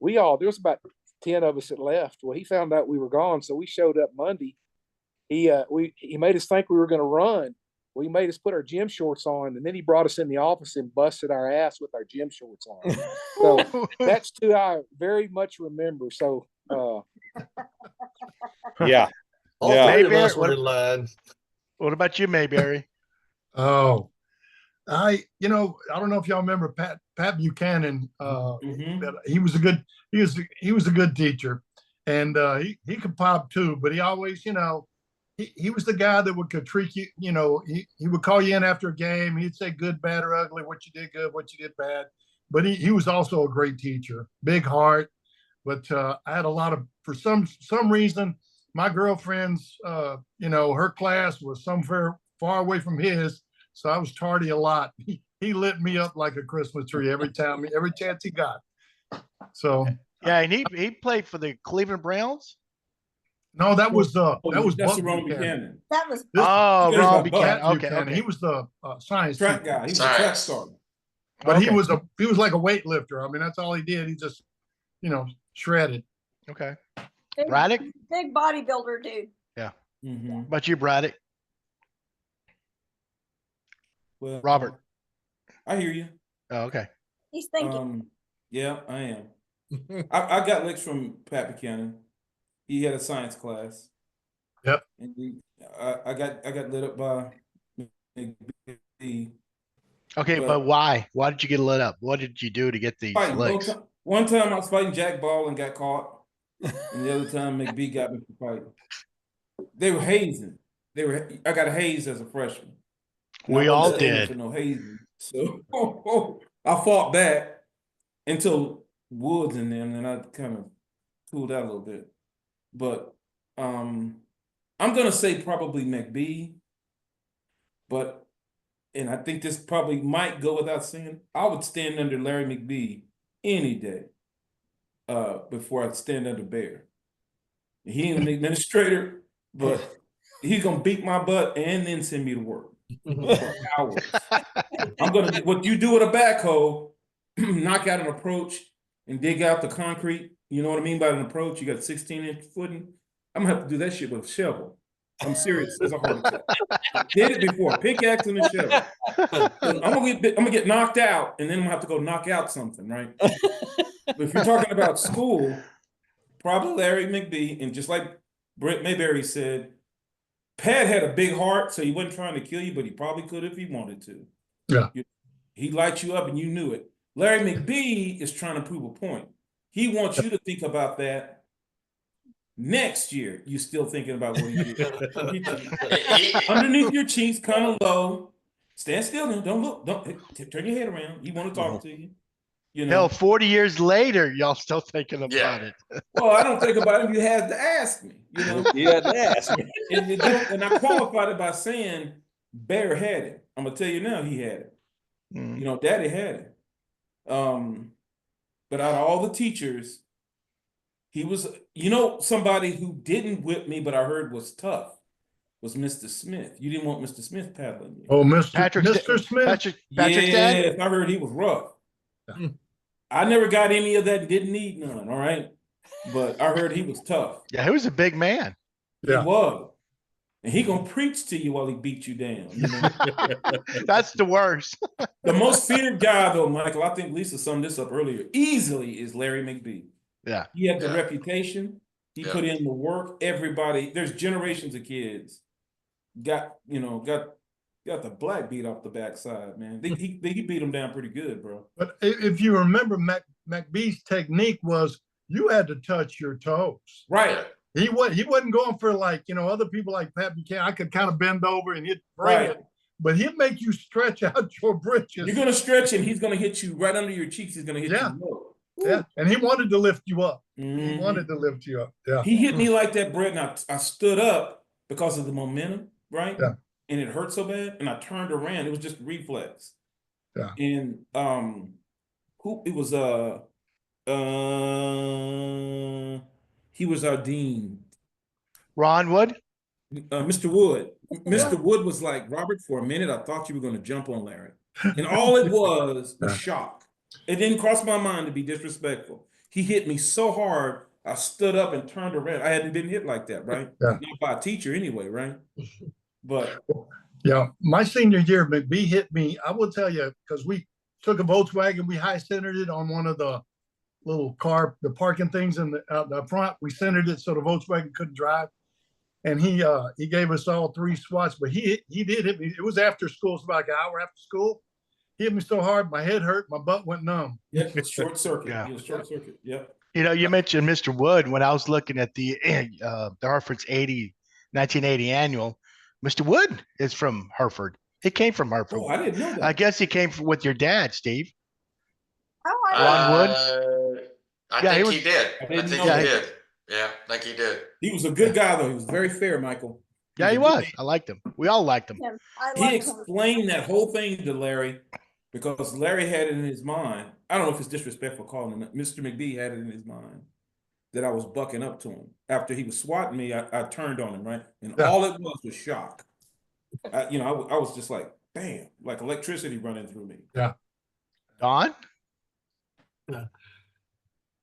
there was about 10 of us that left. Well, he found out we were gone, so we showed up Monday. He made us think we were going to run. Well, he made us put our gym shorts on, and then he brought us in the office and busted our ass with our gym shorts on. So that's two I very much remember. So yeah. All three of us were in line. What about you, Mayberry? Oh, I don't know if y'all remember Pat Buchanan. He was a good teacher, and he could pop too. But he always, he was the guy that could treat you. He would call you in after a game. He'd say good, bad, or ugly, what you did good, what you did bad. But he was also a great teacher, big heart. But I had a lot of, for some reason, my girlfriend's, her class was somewhere far away from his, so I was tardy a lot. He lit me up like a Christmas tree every chance he got. So yeah, and he played for the Cleveland Browns. No, that was that's Buck Ron Buchanan. Buchanan. That was Ron Buchanan. Okay. He was the science Track teacher. guy. He was a track star. But he was like a weightlifter. I mean, that's all he did. He just, shredded. Okay. Big, Braddock? big bodybuilder dude. Yeah. Mhm. How about you, Braddock? Well, Robert. I hear you. Oh, okay. He's thinking. Yeah, I am. I got licks from Pat Buchanan. He had a science class. Yep. And I got lit up by McBee. Okay, but why? Why did you get lit up? What did you do to get these Fighting. licks? One time I was fighting Jack Ball and got caught. And the other time McBee got me for fighting. They were hazing. I got a haze as a freshman. And We I wasn't all standing did. for no hazing. So I fought back until Woods in them, and I kind of cooled out a little bit. But I'm gonna say probably McBee, and I think this probably might go without saying, I would stand under Larry McBee any day before I'd stand under Bear. He ain't an administrator, but he's gonna beat my butt and then send me to work for hours. I'm gonna what you do with a backhoe, knock out an approach and dig out the concrete. You know what I mean by an approach? You got 16-inch footing. I'm gonna have to do that shit with a shovel. I'm serious. It's a heart attack. I did it before, pickaxe and a shovel. I'm gonna get knocked out, and then I'm gonna have to go knock out something, right? But if you're talking about school, probably Larry McBee, and just like Brent Mayberry said, Pat had a big heart, so he wasn't trying to kill you, but he probably could if he wanted to. Yeah. He light you up and you knew it. Larry McBee is trying to prove a point. He wants you to think about that next year. You're still thinking about what he did. Underneath your cheeks, kind of low. Stand still now. Don't look. Don't turn your head around. He want to talk to you. You know. Hell, 40 years later, y'all still thinking about it. Well, I don't think about it. You had to ask me. You know. You had to ask me. And I qualified it by saying Bear had it. I'm gonna tell you now, he had it. Mm. You know, Daddy had it. But out of all the teachers, he was, somebody who didn't whip me, but I heard was tough, was Mr. Smith. You didn't want Mr. Smith paddling you. Oh, Mr. Patrick Smith. Patrick's Yes, dad? I heard he was rough. I never got any of that and didn't need none, all right? But I heard he was tough. Yeah, he was a big man. Yeah. He was. And he gonna preach to you while he beat you down. You know? That's the worst. The most feared guy, though, Michael, I think Lisa summed this up earlier, easily is Larry McBee. Yeah. He had the reputation. He put in the work. Everybody, there's generations of kids got the black beat off the backside, man. He beat him down pretty good, bro. But if you remember, McBee's technique was you had to touch your toes. Right. He wasn't going for other people like Pat Buchanan. I could kind of bend over and hit it, but he'd make you stretch out your britches. You're gonna stretch and he's gonna hit you right under your cheeks. He's gonna hit you low. Yeah, and he wanted to lift you up. Mm-hmm. He wanted to lift you up. Yeah. He hit me like that, Brett, and I stood up because of the momentum, right? Yeah. And it hurt so bad, and I turned around. It was just reflex. Yeah. And he was our dean. Ron Wood? Mr. Wood. Mr. Wood was like, Robert, for a minute, I thought you were going to jump on Larry. And all it was shock. It didn't cross my mind to be disrespectful. He hit me so hard, I stood up and turned around. I hadn't been hit like that, right? Yeah. Not by a teacher anyway, right? But yeah, my senior year, McBee hit me. I will tell you, because we took a Volkswagen, we high centered it on one of the little the parking things in the front. We centered it so the Volkswagen couldn't drive. And he gave us all 3 swats, but he did hit me. It was after school, it was about an hour after school. He hit me so hard, my head hurt, my butt went numb. Yeah, short circuit. Yeah. It was short circuit. Yeah. You mentioned Mr. Wood. When I was looking at the Hereford's 1980 annual, Mr. Wood is from Hereford. He came from Hereford. Oh, I didn't know that. I guess he came with your dad, Steve. Oh, Ron Wood? I Yeah, think he he did. I I didn't think know he that. did. Yeah, I think he did. He was a good guy, though. He was very fair, Michael. Yeah, he was. I liked him. We all liked him. I He like him. explained that whole thing to Larry because Larry had it in his mind. I don't know if it's disrespectful calling him. Mr. McBee had it in his mind that I was bucking up to him. After he was swatting me, I turned on him, right? And all it was shock. I was just like, bam, like electricity running through me. Don?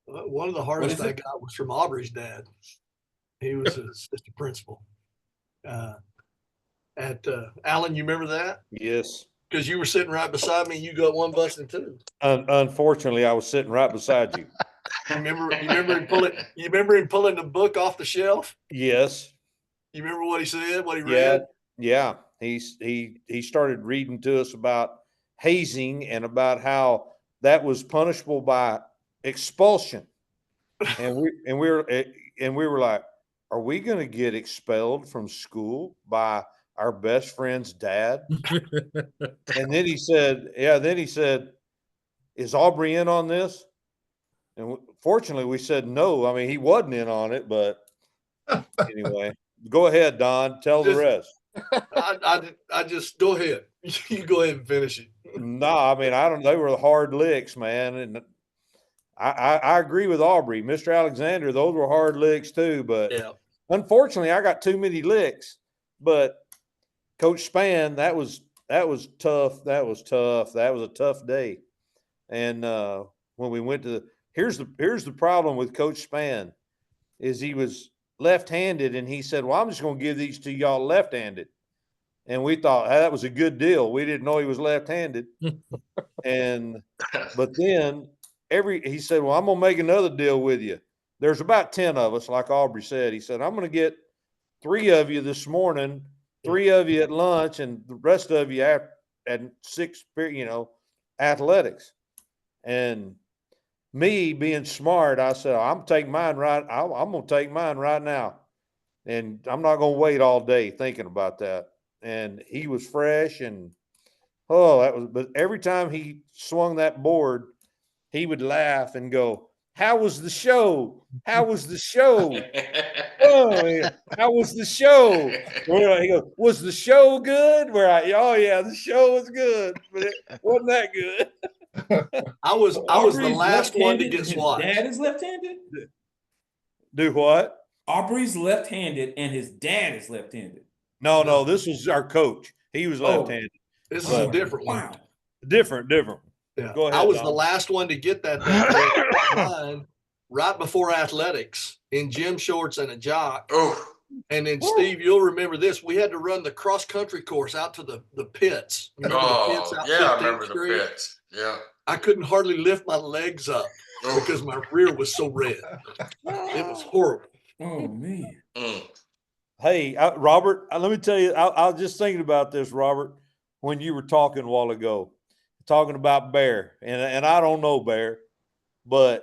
One of the hardest I got was from Aubrey's dad. He was an assistant principal. Alan, you remember that? Yes. Because you were sitting right beside me. You got one busting too. Unfortunately, I was sitting right beside you. You remember him pulling the book off the shelf? Yes. You remember what he said? What he Yeah. read? Yeah. He started reading to us about hazing and about how that was punishable by expulsion. And we were like, are we going to get expelled from school by our best friend's dad? And then he said, is Aubrey in on this? And fortunately we said no. I mean, he wasn't in on it, but anyway, go ahead, Don, tell the rest. I just go ahead. You go ahead and finish it. No, I mean, they were the hard licks, man. And I agree with Aubrey, Mr. Alexander, those were hard licks too, but yeah. Unfortunately I got too many licks, but Coach Spann, that was tough. That was tough. That was a tough day. And when we went to here's the problem with Coach Spann is he was left-handed, and he said, well, I'm just going to give these to y'all left-handed. And we thought, hey, that was a good deal. We didn't know he was left-handed. But then he said, well, I'm going to make another deal with you. There's about 10 of us, like Aubrey said. He said, I'm going to get 3 of you this morning, 3 of you at lunch, and the rest of you at 6, athletics. And me being smart, I said, I'm going to take mine right now. And I'm not going to wait all day thinking about that. And he was fresh, and but every time he swung that board, he would laugh and go, how was the show? How was the show? Oh, how was the show? He goes, was the show good? Oh yeah, the show was good, but it wasn't that good. I was the last one to get swatted. His dad is left-handed? Do what? Aubrey's left-handed and his dad is left-handed. No, this was our coach. He was left-handed. This is a different one. Different. Yeah. Go ahead, I was Don. the last one to get that line right before athletics in gym shorts and a jock. Oh. And then Steve, you'll remember this. We had to run the cross-country course out to the pits. Remember the pits out I 15th remember Street? the pits. Yeah. I couldn't hardly lift my legs up because my rear was so red. It was horrible. Oh, man. Hey, Robert, let me tell you, I was just thinking about this, Robert, when you were talking a while ago, talking about Bear. And I don't know Bear, but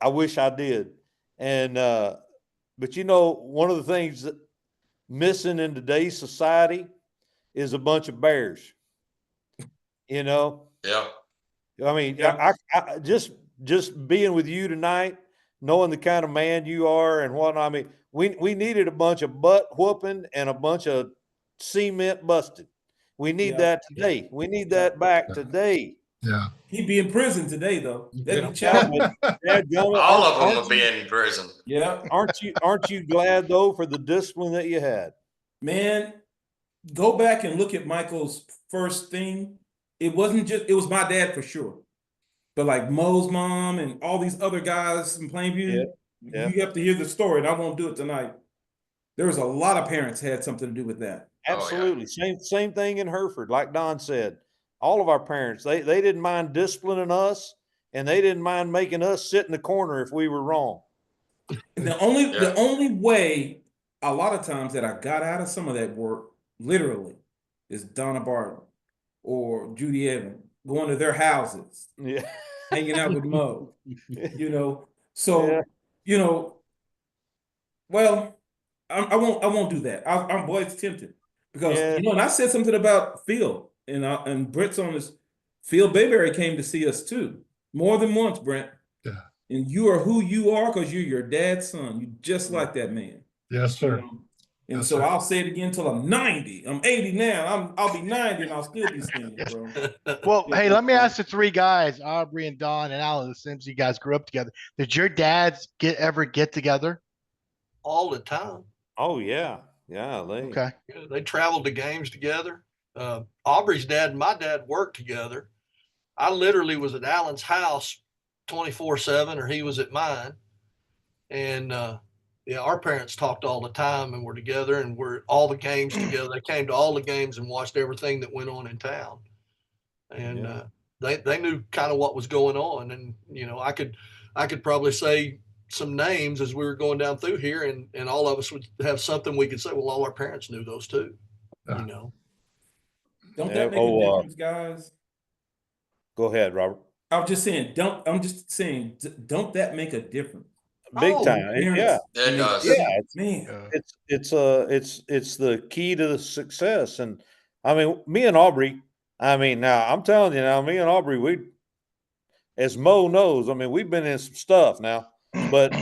I wish I did. And, but one of the things that missing in today's society is a bunch of bears, Yeah. I mean, I just being with you tonight, knowing the kind of man you are and whatnot. I mean, we needed a bunch of butt whooping and a bunch of cement busted. We need that today. We need that back today. Yeah. He'd be in prison today, though. All of them will be in prison. Yeah. Aren't you glad though for the discipline that you had? Man, go back and look at Michael's first thing. It was my dad for sure. But like Mo's mom and all these other guys in Plainview, you have to hear the story, and I won't do it tonight. There was a lot of parents had something to do with that. Absolutely. Same thing in Hereford. Like Don said, all of our parents, they didn't mind disciplining us, and they didn't mind making us sit in the corner if we were wrong. The only way a lot of times that I got out of some of that work, literally, is Donna Barton or Judy Evans going to their houses, hanging out with Mo, So, well, I won't do that. I'm always tempted because and I said something about Phil and Brett's on this. Phil Bayberry came to see us too, more than once, Brent. Yeah. And you are who you are because you're your dad's son. You just like that man. Yes, sir. And so I'll say it again until I'm 90. I'm 80 now. I'll be 90 and I'll still be saying it, bro. Well, hey, let me ask the 3 guys, Aubrey and Don and Alan, since you guys grew up together. Did your dads ever get together? All the time. Oh yeah. Yeah. They traveled to games together. Aubrey's dad and my dad worked together. I literally was at Alan's house 24/7 or he was at mine. And yeah, our parents talked all the time and were together and were all the games together. They came to all the games and watched everything that went on in town. And they knew kind of what was going on. And, you know, I could probably say some names as we were going down through here, and all of us would have something we could say, well, all our parents knew those too, you know. Don't that make a difference, guys? Go ahead, Robert. I'm just saying, don't that make a difference? Big time. Yeah. It does. Yeah. Man. It's the key to the success. And I mean, me and Aubrey, I mean, now I'm telling you now, me and Aubrey, we, as Mo knows, I mean, we've been in some stuff now, but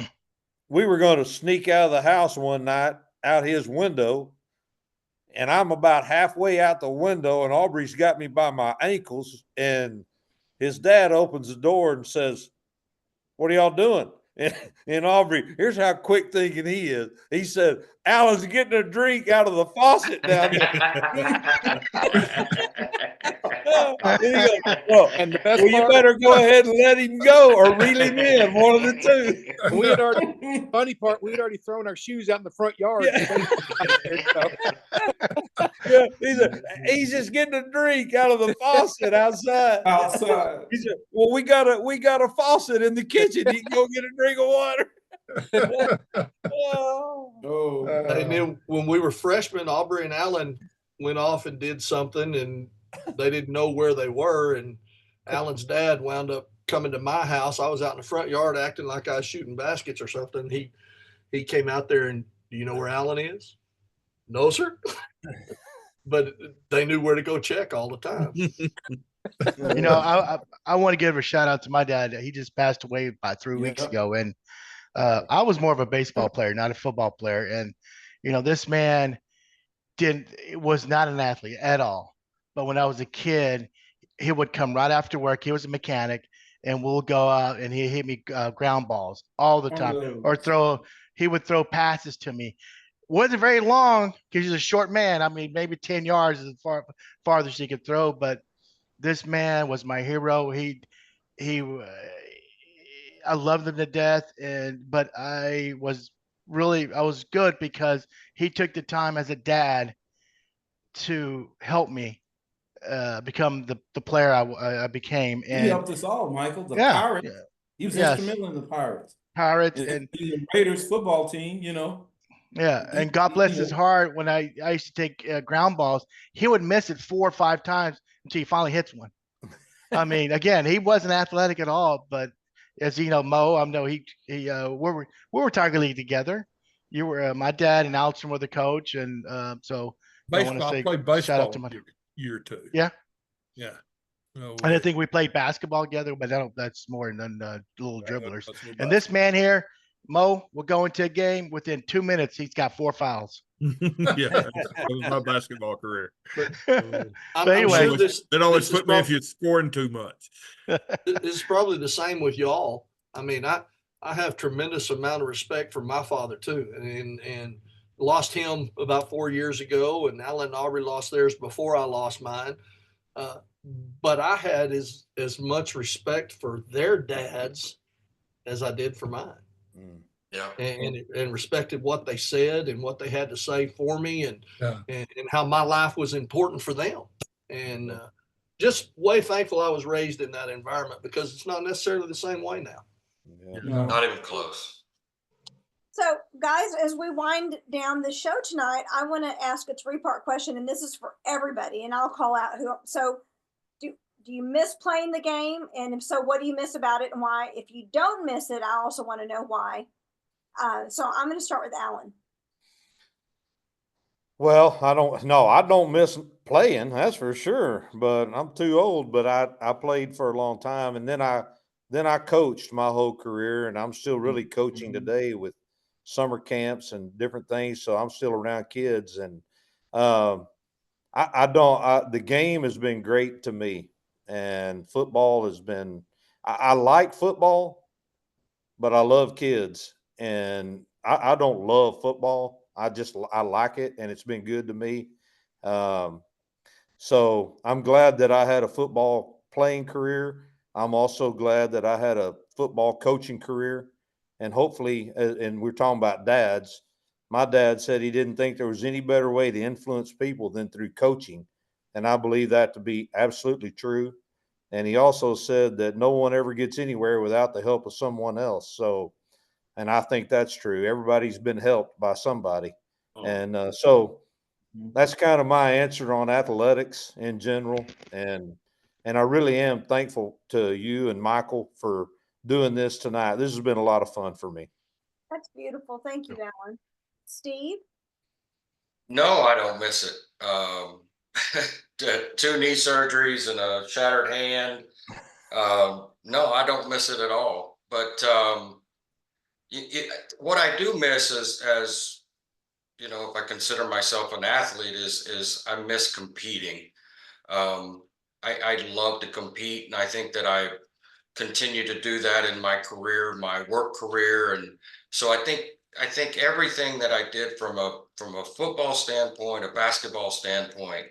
we were going to sneak out of the house one night out his window, and I'm about halfway out the window, and Aubrey's got me by my ankles, and his dad opens the door and says, "What are y'all doing?" And Aubrey, here's how quick thinking he is. He said, "Alan's getting a drink out of the faucet down there." And he goes, well, And the best well, you part, better go ahead and let him go or reel him in, one of the two. we had already funny part, we had already thrown our shoes out in the front yard. Yeah, he said, he's just getting a drink out of the faucet outside. Outside. He said, well, we got a faucet in the kitchen. You can go get a drink of water. Oh. And then when we were freshmen, Aubrey and Alan went off and did something, and they didn't know where they were. And Alan's dad wound up coming to my house. I was out in the front yard acting like I was shooting baskets or something. He came out there, and do you know where Alan is? No, sir. But they knew where to go check all the time. You know, I want to give a shout out to my dad. He just passed away about 3 weeks ago, and I was more of a baseball player, not a football player. And you know, this man was not an athlete at all. But when I was a kid, he would come right after work. He was a mechanic, and we'll go out, and he hit me ground balls all the time, or he would throw passes to me. Wasn't very long because he's a short man. I mean, maybe 10 yards is the farthest he could throw. But this man was my hero. I loved him to death, but I was good because he took the time as a dad to help me become the player I became. And he helped us all, Michael. The Pirates. Yeah. He was instrumental in the Pirates. And the Raiders football team, you know. Yeah, and God bless his heart. When I used to take ground balls, he would miss it 4 or 5 times until he finally hits one. I mean, again, he wasn't athletic at all, but as you know, Mo, I know we were Tiger League together. You were my dad and Alton were the coach, and so baseball. I played baseball shout out to my year or two. Yeah. No, I didn't think we played basketball together, but that's more than little dribblers. And this man here, Mo, we're going to a game. Within 2 minutes, he's got 4 fouls. Yeah, that was my basketball career. Anyway, it always put me if you're scoring too much. This is probably the same with y'all. I mean, I have tremendous amount of respect for my father too, and lost him about 4 years ago, and Alan and Aubrey lost theirs before I lost mine. But I had as much respect for their dads as I did for mine. Yeah. And respected what they said and what they had to say for me, and how my life was important for them. And just way thankful I was raised in that environment, because it's not necessarily the same way now. No. Not even close. So, guys, as we wind down the show tonight, I want to ask a 3-part question, and this is for everybody, and I'll call out who. So, do you miss playing the game? And if so, what do you miss about it and why? If you don't miss it, I also want to know why. So I'm going to start with Alan. Well, I don't miss playing, that's for sure, but I'm too old. But I played for a long time, and then I coached my whole career, and I'm still really coaching today with summer camps and different things. So I'm still around kids, and the game has been great to me, and football has been, I like football, but I love kids, and I don't love football. I like it, and it's been good to me. So I'm glad that I had a football playing career. I'm also glad that I had a football coaching career. And hopefully, and we're talking about dads, my dad said he didn't think there was any better way to influence people than through coaching. And I believe that to be absolutely true. And he also said that no one ever gets anywhere without the help of someone else. So, and I think that's true. Everybody's been helped by somebody. And so that's kind of my answer on athletics in general. And I really am thankful to you and Michael for doing this tonight. This has been a lot of fun for me. That's beautiful. Thank you, Alan. Steve? No, I don't miss it. Two knee surgeries and a shattered hand. No, I don't miss it at all. But what I do miss is, as you know, if I consider myself an athlete, is I miss competing. I love to compete, and I think that I continue to do that in my career, my work career, and so I think everything that I did from a football standpoint, a basketball standpoint,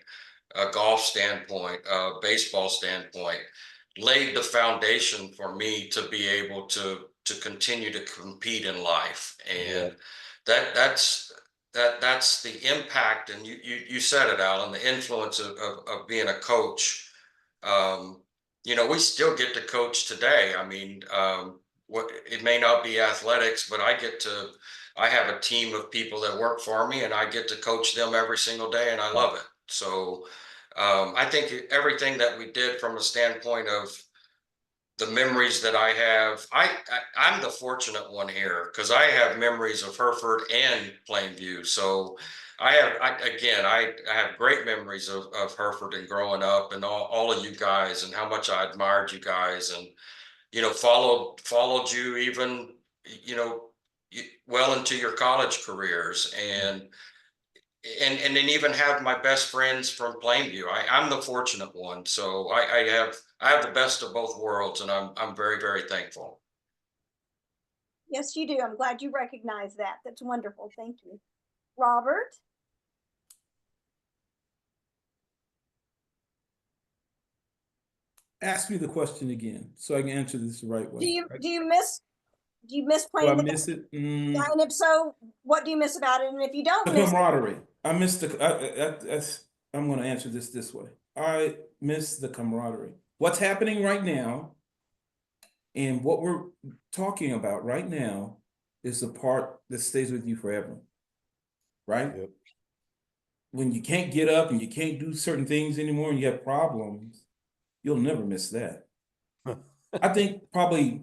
a golf standpoint, a baseball standpoint, laid the foundation for me to be able to continue to compete in life, and that's the impact. And you said it, Alan, the influence of being a coach. You know, we still get to coach today. I mean, what it may not be athletics, but I have a team of people that work for me, and I get to coach them every single day, and I love it. So I think everything that we did from a standpoint of the memories that I have, I'm the fortunate one here because I have memories of Hereford and Plainview. So I have great memories of Hereford and growing up, and all of you guys, and how much I admired you guys, and you know, followed you even, you know, well into your college careers, and then even have my best friends from Plainview. I'm the fortunate one, so I have the best of both worlds, and I'm very, very thankful. Yes, you do. I'm glad you recognize that. That's wonderful. Thank you. Robert? Ask me the question again so I can answer this the right way. Do you miss playing Do I the miss it? game? And if so, what do you miss about it? And if you don't The miss camaraderie. I miss I'm going to answer this way. I miss the camaraderie. What's happening right now and what we're talking about right now is the part that stays with you forever. Right? Yep. When you can't get up and you can't do certain things anymore and you have problems, you'll never miss that. I think probably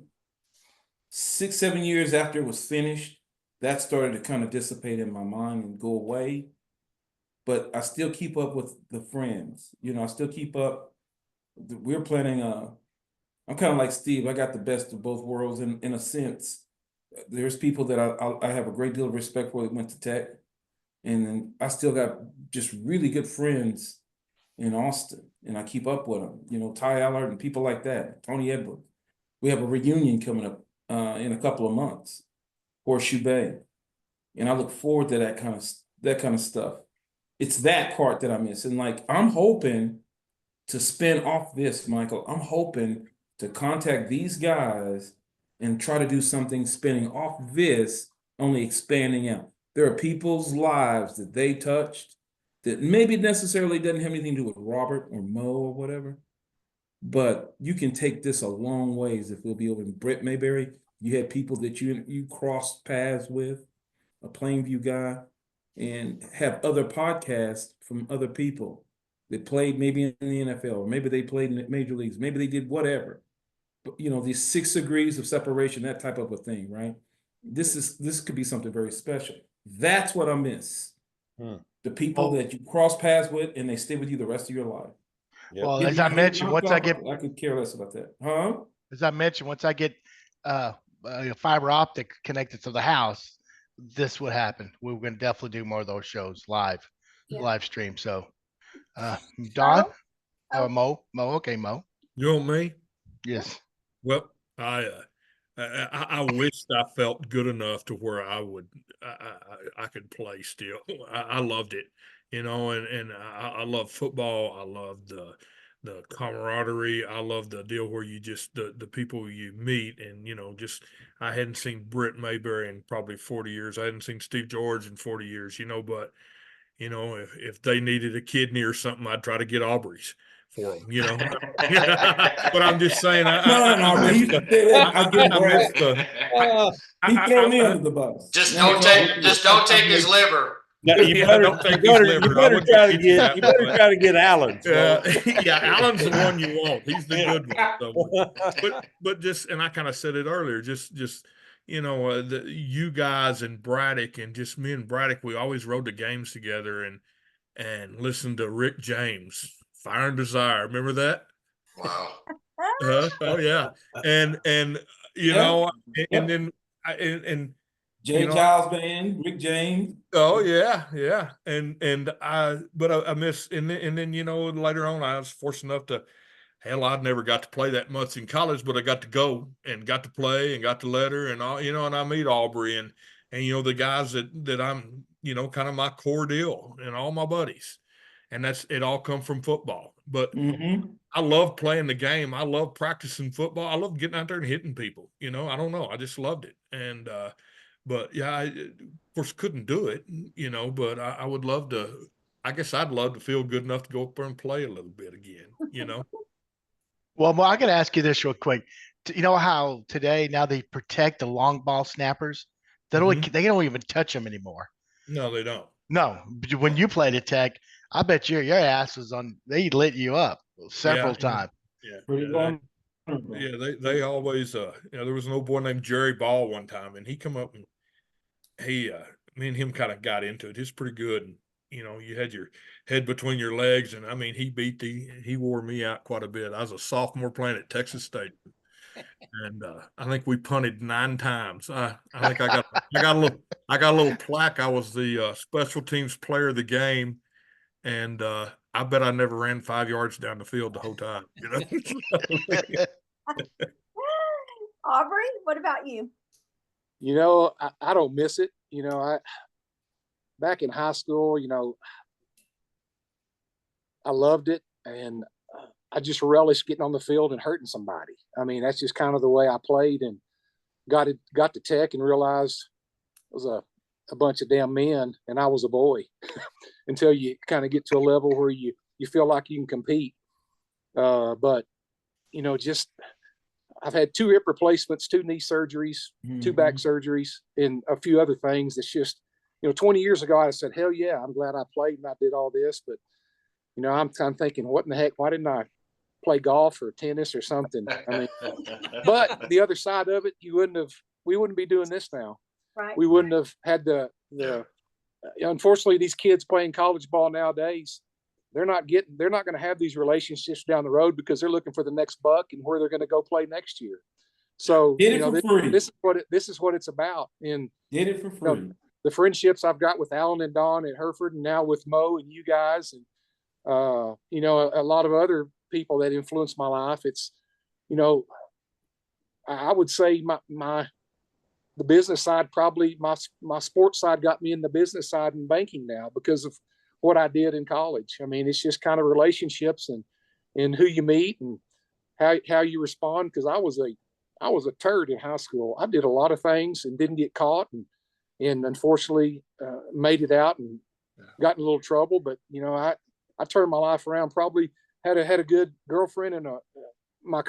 6, 7 years after it was finished, that started to kind of dissipate in my mind and go away. But I still keep up with the friends. You know, I still keep up. We're planning I'm kind of like Steve. I got the best of both worlds in a sense. There's people that I have a great deal of respect for that went to Tech. And then I still got just really good friends in Austin, and I keep up with them. You know, Ty Allard and people like that, Tony Edwards. We have a reunion coming up in a couple of months, Horseshoe Bay, and I look forward to that kind of stuff. It's that part that I miss, and like I'm hoping to spin off this, Michael. I'm hoping to contact these guys and try to do something spinning off this, only expanding out. There are people's lives that they touched that maybe necessarily doesn't have anything to do with Robert or Mo or whatever, but you can take this a long ways. If we'll be over in Britt Mayberry, you had people that you crossed paths with, a Plainview guy, and have other podcasts from other people that played maybe in the NFL, or maybe they played in the major leagues, maybe they did whatever. But you know, these 6 degrees of separation, that type of a thing, right? This could be something very special. That's what I miss. The people that you cross paths with and they stay with you the rest of your life. Yep. Well, as I mentioned, once I could care less about that. Huh? As I mentioned, once I get a fiber optic connected to the house, this would happen. We're going to definitely do more of those shows live stream. So, Don, Mo, okay, Mo. You want me? Yes. Well, I wished I felt good enough to where I could play still. I loved it, you know, and I love football. I loved the camaraderie. I love the deal where you just the people you meet, and just I hadn't seen Britt Mayberry in probably 40 years. I hadn't seen Steve George in 40 years. But if they needed a kidney or something, I'd try to get Aubrey's for them. But I'm just saying, I missed the. He throw me under the bus. Just don't take his liver. No, you Yeah, better, don't take you his better, liver. you I better wouldn't try to get you get, that you better much. try to get Allen's. Yeah, Allen's the one you want. He's the good one. So, but just, and I kind of said it earlier, just you guys and Braddock, and just me and Braddock, we always rode the games together and listened to Rick James, Fire and Desire. Remember that? Wow. Oh yeah, and then Jay Giles Band, Rick James. Oh yeah. And I miss, and then later on I was fortunate enough to, hell, I never got to play that much in college, but I got to go and got to play and got to let her and all, and I meet Aubrey and the guys that I'm, kind of my core deal and all my buddies. And it all come from football. But I love playing the game. I love practicing football. I love getting out there and hitting people. I don't know. I just loved it. And but yeah, I of course couldn't do it, but I would love to. I guess I'd love to feel good enough to go up there and play a little bit again, Well, I got to ask you this real quick. You know how today now they protect the long ball snappers? They don't even touch them anymore. No, they don't. No, when you played at Tech, I bet your ass was on. They lit you up several times. Yeah, they always. There was an old boy named Jerry Ball one time, and he come up and me and him kind of got into it. He's pretty good. And, you had your head between your legs, and I mean, he wore me out quite a bit. I was a sophomore playing at Texas State, and I think we punted 9 times. I think I got a little plaque. I was the special teams player of the game, and I bet I never ran 5 yards down the field the whole time. Aubrey, what about you? I don't miss it. Back in high school, I loved it, and I just relished getting on the field and hurting somebody. I mean, that's just kind of the way I played, and got to Tech and realized it was a bunch of damn men, and I was a boy until you kind of get to a level where you feel like you can compete. But just I've had 2 hip replacements, 2 knee surgeries, 2 back surgeries, and a few other things. It's just, 20 years ago, I said, hell yeah, I'm glad I played and I did all this. But, I'm thinking, what in the heck? Why didn't I play golf or tennis or something? I mean, but the other side of it, we wouldn't be doing this now. Right. We wouldn't have had the unfortunately, these kids playing college ball nowadays, they're not going to have these relationships down the road because they're looking for the next buck and where they're going to go play next year. So this is what it's about. And get it for free. The friendships I've got with Alan and Don at Hereford, and now with Mo and you guys, and a lot of other people that influenced my life. It's, I would say the business side, probably my sports side got me in the business side and banking now because of what I did in college. I mean, it's just kind of relationships and who you meet and how you respond. Cause I was a turd in high school. I did a lot of things and didn't get caught and unfortunately made it out and got in a little trouble. But, I turned my life around, probably had a good girlfriend and my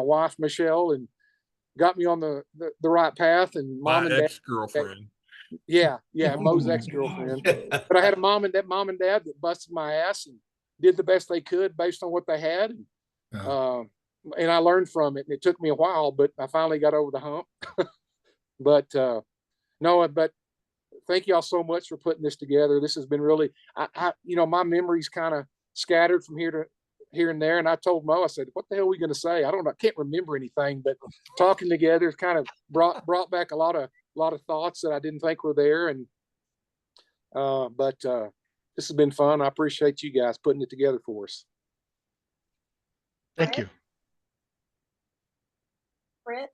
wife, Michelle, and got me on the right path. And mom and dad, ex-girlfriend. Yeah, Mo's ex-girlfriend. But I had a mom and dad that busted my ass and did the best they could based on what they had. And I learned from it. And it took me a while, but I finally got over the hump. But thank y'all so much for putting this together. This has been really, my memories kind of scattered from here and there. And I told Mo, I said, what the hell are we going to say? I can't remember anything, but talking together kind of brought back a lot of thoughts that I didn't think were there. And, but this has been fun. I appreciate you guys putting it together for us. Thank you. Brent?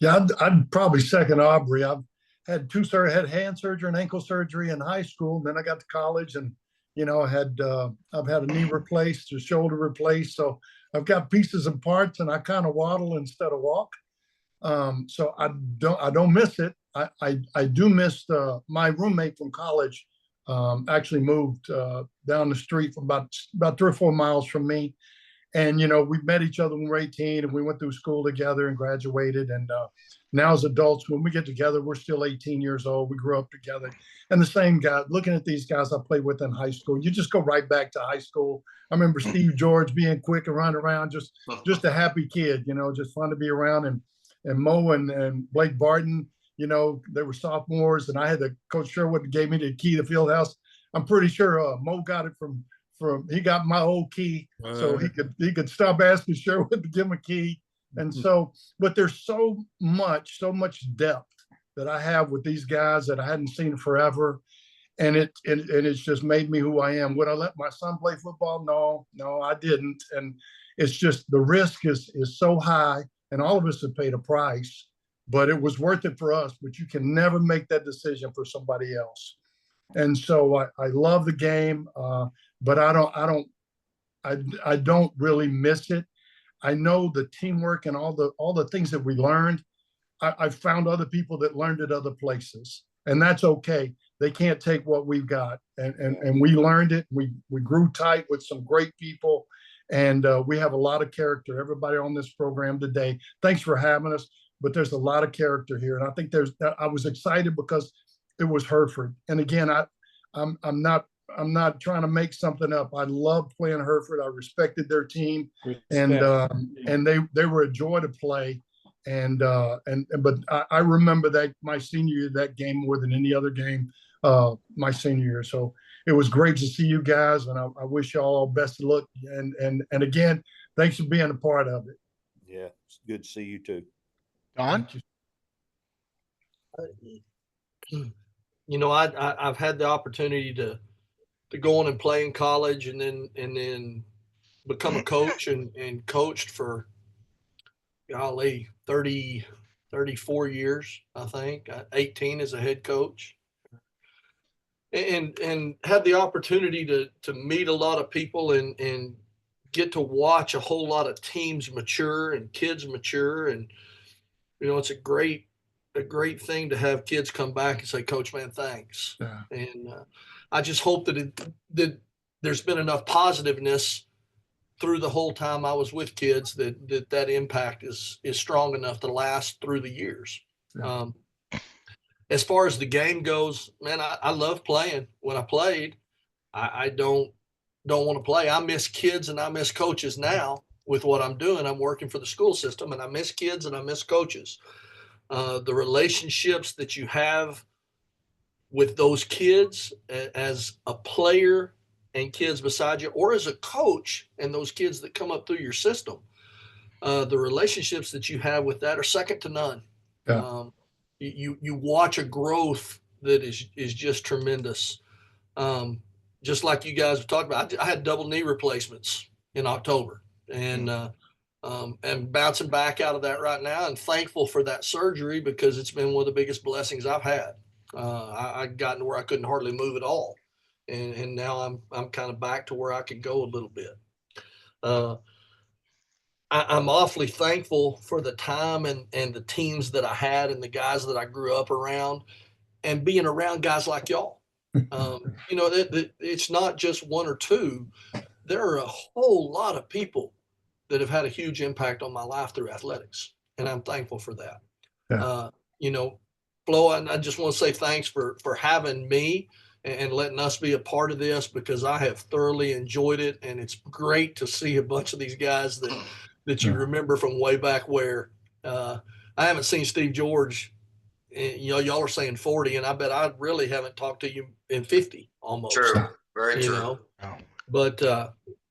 Yeah, I'd probably second Aubrey. I've had hand surgery and ankle surgery in high school. Then I got to college and, You know, I've had a knee replaced, a shoulder replaced, so I've got pieces and parts, and I kind of waddle instead of walk. So I don't miss it. I do miss my roommate from college. Actually moved down the street from about 3 or 4 miles from me. And, you know, we met each other when we were 18, and we went through school together and graduated. And now as adults, when we get together, we're still 18 years old. We grew up together. And the same guy, looking at these guys I played with in high school, you just go right back to high school. I remember Steve George being quick and running around, just a happy kid, you know, just fun to be around. And Mo and Blake Barton, you know, they were sophomores, and I had Coach Sherwood gave me the key to Fieldhouse. I'm pretty sure Mo got it from he got my old key, so he could stop asking Sherwood to give him a key. And so, but there's so much depth that I have with these guys that I hadn't seen forever, and it's just made me who I am. Would I let my son play football? No, I didn't. And it's just the risk is so high, and all of us have paid a price, but it was worth it for us. But you can never make that decision for somebody else. And so I love the game. But I don't really miss it. I know the teamwork and all the things that we learned. I found other people that learned at other places, and that's okay. They can't take what we've got, and we learned it. We grew tight with some great people, and we have a lot of character. Everybody on this program today, thanks for having us. But there's a lot of character here, and I think I was excited because it was Hereford, and again, I'm not trying to make something up. I loved playing Hereford. I respected their team, and they were a joy to play. But I remember that my senior year, that game more than any other game, my senior year. So it was great to see you guys, and I wish you all best of luck. And again, thanks for being a part of it. Yeah, it's good to see you too. Don? You know, I've had the opportunity to go on and play in college, and then become a coach and coached for, golly, 34 years, I think, 18 as a head coach, and had the opportunity to meet a lot of people and get to watch a whole lot of teams mature and kids mature. And, you know, it's a great thing to have kids come back and say, Coach, man, thanks. Yeah. And I just hope that there's been enough positiveness through the whole time I was with kids that impact is strong enough to last through the years. Yeah. As far as the game goes, man, I love playing. When I played, I don't want to play. I miss kids and I miss coaches now with what I'm doing. I'm working for the school system, and I miss kids and I miss coaches. The relationships that you have with those kids as a player and kids beside you, or as a coach and those kids that come up through your system, the relationships that you have with that are second to none. Yeah. You watch a growth that is just tremendous. Just like you guys were talking about, I had double knee replacements in October, and bouncing back out of that right now, and thankful for that surgery because it's been one of the biggest blessings I've had. I got to where I couldn't hardly move at all, and now I'm kind of back to where I could go a little bit. I'm awfully thankful for the time and the teams that I had and the guys that I grew up around, and being around guys like y'all. You know, it's not just one or two. There are a whole lot of people that have had a huge impact on my life through athletics, and I'm thankful for that. Yeah. You know, Flo, I just want to say thanks for having me and letting us be a part of this, because I have thoroughly enjoyed it, and it's great to see a bunch of these guys that you remember from way back where. I haven't seen Steve George. You know, y'all are saying 40, and I bet I really haven't talked to you in 50 almost. True, very true. Know? But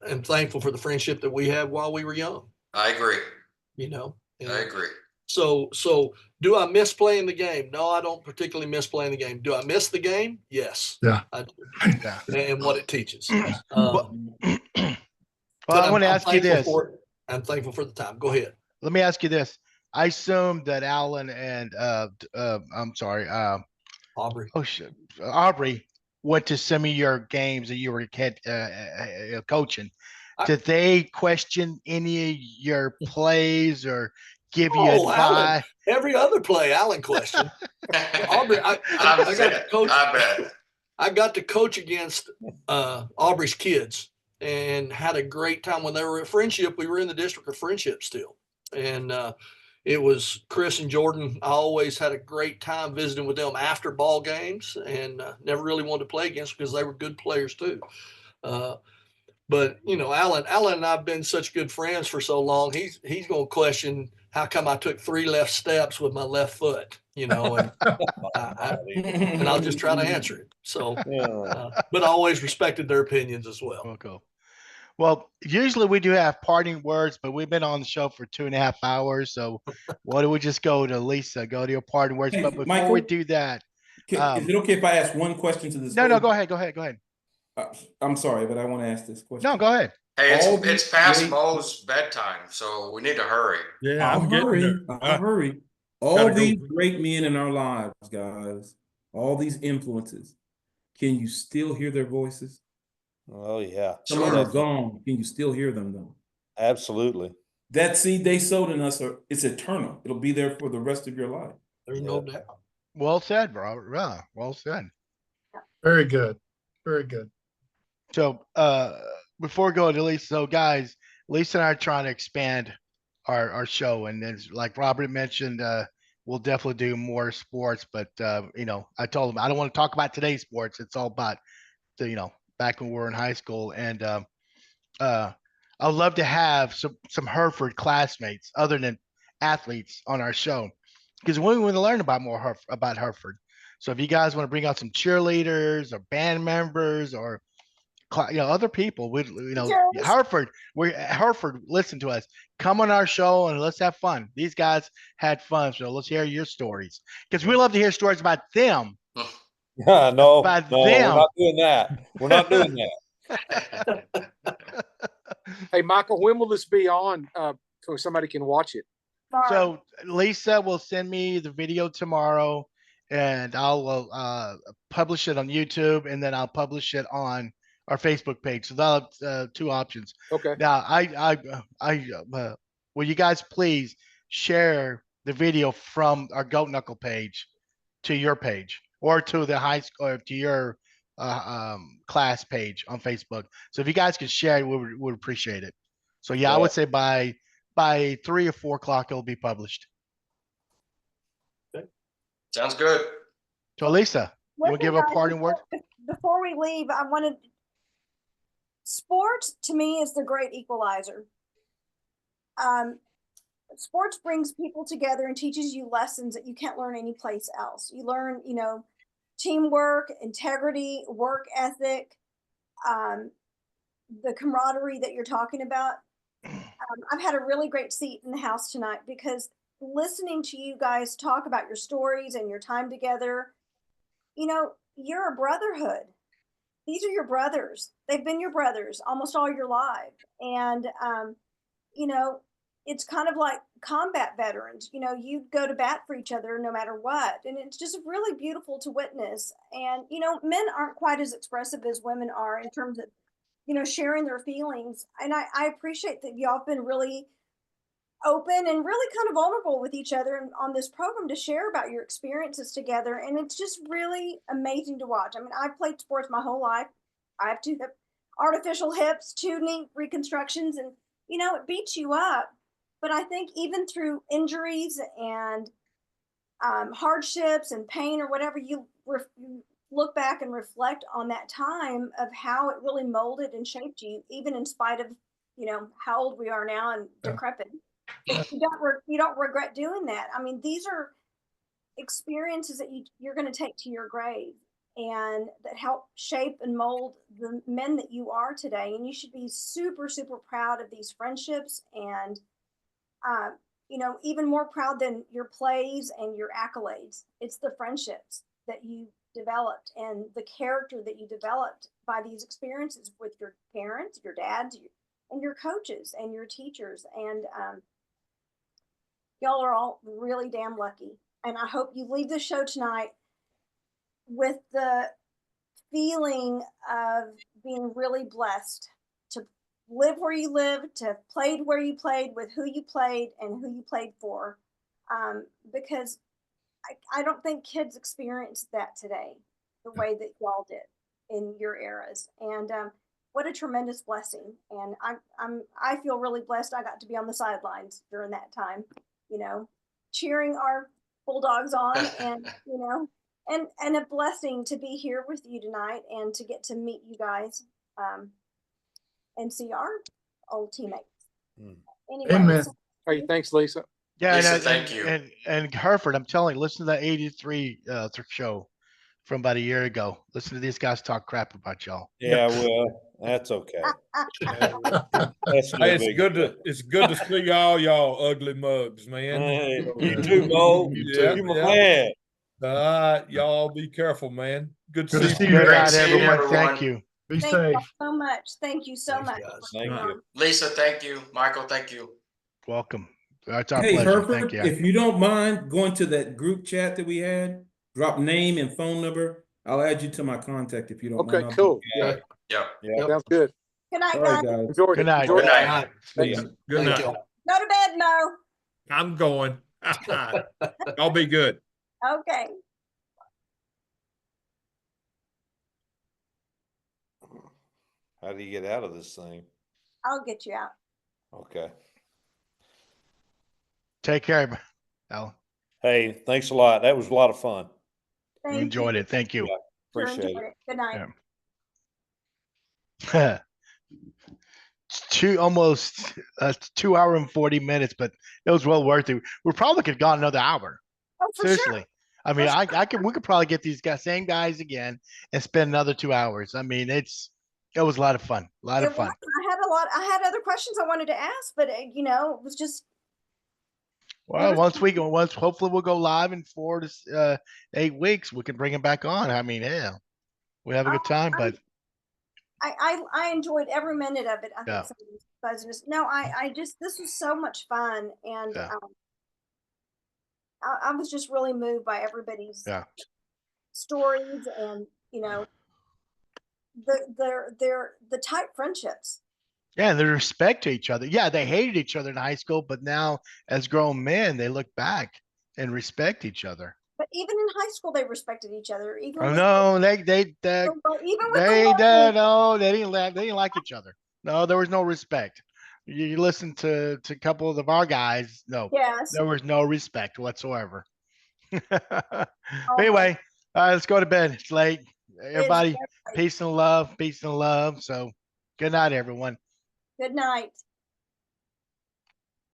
I'm thankful for the friendship that we had while we were young. I agree. You know, I agree. So do I miss playing the game? No, I don't particularly miss playing the game. Do I miss the game? Yes. Yeah. I do. Yeah. And what it teaches. Well, I want to ask you this. I'm thankful for the time. Go ahead. Let me ask you this. I assume that Alan and I'm sorry, Aubrey. Oh shit, Aubrey went to some of your games that you were coaching, did they question any of your plays or give you Oh, Alan, advice? every other play, Alan questioned. Aubrey, I got to coach. I bet. I got to coach against Aubrey's kids and had a great time when they were at Friendship. We were in the district of Friendship still. And it was Chris and Jordan. I always had a great time visiting with them after ball games, and never really wanted to play against them because they were good players too. But you know, Alan and I've been such good friends for so long. He's going to question how come I took 3 left steps with my left foot, you know, and and I'll just try to answer it. So, but I always respected their opinions as well. Okay. Well, usually we do have parting words, but we've been on the show for 2.5 hours. So why don't we just go to Lisa, go to your parting words. Hey, But before Michael, we do that. Is it okay if I ask one question to this? No, go ahead. I'm sorry, but I want to ask this question. No, go ahead. Hey, it's past Mo's bedtime, so we need to hurry. Yeah, I'll I'm hurry. getting there. I'll hurry. All these great men in our lives, guys, all these influences, can you still hear their voices? Oh yeah. Some of them are gone. Can you still hear them though? Absolutely. That seed they sowed in us, it's eternal. It'll be there for the rest of your life. There's no doubt. Well said, bro. Yeah, well said. Very good. Very good. So before going to Lisa, so guys, Lisa and I are trying to expand our show, and it's like Robert mentioned, we'll definitely do more sports. But you know, I told him I don't want to talk about today's sports. It's all about the, you know, back when we were in high school, and I would love to have some Hereford classmates other than athletes on our show, because we want to learn about more about Hereford. So if you guys want to bring out some cheerleaders or band members or other people, we, you know, Hereford, listen to us, come on our show and let's have fun. These guys had fun, so let's hear your stories, because we love to hear stories about them. No, we're not doing that. We're not doing that. Hey, Michael, when will this be on so somebody can watch it? So Lisa will send me the video tomorrow, and I'll publish it on YouTube, and then I'll publish it on our Facebook page. So they'll have 2 options. Okay. Now, will you guys please share the video from our Goat Knuckle page to your page, or to the high school, or to your class page on Facebook? So if you guys could share it, we would appreciate it. So yeah, I would say by 3 or 4 o'clock it'll be published. Okay. Sounds good. So Lisa, you want to give a parting word? Before we leave, I wanted, sports to me is the great equalizer. Sports brings people together and teaches you lessons that you can't learn anyplace else. You learn, you know, teamwork, integrity, work ethic, the camaraderie that you're talking about. I've had a really great seat in the house tonight, because listening to you guys talk about your stories and your time together, you know, you're a brotherhood. These are your brothers. They've been your brothers almost all your life. And, you know, it's kind of like combat veterans. You know, you go to bat for each other no matter what. And it's just really beautiful to witness. And, you know, men aren't quite as expressive as women are in terms of, you know, sharing their feelings. And I appreciate that y'all been really open and really kind of vulnerable with each other and on this program to share about your experiences together. And it's just really amazing to watch. I mean, I've played sports my whole life. I have 2 artificial hips, 2 knee reconstructions, and, you know, it beats you up. But I think even through injuries and hardships and pain or whatever, you look back and reflect on that time of how it really molded and shaped you, even in spite of, you know, how old we are now and decrepit. You don't regret doing that. I mean, these are experiences that you're going to take to your grave, and that help shape and mold the men that you are today. And you should be super, super proud of these friendships, and you know, even more proud than your plays and your accolades. It's the friendships that you developed and the character that you developed by these experiences with your parents, your dads, and your coaches and your teachers. And y'all are all really damn lucky. And I hope you leave the show tonight with the feeling of being really blessed to live where you lived, to have played where you played, with who you played and who you played for. Because I don't think kids experience that today the way that y'all did in your eras. And what a tremendous blessing. And I feel really blessed. I got to be on the sidelines during that time, you know, cheering our Bulldogs on, and you know, and a blessing to be here with you tonight and to get to meet you guys and see our old teammates. Anyway, Amen. Hey, thanks, Lisa. Yeah, Lisa, thank you. And Hereford, I'm telling you, listen to that 83 show from about a year ago. Listen to these guys talk crap about y'all. Yeah, well, that's okay. That's no Hey, it's big good deal. to see y'all ugly mugs, man. Hey, you too, Mo. Yeah, You my yeah. man. All right, y'all be careful, man. Good Good to to see see you Good guys. night, See you, everyone. everyone. Thank you. Be thank you safe. so much. Thank you so Thanks, much. guys. Thank you. Lisa, thank you. Michael, thank you. Welcome. It's our Hey, pleasure. Hereford, Thank you. if you don't mind going to that group chat that we had, drop name and phone number. I'll add you to my contact if you don't mind. Okay, cool. Yeah, Yep. Yeah. sounds good. Good night, All guys. right, guys. Enjoyed Good it. night. Enjoyed Good it. night. Thanks. Good Thank night. you. Go to bed, Mo. I'm going. Y'all be good. Okay. How do you get out of this thing? I'll get you out. Okay. Take care, Alan. Hey, thanks a lot. That was a lot of fun. Thank You enjoyed it. Thank you. Yeah. Sure Appreciate enjoyed it. it. Good night. Yeah. Almost 2 hour and 40 minutes, but it was well worth it. We probably could have gone another hour. Oh, for Seriously. sure. I mean, For we could probably get these same guys again and spend another 2 hours. I mean, it was a lot of fun. A lot of fun. I had other questions I wanted to ask, but you know, it was just. Well, hopefully we'll go live in 4 to 8 weeks. We can bring him back on. I mean, hell, we have a good time, but I enjoyed every minute of it. I think Yeah. some of these buzzers. No, I just, this was so much fun, and Yeah. I was just really moved by everybody's Yeah. stories, and you know, the tight friendships. yeah, and the respect to each other. Yeah, they hated each other in high school, but now as grown men, they look back and respect each other. But even in high school, they respected each other. Even Oh with no, they even with the no, they didn't like each other. No, there was no respect. You listen to a couple of our guys. No, yes. there was no respect whatsoever. Oh, Anyway, let's go to bed. It's late. it's Everybody, very late. peace and love. Peace and love. So, good night, everyone. Good night.